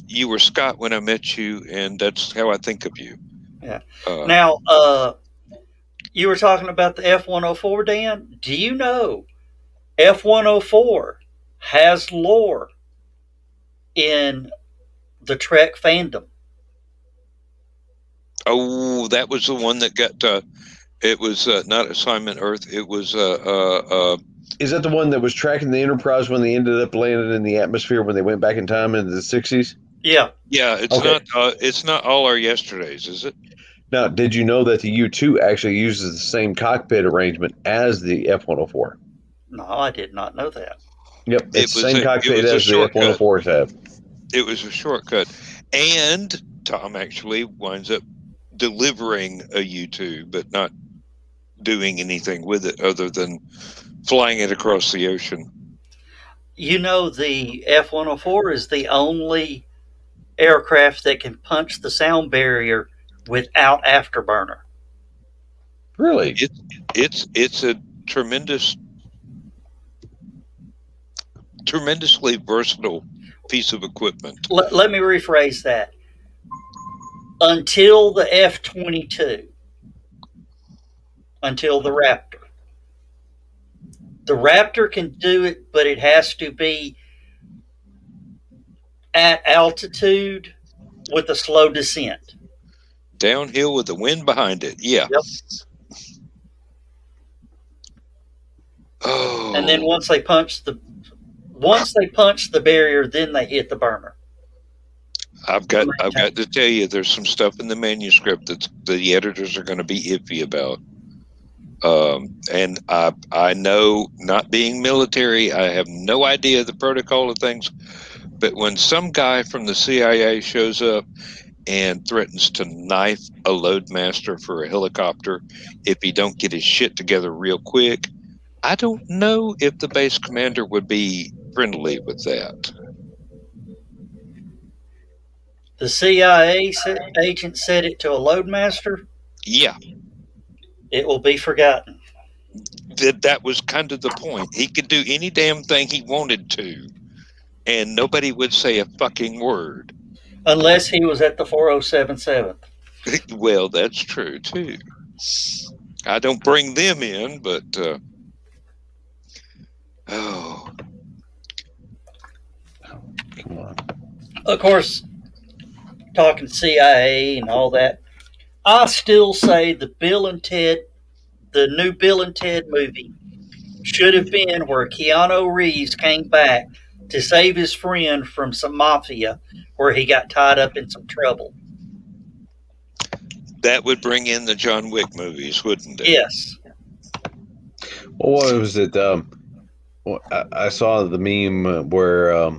you were Scott when I met you, and that's how I think of you. Yeah. Now, you were talking about the F-104, Dan. Do you know F-104 has lore in the Trek fandom? Oh, that was the one that got. It was not Assignment Earth. It was. Is that the one that was tracking the Enterprise when they ended up landing in the atmosphere when they went back in time into the 60s? Yeah. Yeah, it's Okay. not. It's not All Our Yesterdays, is it? Now, did you know that the U-2 actually uses the same cockpit arrangement as the F-104? No, I did not know that. Yep, it's the same cockpit as the F-104s have. It was a shortcut. And Tom actually winds up delivering a U-2, but not doing anything with it other than flying it across the ocean. You know, the F-104 is the only aircraft that can punch the sound barrier without afterburner. Really? It's a tremendously versatile piece of equipment. Let me rephrase that. Until the F-22, until the Raptor. The Raptor can do it, but it has to be at altitude with a slow descent. Downhill with the wind behind it. Yeah. Yep. Oh. And then once they punch the barrier, then they hit the burner. I've got to tell you, there's some stuff in the manuscript that the editors are going to be iffy about. And I know, not being military, I have no idea the protocol of things. But when some guy from the CIA shows up and threatens to knife a loadmaster for a helicopter if he don't get his shit together real quick, I don't know if the base commander would be friendly with that. The CIA agent said it to a loadmaster. Yeah. It will be forgotten. that was kind of the point. He could do any damn thing he wanted to, and nobody would say a fucking word. Unless he was at the 4077th. Well, that's true too. I don't bring them in, but oh, Come on. Of course, talking CIA and all that, I still say the new Bill and Ted movie should have been where Keanu Reeves came back to save his friend from some mafia where he got tied up in some trouble. that would bring in the John Wick movies, wouldn't it? Yes. Well, what was it? I saw the meme where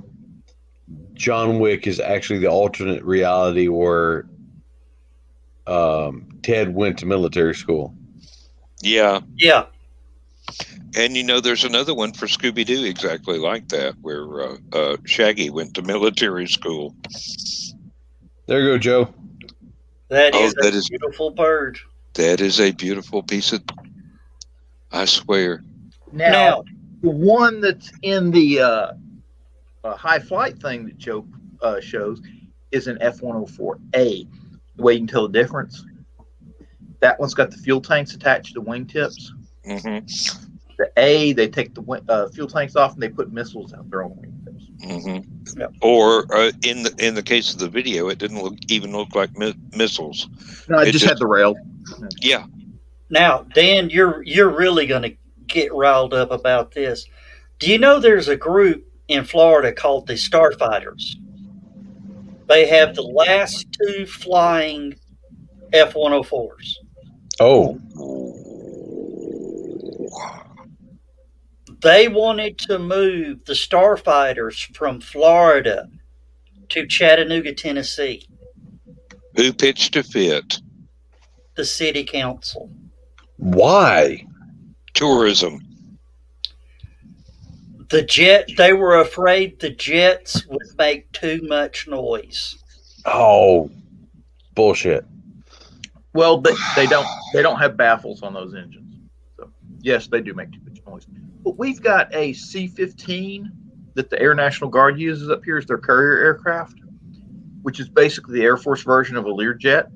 John Wick is actually the alternate reality where Ted went to military school. Yeah. Yeah. And there's another one for Scooby Doo exactly like that, where Shaggy went to military school. There you go, Joe. That Oh, is that a is- beautiful bird. That is a beautiful piece of. I swear. Now, the one that's in the high flight thing that Joe shows is an F-104A. The way you can tell the difference, that one's got the fuel tanks attached to wingtips. Mm-hmm. The A, they take the fuel tanks off and they put missiles out there on the wingtips. Mm-hmm. Yep. Or in the case of the video, it didn't look like missiles. No, it just had the rail. Yeah. Now, Dan, you're really going to get riled up about this. Do you know there's a group in Florida called the Starfighters? They have the last two flying F-104s. Oh, They wanted to move the Starfighters from Florida to Chattanooga, Tennessee. Who pitched a fit? The city council. why? Tourism. They were afraid the jets would make too much noise. Oh, bullshit. Well, they don't have baffles on those engines. So yes, they do make too much noise. But we've got a C-15 that the Air National Guard uses up here as their courier aircraft, which is basically the Air Force version of a Learjet.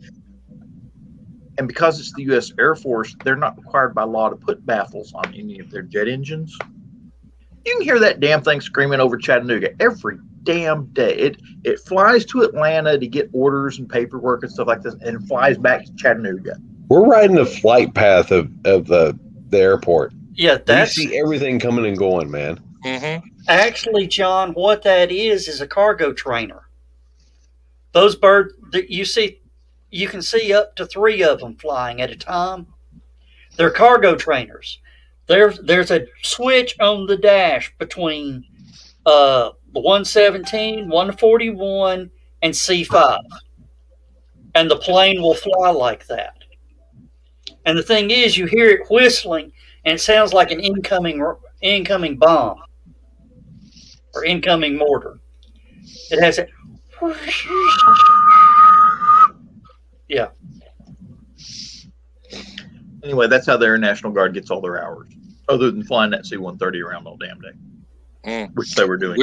And because it's the U.S. Air Force, they're not required by law to put baffles on any of their jet engines. You can hear that damn thing screaming over Chattanooga every damn day. It flies to Atlanta to get orders and paperwork and stuff like this, and it flies back to Chattanooga. We're riding the flight path of the airport. Yeah, We that's see everything coming and going, man. Mm-hmm. actually, John, what that is a cargo trainer. Those birds that you can see up to 3 of them flying at a time. They're cargo trainers. There's a switch on the dash between the 117, 141, and C5. And the plane will fly like that. And the thing is, you hear it whistling, and it sounds like an incoming bomb or incoming mortar. It has a yeah. Anyway, that's how the Air National Guard gets all their hours, other than flying that C-130 around all damn day, which they were doing.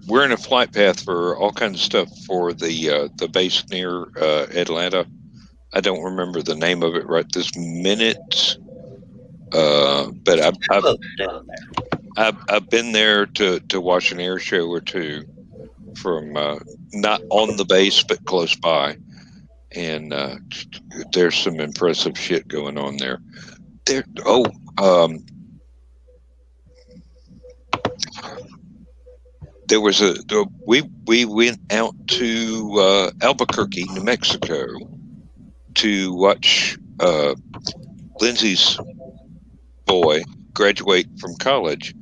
We're in a flight path for all kinds of stuff for the base near Atlanta. I don't remember the name of it right this minute, but I've been there to watch an air show or two from not on the base but close by, and there's some impressive shit going on there. There was we went out to Albuquerque, New Mexico, to watch Lindsay's boy graduate from college,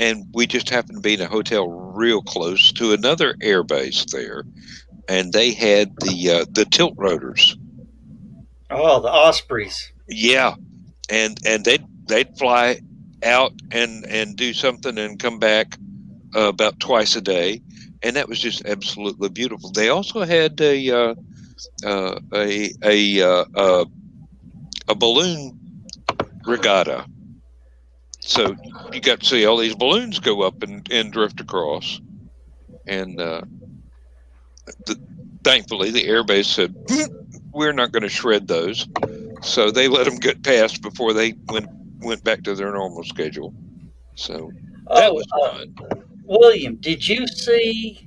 and we just happened to be in a hotel real close to another air base there, and they had the tilt rotors. Oh, the Ospreys. Yeah, and they'd fly out and do something and come back about twice a day, and that was just absolutely beautiful. They also had a balloon regatta, So you got to see all these balloons go up and drift across. And thankfully, the airbase said, we're not going to shred those. So they let them get past before they went back to their normal schedule. So that was fun. William, did you see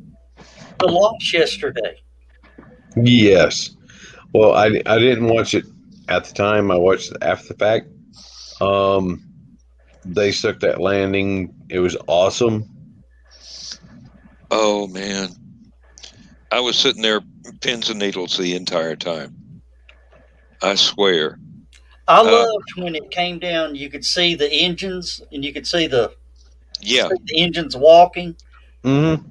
the launch yesterday? Yes. Well, I didn't watch it at the time. I watched it after the fact. They stuck that landing. It was awesome. Oh, man. I was sitting there pins and needles the entire time. I swear. I loved when it came down, you could see the engines and you could see the engines walking. Mm-hmm.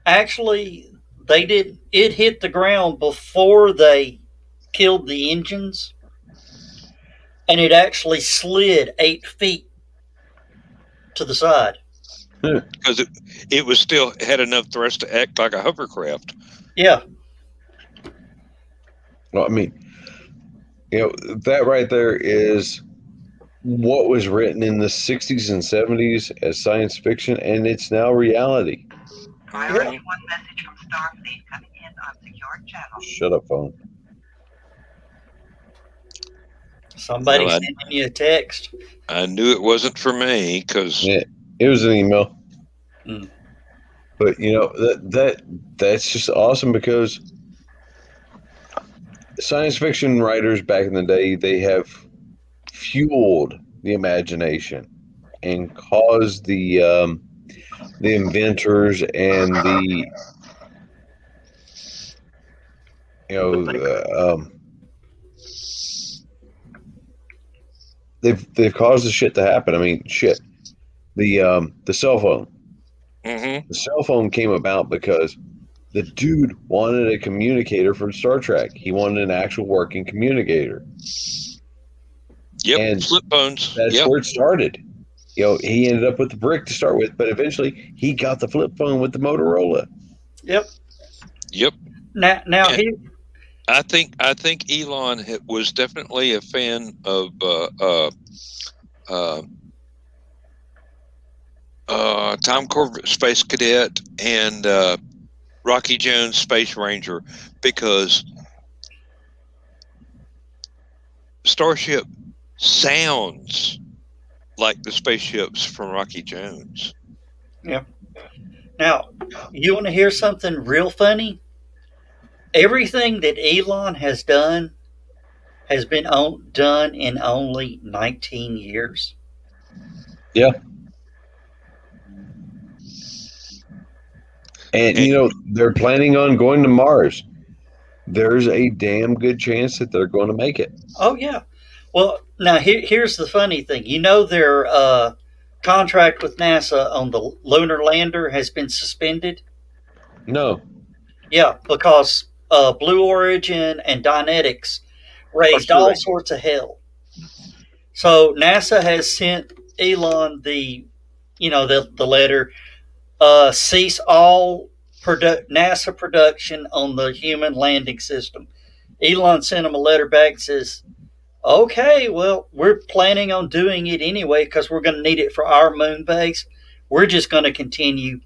Actually, it hit the ground before they killed the engines, and it actually slid 8 feet to the side. Because it was still had enough thrust to act like a hovercraft. Yeah. Well, I mean, that right there is what was written in the 60s and 70s as science fiction, and it's now reality. Priority 1 message from Starfleet coming in on secured channel. Shut up, phone. Somebody sending you a text. I knew it wasn't for me because it was an email. But that's just awesome because science fiction writers back in the day, they have fueled the imagination and caused the inventors and they've caused the shit to happen. I mean, shit. The cell phone. Mm-hmm. The cell phone came about because the dude wanted a communicator for Star Trek. He wanted an actual working communicator. Yep, and flip phones. That's where it started. He ended up with the brick to start with, but eventually he got the flip phone with the Motorola. Yep. Now here. I think Elon was definitely a fan of Tom Corbett, Space Cadet, and Rocky Jones, Space Ranger, because Starship sounds like the spaceships from Rocky Jones. Yeah. Now, you want to hear something real funny? Everything that Elon has done has been done in only 19 years. Yeah. And, they're planning on going to Mars. There's a damn good chance that they're going to make it. Oh, yeah. Well, now here's the funny thing. Their contract with NASA on the lunar lander has been suspended? No. Yeah, because Blue Origin and Dynetics raised all sorts of hell. So NASA has sent Elon the letter, cease all NASA production on the human landing system. Elon sent him a letter back that says, okay, well, we're planning on doing it anyway because we're going to need it for our moon base. We're just going to continue,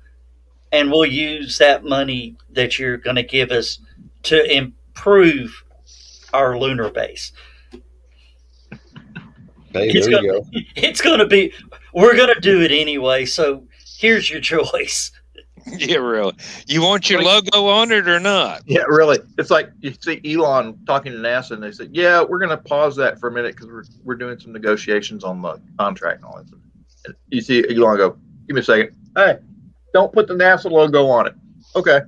and we'll use that money that you're going to give us to improve our lunar base. Hey, there you go. It's going to be, we're going to do it anyway, so here's your choice. Yeah, really. You want your logo on it or not? Yeah, really. It's like you see Elon talking to NASA, and they said, "Yeah, we're going to pause that for a minute because we're doing some negotiations on the contract and all that." And you see Elon go, "Give me a second. Hey, don't put the NASA logo on it." Okay.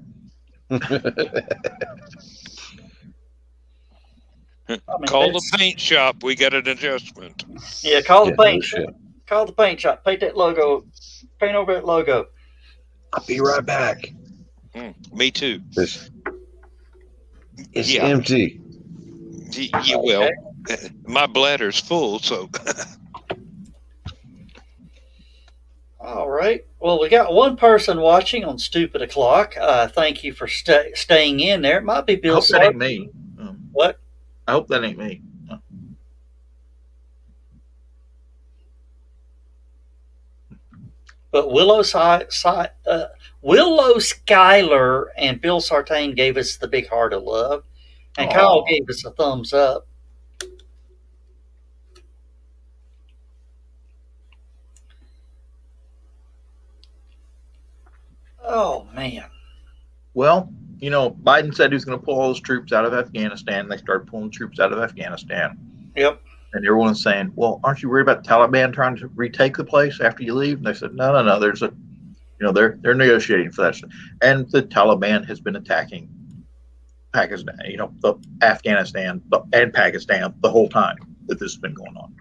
Call the paint shop. We got an adjustment. Yeah, call the paint shop. Call the paint shop. Paint that logo. Paint over that logo. I'll be right back. Me too. It's empty. Well, my bladder's full, so. All right. Well, we got one person watching on Stupid O'Clock. Thank you for staying in there. It might be Bill. I hope that ain't me. What? I hope that ain't me. But Willow Schuyler and Bill Sartain gave us the big heart of love, and Kyle Aw. gave us a thumbs up. Oh man. Well, Biden said he was going to pull all those troops out of Afghanistan. They started pulling troops out of Afghanistan. Yep. And everyone's saying, well, aren't you worried about the Taliban trying to retake the place after you leave? And they said, no. There's a, they're negotiating for that. And the Taliban has been attacking Pakistan, Afghanistan and Pakistan the whole time that this has been going on.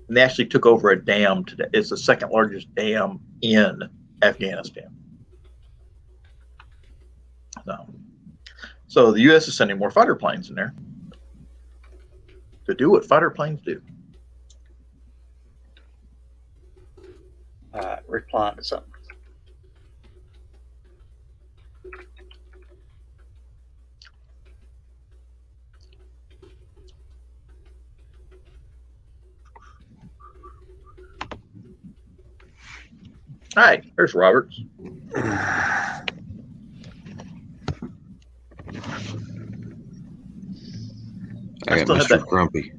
And they actually took over a dam today. It's the second largest dam in Afghanistan. So the U.S. is sending more fighter planes in there to do what fighter planes do. All right, replying to something. All right, there's Roberts. I got still have Mr. that- Grumpy.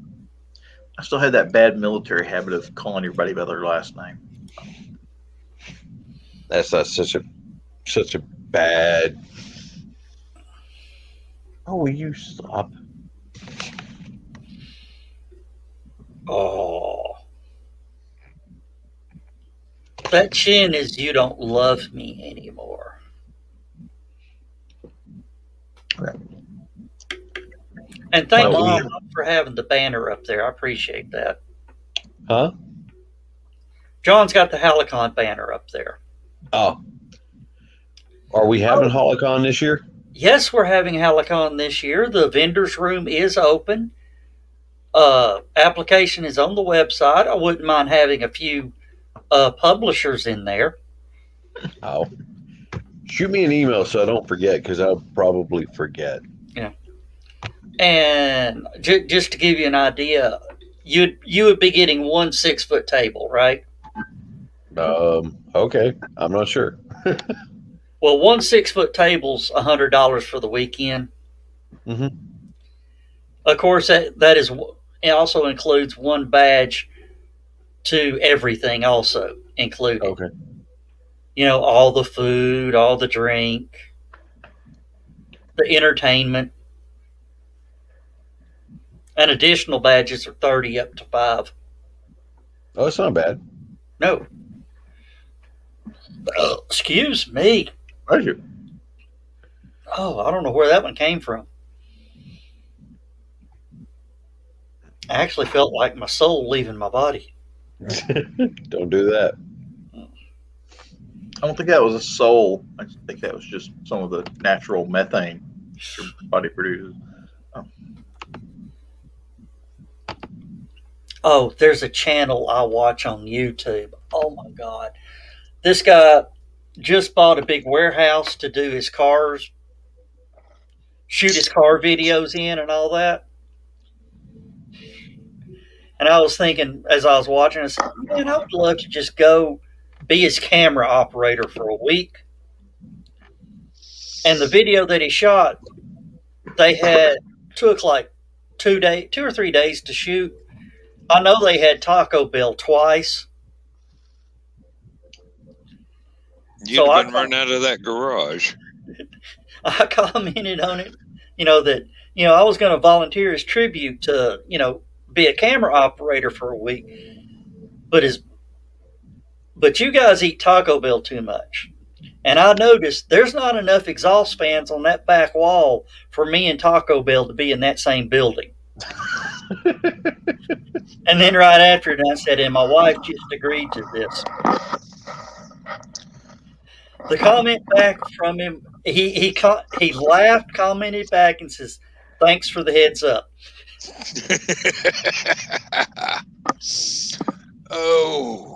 I still had that bad military habit of calling everybody by their last name. That's not such a bad. Oh, will you stop? Oh. That chin is "You don't love me anymore." Okay. And thank Well, Mom for having the banner up there. I appreciate that. Huh? John's got the Halicon banner up there. Oh. Are we having Holocon this year? Yes, we're having Halicon this year. The vendor's room is open. Application is on the website. I wouldn't mind having a few publishers in there. Oh. Shoot me an email so I don't forget, because I'll probably forget. Yeah. And just to give you an idea, you would be getting 1 6-foot table, right? Okay. I'm not sure. Well, 1 6-foot table's $100 for the weekend. Mhm. Of course, that is it also includes one badge to everything, also included. Okay. All the food, all the drink, the entertainment, and additional badges are 30 up to 5. Oh, it's not bad. No. Excuse me. Pleasure. Oh, I don't know where that one came from. I actually felt like my soul leaving my body. Don't do that. I don't think that was a soul. I think that was just some of the natural methane your body produces. Oh, there's a channel I watch on YouTube. Oh my God. This guy just bought a big warehouse to do his cars, shoot his car videos in and all that. And I was thinking as I was watching, I said, man, I would love to just go be his camera operator for a week. And the video that he shot, took like 2 or 3 days to shoot. I know they had Taco Bell twice. You'd have been run out of that garage. I commented on it, that, I was going to volunteer as tribute to, be a camera operator for a week. But you guys eat Taco Bell too much. And I noticed there's not enough exhaust fans on that back wall for me and Taco Bell to be in that same building. And then right after it, I said, and my wife just agreed to this. The comment back from him, he laughed, commented back, and says, "Thanks for the heads up." Oh.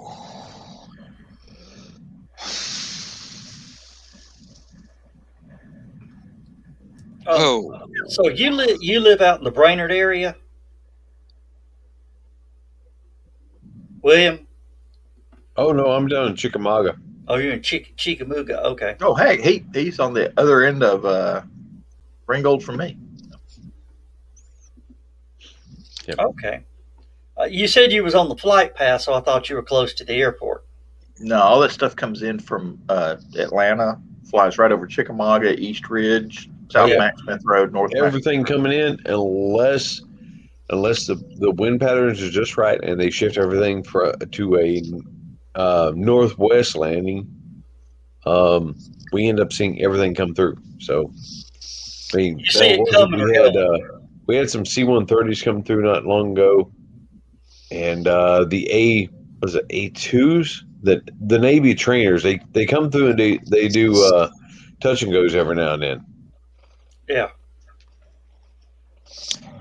Oh. So you live out in the Brainerd area, William? Oh no, I'm down in Chickamauga. Oh, you're in Chickamauga. Okay. Oh, hey, he's on the other end of Ringgold from me. Okay. You said you was on the flight path, so I thought you were close to the airport. No, all that stuff comes in from Atlanta, flies right over Chickamauga, East Ridge, South Yeah. Max Smith Road, North Max. Everything coming in, unless the wind patterns are just right and they shift everything to a northwest landing, we end up seeing everything come through. So, I mean, You see it coming or we had some C-130s come through not long ago, and the A2s that the Navy trainers they come through and they do touch and goes every now and then. Yeah.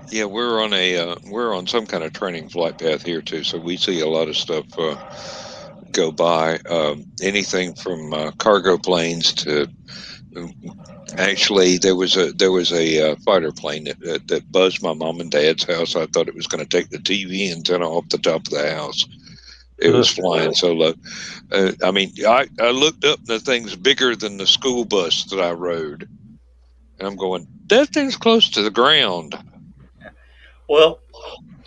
Yeah, we're on some kind of training flight path here too, so we see a lot of stuff go by. Anything from cargo planes to actually there was a fighter plane that buzzed my mom and dad's house. I thought it was going to take the TV antenna off the top of the house. It was flying so low. I mean, I looked up and the thing's bigger than the school bus that I rode, and I'm going, that thing's close to the ground. Well,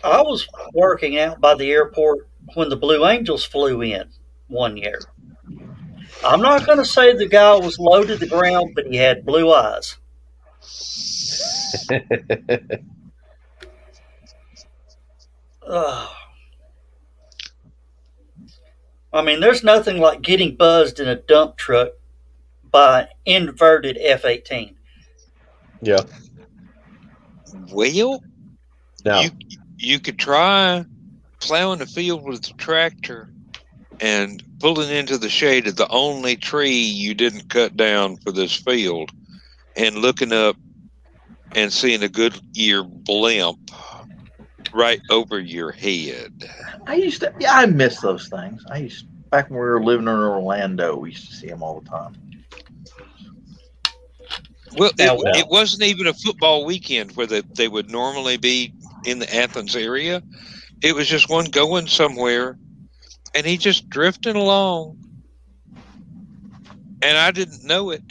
I was working out by the airport when the Blue Angels flew in one year. I'm not going to say the guy was low to the ground, but he had blue eyes. I mean, there's nothing like getting buzzed in a dump truck by an inverted F-18. Yeah. Well, Now, you could try plowing the field with the tractor and pulling into the shade of the only tree you didn't cut down for this field and looking up and seeing a Goodyear blimp right over your head. I miss those things. Back when we were living in Orlando, we used to see them all the time. Well, it wasn't even a football weekend where they would normally be in the Athens area. It was just one going somewhere, and he just drifting along, and I didn't know it.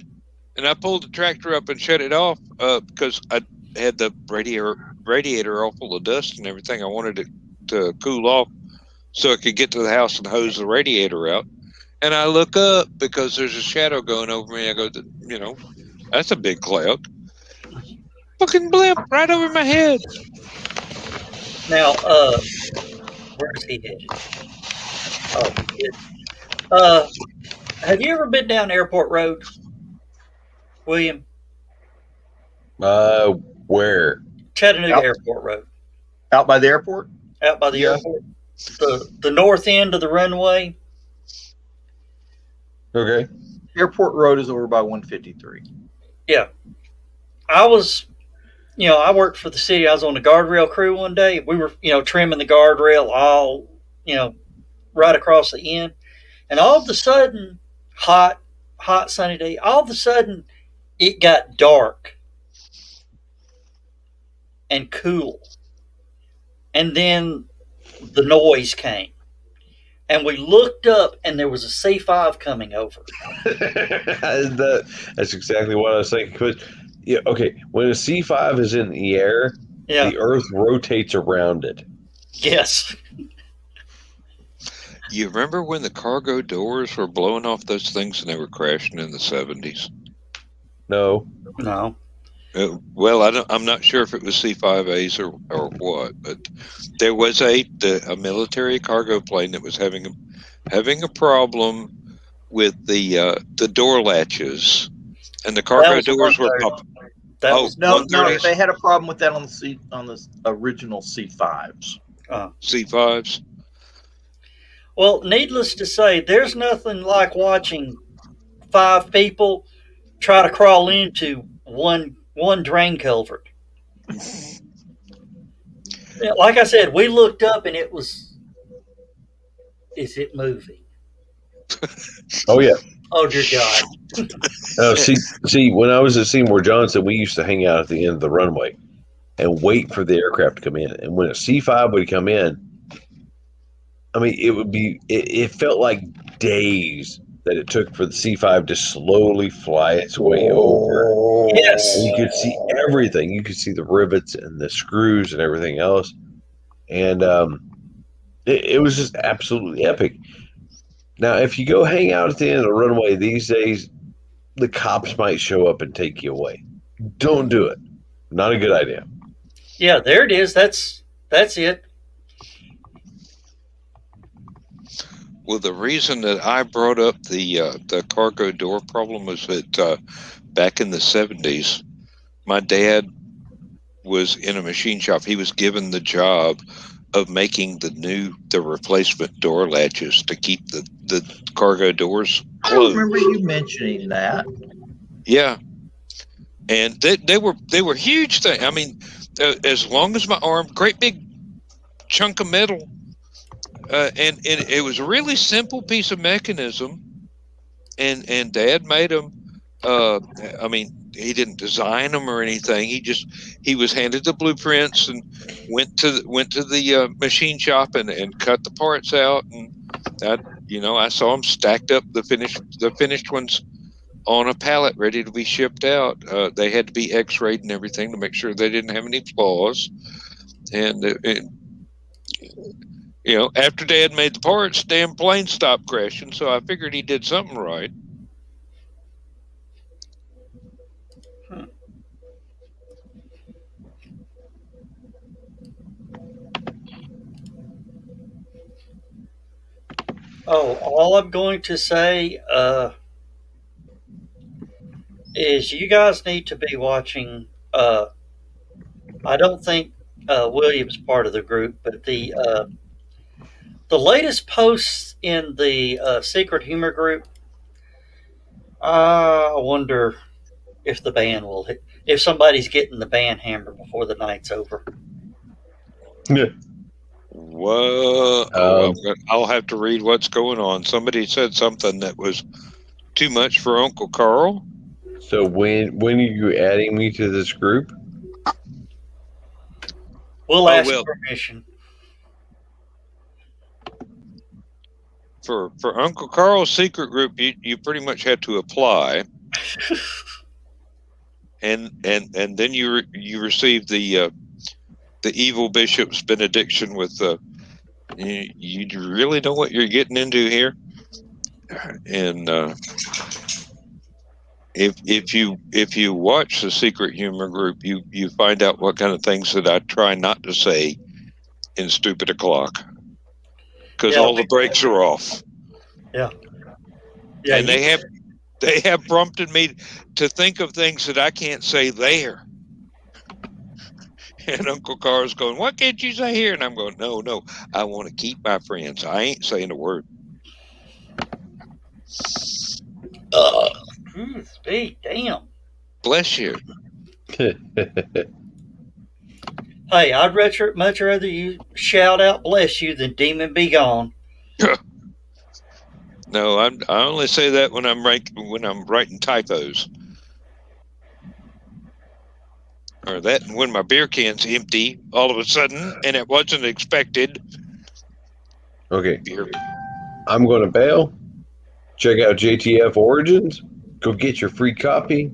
And I pulled the tractor up and shut it off because I had the radiator all full of dust and everything. I wanted it to cool off so I could get to the house and hose the radiator out. And I look up because there's a shadow going over me. I go, that's a big cloud. Fucking blimp right over my head. Now, where's he headed? Oh, have you ever been down Airport Road, William? Where? Chattanooga Airport Road. Out by the airport? Out by the airport. The north end of the runway. Okay. Airport Road is over by 153. Yeah. I worked for the city. I was on the guardrail crew one day. We were, trimming the guardrail all, right across the end. And all of a sudden, hot sunny day, all of a sudden it got dark and cool. And then the noise came. And we looked up and there was a C5 coming over. That's exactly what I was thinking. When a C5 is in the air, the Earth rotates around it. Yes. You remember when the cargo doors were blowing off those things and they were crashing in the 70s? No. Well, I'm not sure if it was C5As or what, but there was a military cargo plane that was having a problem with the door latches, and the cargo doors were popping. No, they had a problem with that on the original C5s. C5s. Well, needless to say, there's nothing like watching 5 people try to crawl into one drain culvert. Like I said, we looked up and is it moving? Oh yeah. Oh dear God. See, when I was at Seymour Johnson, we used to hang out at the end of the runway and wait for the aircraft to come in. And when a C5 would come in, I mean, it felt like days that it took for the C5 to slowly fly its way over. Yes. And you could see everything. You could see the rivets and the screws and everything else. And it was just absolutely epic. Now, if you go hang out at the end of the runway these days, the cops might show up and take you away. Don't do it. Not a good idea. Yeah, there it is. That's it. Well, the reason that I brought up the cargo door problem was that back in the 70s, my dad was in a machine shop. He was given the job of making the replacement door latches to keep the cargo doors I closed. remember you mentioning that. Yeah, and they were huge things. I mean, as long as my arm, great big chunk of metal, and it was a really simple piece of mechanism. And Dad made them. I mean, he didn't design them or anything. He was handed the blueprints and went to the machine shop and cut the parts out. And I saw them stacked up, the finished ones on a pallet ready to be shipped out. They had to be X-rayed and everything to make sure they didn't have any flaws. And after Dad made the parts, damn plane stopped crashing. So I figured he did something right. Oh, all I'm going to say is you guys need to be watching. I don't think William's part of the group, but the latest posts in the Secret Humor group. I wonder if the band will hit, if somebody's getting the band hammer before the night's over. Yeah. Whoa! I'll have to read what's going on. Somebody said something that was too much for Uncle Carl. So when are you adding me to this group? We'll ask permission. For Uncle Carl's secret group, you pretty much had to apply, and then you received the evil bishop's benediction with you really know what you're getting into here, and if you watch the Secret Humor group, you find out what kind of things that I try not to say in Stupid O'Clock, because all the brakes are off. Yeah. And they have prompted me to think of things that I can't say there. And Uncle Carl's going, "What can't you say here?" And I'm going, No, I want to keep my friends. I ain't saying a word. Speak, damn. Bless you. Hey, I'd much rather you shout out "bless you" than "demon be gone." No, I only say that when I'm writing typos, or that when my beer can's empty all of a sudden and it wasn't expected. Okay, I'm going to bail. Check out JTF Origins. Go get your free copy.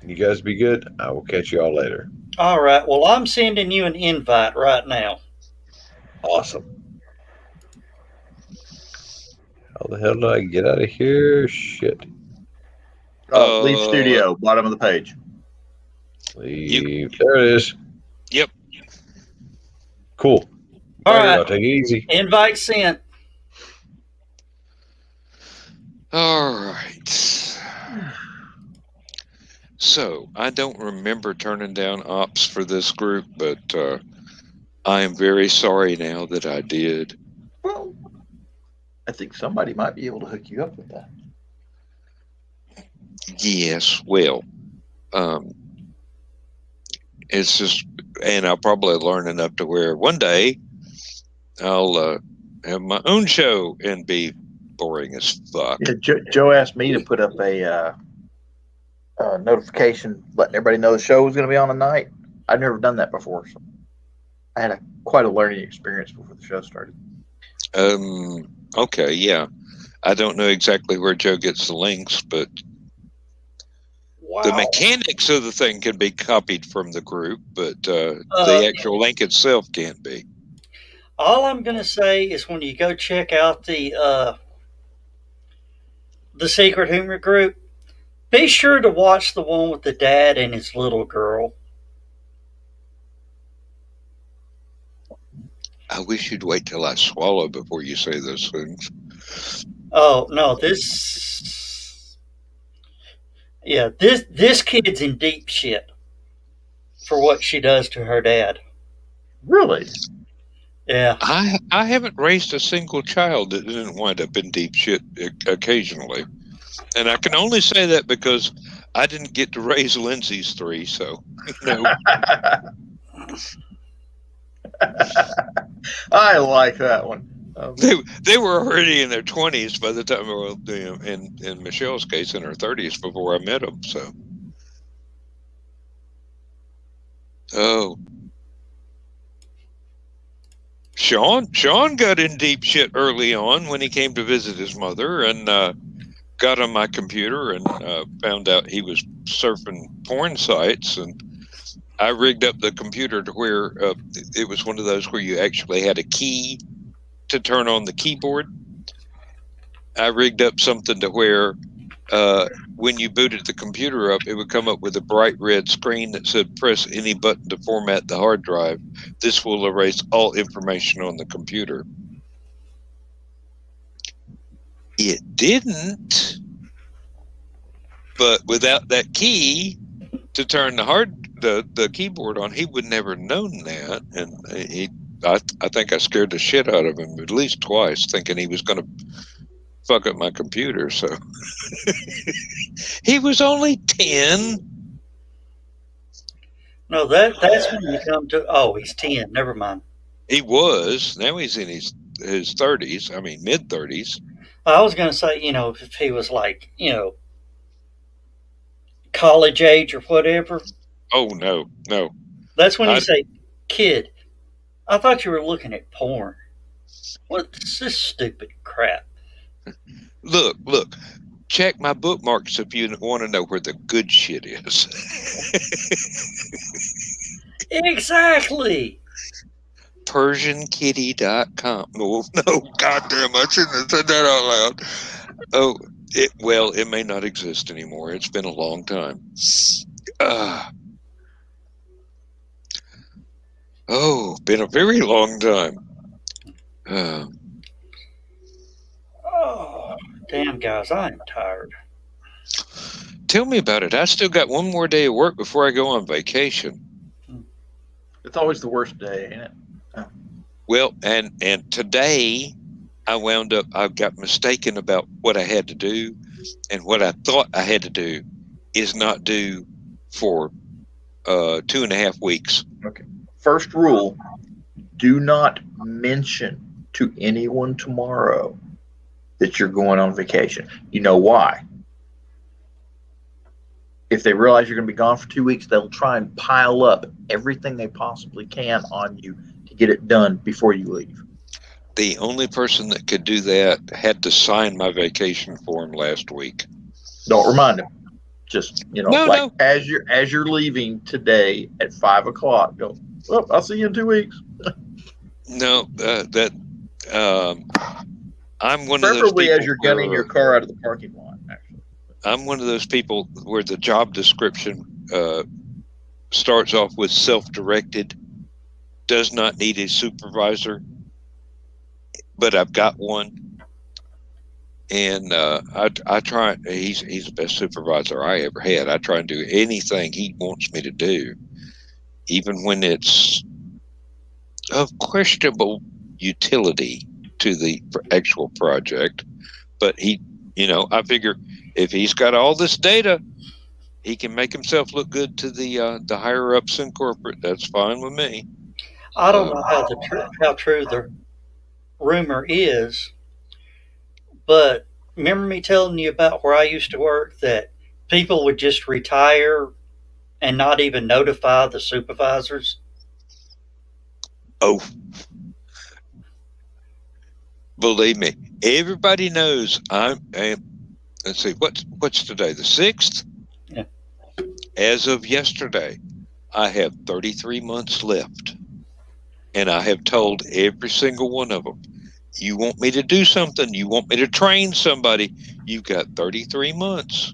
You guys be good. I will catch you all later. All right. Well, I'm sending you an invite right now. Awesome. How the hell did I get out of here? Shit. Leave studio, bottom of the page. Leave. There it is. Yep. Cool. All right. I'll take it easy. Invite sent. All right. So I don't remember turning down ops for this group, but I am very sorry now that I did. Well, I think somebody might be able to hook you up with that. Yes, well, it's just, and I'll probably learn enough to where one day I'll have my own show and be boring as fuck. Yeah, Joe asked me to put up a notification letting everybody know the show was going to be on tonight. I've never done that before, so I had quite a learning experience before the show started. Okay, yeah. I don't know exactly where Joe gets the links, but Wow. the mechanics of the thing can be copied from the group, but Uh, the actual link itself can't be. All I'm going to say is when you go check out the Secret Humor group, be sure to watch the one with the dad and his little girl. I wish you'd wait till I swallow before you say those things. Oh no, this kid's in deep shit for what she does to her dad. Really? Yeah. I haven't raised a single child that didn't wind up in deep shit occasionally. And I can only say that because I didn't get to raise Lindsay's three, so I like that one. they were already in their 20s by the time, well, in Michelle's case, in her 30s before I met them. So, oh, Sean got in deep shit early on when he came to visit his mother, and got on my computer and found out he was surfing porn sites, and I rigged up the computer to where it was one of those where you actually had a key to turn on the keyboard. I rigged up something to where when you booted the computer up, it would come up with a bright red screen that said, press any button to format the hard drive. This will erase all information on the computer. It didn't, but without that key to turn the keyboard on, he would never known that. And I think I scared the shit out of him at least twice, thinking he was going to fuck up my computer. So he was only 10. No, that's when you come to. Oh, he's 10. Never mind. He was. Now he's in his 30s. I mean, mid 30s. I was going to say, if he was like, college age or whatever. Oh no. That's when you say, kid, I thought you were looking at porn. What's this stupid crap? Look. Check my bookmarks if you want to know where the good shit is. Exactly. PersianKitty.com. No, goddamn, I shouldn't have said that out loud. Oh, it may not exist anymore. It's been a long time. Been a very long time. Oh, damn, guys, I am tired. Tell me about it. I still got one more day of work before I go on vacation. It's always the worst day, ain't it? Well, and today I got mistaken about what I had to do, and what I thought I had to do is not due for 2.5 weeks. Okay. First rule, do not mention to anyone tomorrow that you're going on vacation. You know why? If they realize you're going to be gone for 2 weeks, they'll try and pile up everything they possibly can on you to get it done before you leave. The only person that could do that had to sign my vacation form last week. Don't remind them. Just No. as you're leaving today at 5 o'clock, go. Well, I'll see you in 2 weeks. No, I'm one of those people. Preferably as you're getting your car out of the parking lot. Actually, I'm one of those people where the job description starts off with self-directed, does not need a supervisor, but I've got one, and I try. He's the best supervisor I ever had. I try and do anything he wants me to do, even when it's of questionable utility to the actual project. But I figure if he's got all this data, he can make himself look good to the higher ups in corporate. That's fine with me. I don't know how true the rumor is, but remember me telling you about where I used to work that people would just retire and not even notify the supervisors? Oh, Believe me, everybody knows let's see, what's today? The 6th? Yeah. As of yesterday, I have 33 months left. And I have told every single one of them, you want me to do something, you want me to train somebody, you've got 33 months.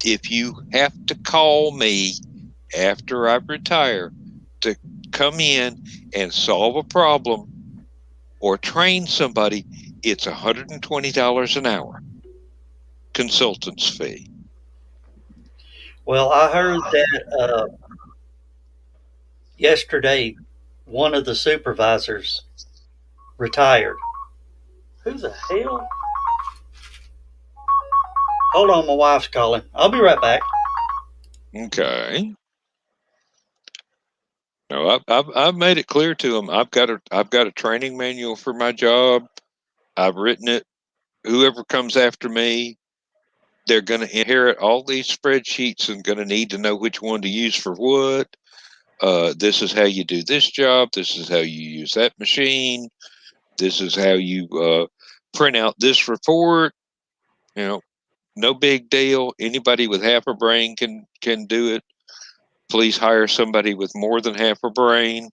If you have to call me after I retire to come in and solve a problem or train somebody, it's $120 an hour consultant's fee. Well, I heard that yesterday one of the supervisors retired. Who the hell? Hold on, my wife's calling. I'll be right back. Okay. No, I've made it clear to them. I've got a training manual for my job. I've written it. Whoever comes after me, they're going to inherit all these spreadsheets and going to need to know which one to use for what. This is how you do this job. This is how you use that machine. This is how you print out this report. You know, no big deal. Anybody with half a brain can do it. Please hire somebody with more than half a brain.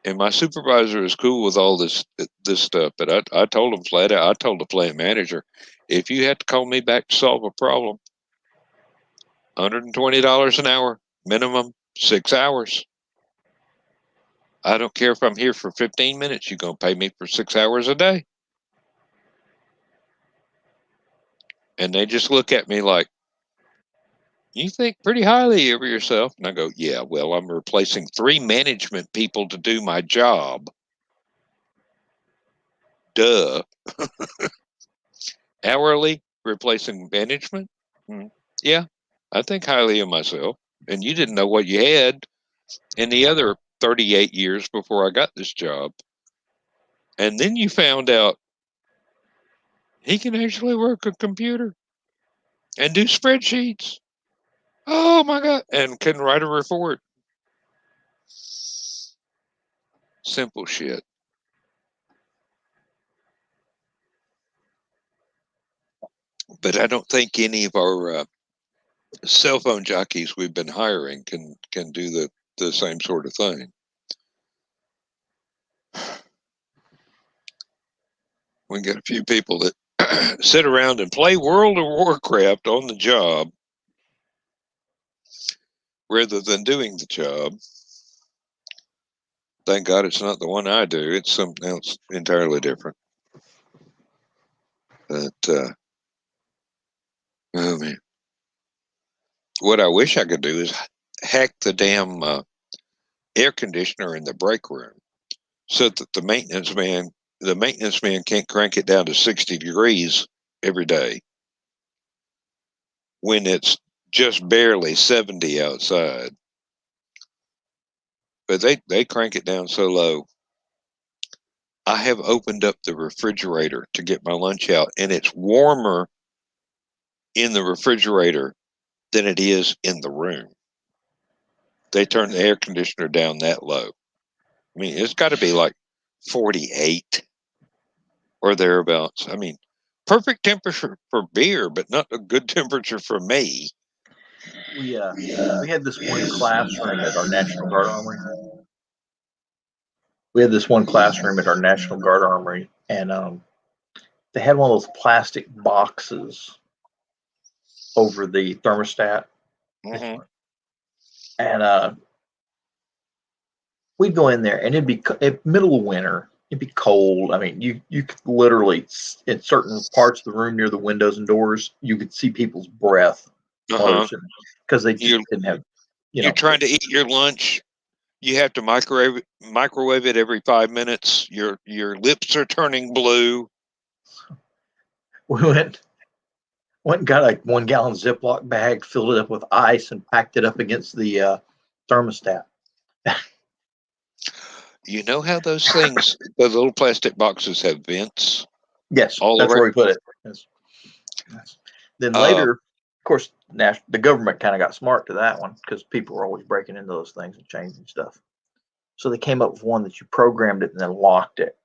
And my supervisor is cool with all this stuff, but I told him flat out. I told the plant manager, if you have to call me back to solve a problem, $120 an hour minimum, 6 hours. I don't care if I'm here for 15 minutes. You're gonna pay me for 6 hours a day. And they just look at me like, you think pretty highly of yourself. And I go, yeah, well, I'm replacing 3 management people to do my job. Duh. Hourly replacing management? Yeah, I think highly of myself. And you didn't know what you had in the other 38 years before I got this job. And then you found out he can actually work a computer and do spreadsheets. Oh my God. And can write a report. Simple shit. But I don't think any of our cell phone jockeys we've been hiring can do the same sort of thing. We got a few people that sit around and play World of Warcraft on the job rather than doing the job. Thank God it's not the one I do. It's something else entirely different. But, oh man. What I wish I could do is hack the damn air conditioner in the break room so that the maintenance man can't crank it down to 60 degrees every day when it's just barely 70 outside. But they crank it down so low. I have opened up the refrigerator to get my lunch out, and it's warmer in the refrigerator than it is in the room. They turn the air conditioner down that low. I mean, it's got to be like 48 or thereabouts. I mean, perfect temperature for beer, but not a good temperature for me. We had this one classroom at our National Guard Armory. And they had one of those plastic boxes over the thermostat. Mm-hmm. And we'd go in there, and it'd be middle of winter. It'd be cold. I mean, you could literally, in certain parts of the room near the windows and doors, you could see people's breath because they just didn't have. You're trying to eat your lunch. You have to microwave it every 5 minutes. Your lips are turning blue. We went and got a 1 gallon Ziploc bag, filled it up with ice, and packed it up against the thermostat. You know how those things, those little plastic boxes have vents? Yes, all that's around? where we put it. Yes. Then later, of course, the government kind of got smart to that one because people were always breaking into those things and changing stuff. So they came up with one that you programmed it and then locked it,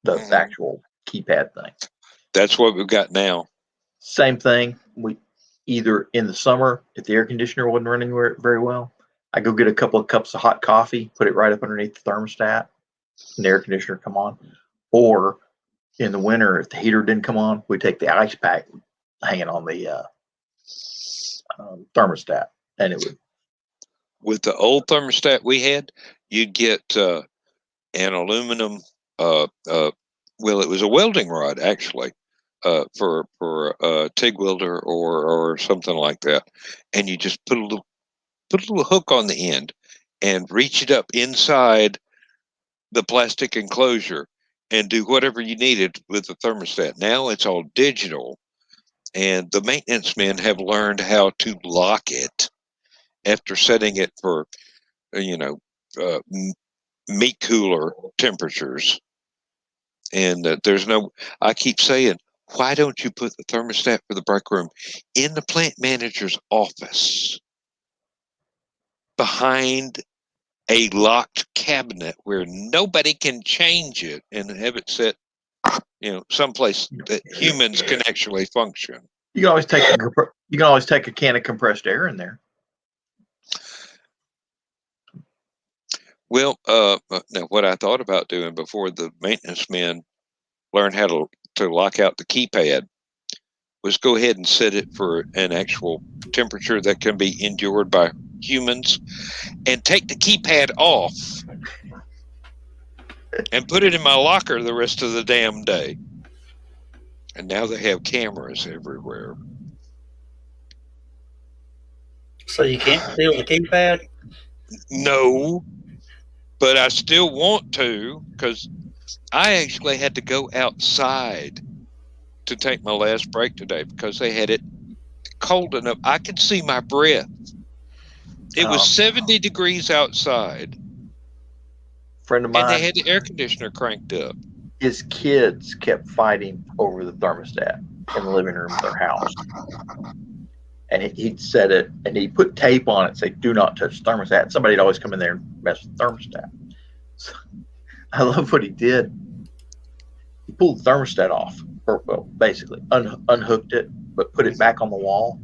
the Mhm. actual keypad thing. That's what we've got now. Same thing. We either in the summer, if the air conditioner wasn't running very well, I go get a couple of cups of hot coffee, put it right up underneath the thermostat, and the air conditioner come on. Or in the winter, if the heater didn't come on, we take the ice pack hanging on the thermostat, and it would. With the old thermostat we had, you'd get an aluminum, well, it was a welding rod actually, for a TIG welder or something like that, and you just put a little hook on the end and reach it up inside the plastic enclosure and do whatever you needed with the thermostat. Now it's all digital, and the maintenance men have learned how to lock it after setting it for, meat cooler temperatures. And I keep saying, why don't you put the thermostat for the break room in the plant manager's office behind a locked cabinet where nobody can change it, and have it set, someplace that humans can actually function? You can always take a can of compressed air in there. Well, now what I thought about doing before the maintenance men learned how to lock out the keypad was go ahead and set it for an actual temperature that can be endured by humans, and take the keypad off and put it in my locker the rest of the damn day. And now they have cameras everywhere. So you can't steal the keypad? No, but I still want to, because I actually had to go outside to take my last break today because they had it cold enough. I could see my breath. It was 70 degrees outside. Friend of And they mine, had the air conditioner cranked up. his kids kept fighting over the thermostat in the living room of their house. And he'd set it, and he put tape on it, say, "Do not touch the thermostat." Somebody'd always come in there and mess with the thermostat. So, I love what he did. He pulled the thermostat off, or well, basically unhooked it, but put it back on the wall,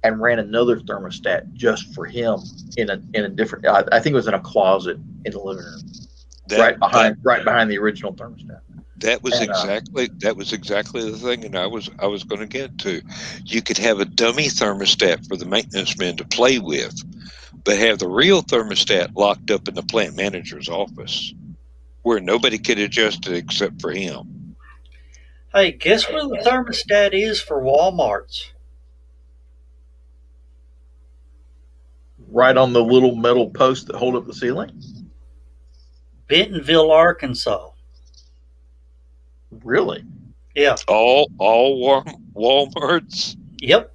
and ran another thermostat just for him in a different. I think it was in a closet in the living room, right behind the original thermostat. That was exactly the thing, and I was going to get to. You could have a dummy thermostat for the maintenance men to play with, but have the real thermostat locked up in the plant manager's office, where nobody could adjust it except for him. Hey, guess where the thermostat is for Walmart's? Right on the little metal posts that hold up the ceiling. Bentonville, Arkansas. Really? Yeah. All Walmarts? Yep.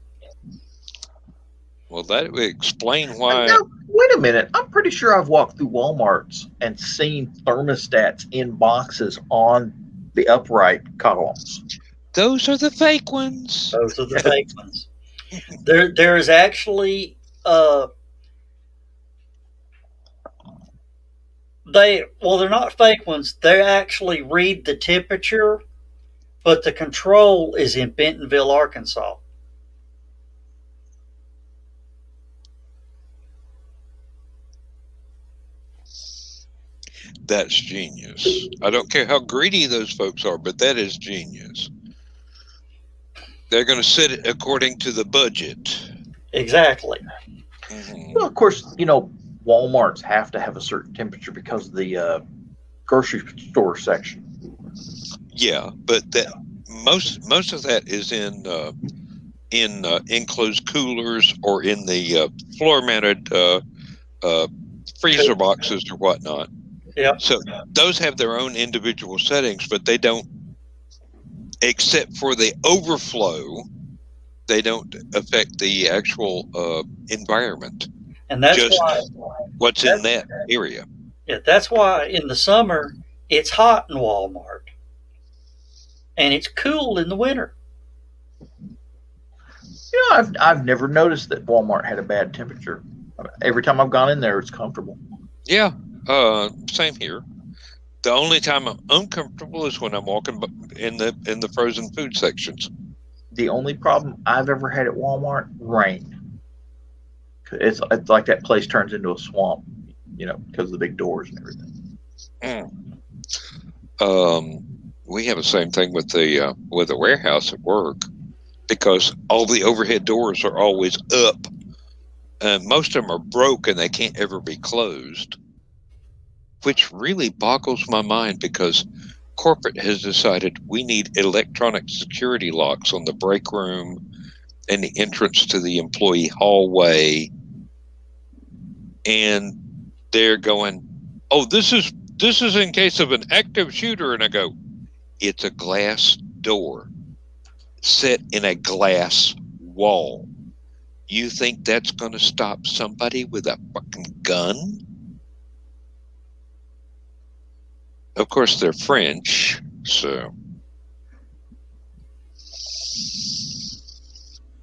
Well, that would explain why. Now, wait a minute. I'm pretty sure I've walked through Walmarts and seen thermostats in boxes on the upright columns. Those are the fake ones. Those are the fake ones. There is actually they're not fake ones. They actually read the temperature, but the control is in Bentonville, Arkansas. That's genius. I don't care how greedy those folks are, but that is genius. They're going to set it according to the budget. Exactly. Mm-hmm. Well, of course, Walmarts have to have a certain temperature because of the grocery store section. Yeah, but that most of that is in enclosed coolers or in the floor-mounted freezer boxes or whatnot. Yeah. So those have their own individual settings, but they don't, except for the overflow, they don't affect the actual environment. And that's just why what's in that area. Yeah, that's why in the summer it's hot in Walmart, and it's cool in the winter. I've never noticed that Walmart had a bad temperature Every time I've gone in there, it's comfortable. Yeah, same here. The only time I'm uncomfortable is when I'm walking in the frozen food sections. The only problem I've ever had at Walmart, rain. It's like that place turns into a swamp, because of the big doors and everything. We have the same thing with the warehouse at work, because all the overhead doors are always up, and most of them are broke and they can't ever be closed, which really boggles my mind, because corporate has decided we need electronic security locks on the break room and the entrance to the employee hallway, and they're going, "Oh, this is in case of an active shooter," and I go, "It's a glass door set in a glass wall. You think that's going to stop somebody with a fucking gun?" Of course, they're French, so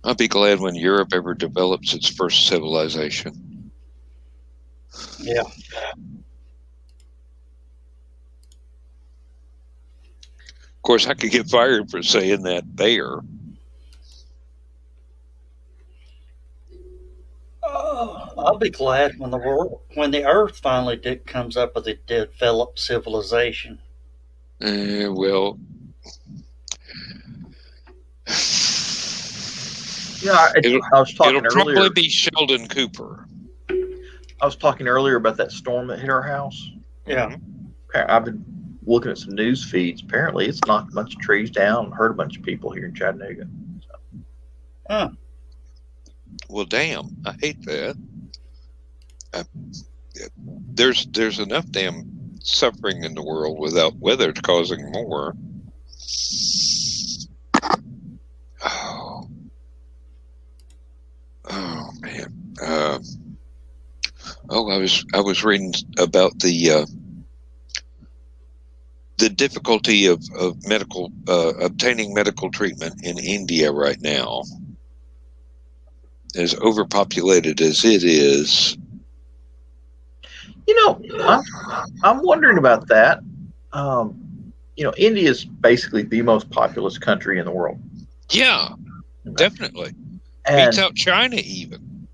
I'll be glad when Europe ever develops its first civilization. Yeah. Of course, I could get fired for saying that there. Oh, I'll be glad when the Earth finally comes up with a developed civilization. Well, I was talking it'll probably earlier. be Sheldon Cooper. I was talking earlier about that storm that hit our house. Yeah. I've been looking at some news feeds. Apparently, it's knocked a bunch of trees down and hurt a bunch of people here in Chattanooga. Huh. Well, damn, I hate that. There's enough damn suffering in the world without weather causing more. Oh man. I was reading about the difficulty of medical obtaining medical treatment in India right now. As overpopulated as it is, I'm wondering about that. India is basically the most populous country in the world. Yeah, definitely. And beats out China even.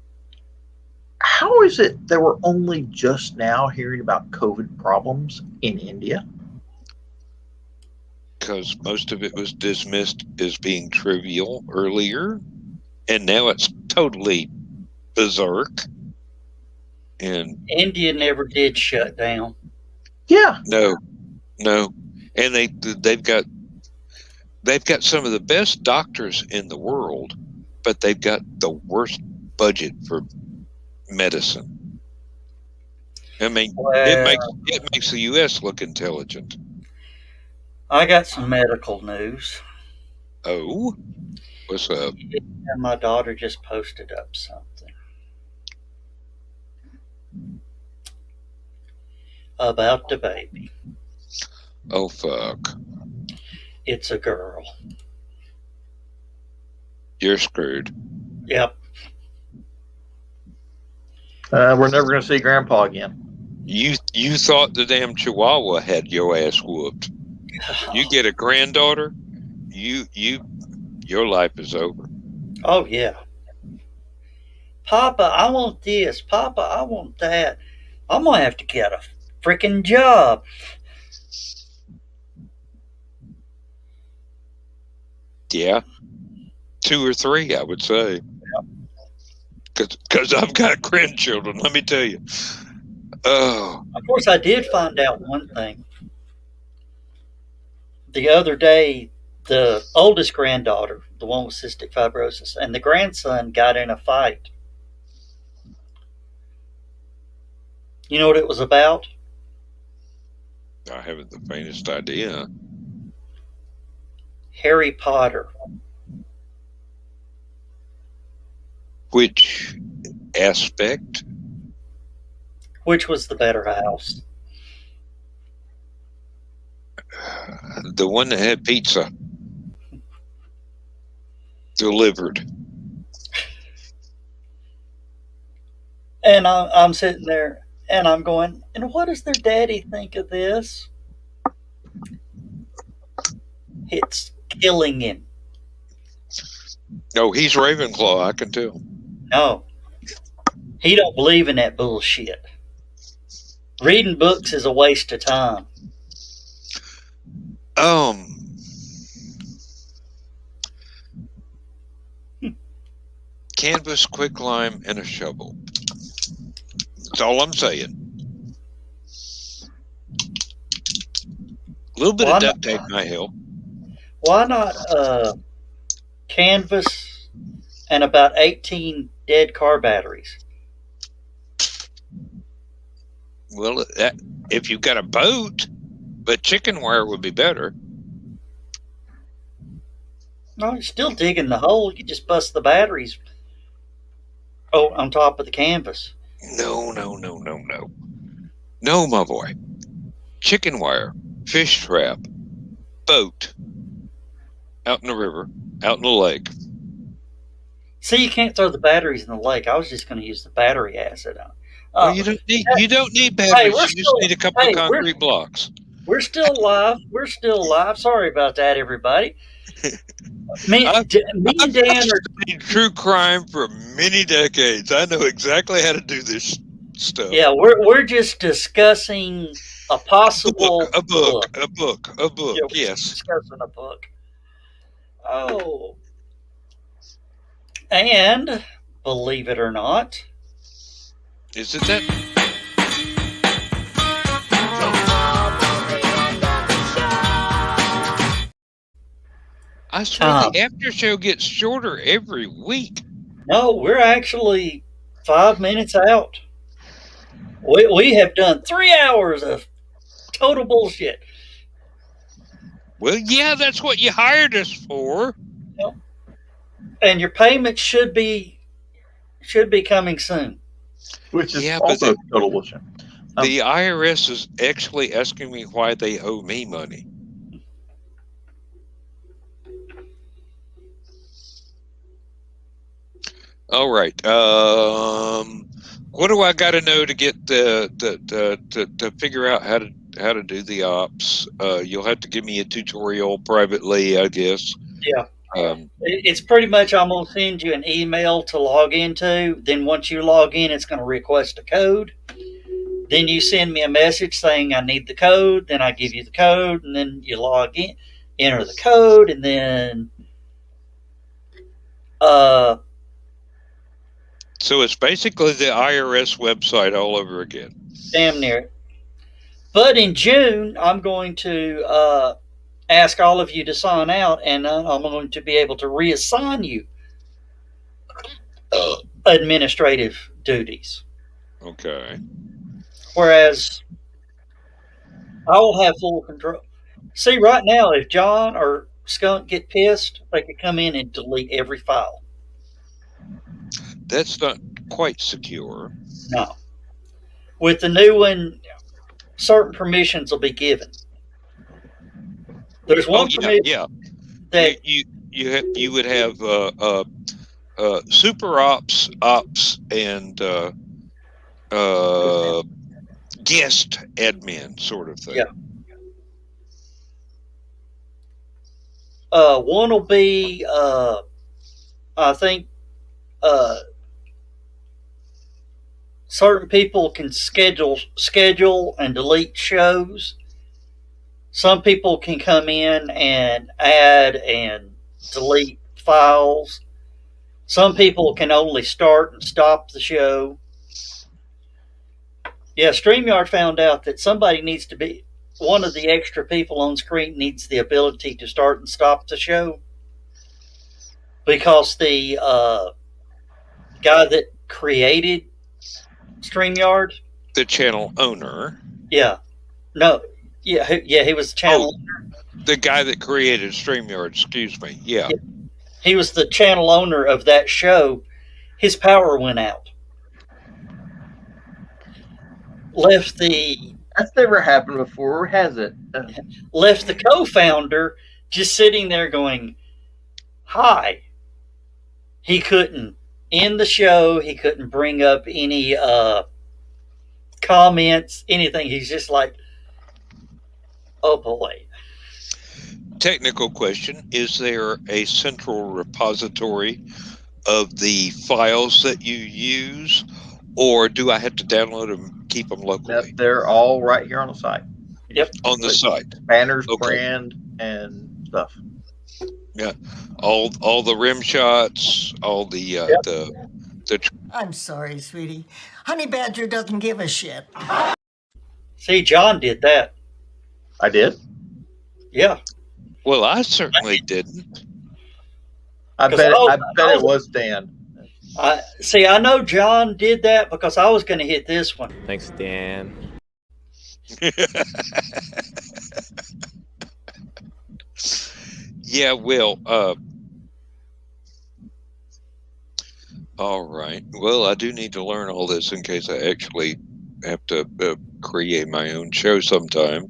How is it that we're only just now hearing about COVID problems in India? Because most of it was dismissed as being trivial earlier, and now it's totally berserk. And India never did shut down. Yeah. No, and they've got some of the best doctors in the world, but they've got the worst budget for medicine. I mean, it makes the U.S. look intelligent. I got some medical news. Oh, what's up? And my daughter just posted up something about the baby. Oh, fuck. It's a girl. You're screwed. Yep. We're never going to see Grandpa again. You thought the damn Chihuahua had your ass whooped. You get a granddaughter, your life is over. Oh yeah. Papa, I want this. Papa, I want that. I'm gonna have to get a freaking job. Yeah, 2 or 3, I would say. Because I've got grandchildren. Let me tell you. Oh. Of course, I did find out one thing. The other day, the oldest granddaughter, the one with cystic fibrosis, and the grandson got in a fight. You know what it was about? I haven't the faintest idea. Harry Potter. Which aspect? Which was the better house? The one that had pizza delivered. And I'm sitting there and I'm going, and what does their daddy think of this? It's killing him. No, he's Ravenclaw. I can tell. No, he don't believe in that bullshit. Reading books is a waste of time. Canvas, quicklime, and a shovel. That's all I'm saying. A little bit Why of duct not? tape might help. Why not canvas and about 18 dead car batteries? Well, if you've got a boat, but chicken wire would be better. No, you're still digging the hole. You just bust the batteries on top of the canvas. No. No, my boy. Chicken wire, fish trap, boat, out in the river, out in the lake. See, you can't throw the batteries in the lake. I was just going to use the battery acid on. Well, you don't need batteries. we're You just need a couple of concrete blocks. We're still alive. We're still alive. Sorry about that, everybody. Me and Dan are studied true crime for many decades. I know exactly how to do this stuff. Yeah, we're just discussing a possible a book. Yeah, Yes, discussing a book. Oh, and believe it or not, is it that? I swear the after show gets shorter every week. No, we're actually 5 minutes out. We have done 3 hours of total bullshit. Well, yeah, that's what you hired us for. Yep. And your payment should be coming soon. Which is also total bullshit. The IRS is actually asking me why they owe me money. All right. What do I got to know to get to figure out how to do the ops? You'll have to give me a tutorial privately, I guess. Yeah. It's pretty much I'm going to send you an email to log into. Then once you log in, it's going to request a code. Then you send me a message saying I need the code. Then I give you the code, and then you log in, enter the code, and then so it's basically the IRS website all over again. Damn near. But in June, I'm going to ask all of you to sign out, and I'm going to be able to reassign you administrative duties. Okay. Whereas I will have full control. See, right now, if John or Skunk get pissed, they could come in and delete every file. That's not quite secure. No. With the new one, certain permissions will be given. There's one permission. Yeah. That you would have super ops, and guest admin sort of thing. Yeah. One will be, I think, certain people can schedule and delete shows. Some people can come in and add and delete files. Some people can only start and stop the show. Yeah, StreamYard found out that somebody needs to be, one of the extra people on screen needs the ability to start and stop the show. Because the guy that created StreamYard, the channel owner. Yeah. No. Yeah, he was the channel owner. The guy that created StreamYard, excuse me. Yeah. He was the channel owner of that show. His power went out. Left the... That's never happened before, has it? Left the co-founder just sitting there going, hi. He couldn't in the show. He couldn't bring up any comments, anything. He's just like, oh boy. Technical question: is there a central repository of the files that you use, or do I have to download them, keep them locally They're all right here on the site. on the site? Banners, Okay. brand, and stuff. Yeah, all the rim shots, all the I'm sorry, sweetie. Honey Badger doesn't give a shit. See, John did that. I did. Yeah. Well, I certainly didn't. I 'Cause bet. I I bet it was Dan. I know John did that because I was going to hit this one. Thanks, Dan. Yeah, well, all right. Well, I do need to learn all this in case I actually have to create my own show sometime.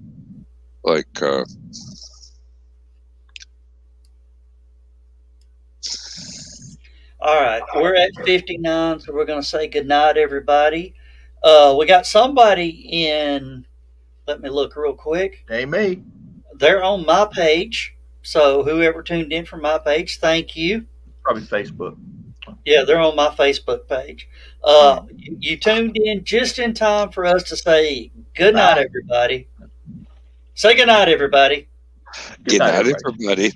Like, All right, we're at 59, so we're going to say goodnight, everybody. We got somebody in. Let me look real quick. Hey, me. They're on my page, so whoever tuned in from my page, thank you. Probably Facebook. Yeah, they're on my Facebook page. You tuned in just in time for us to say good night, everybody. Say good night, everybody. good night, everybody.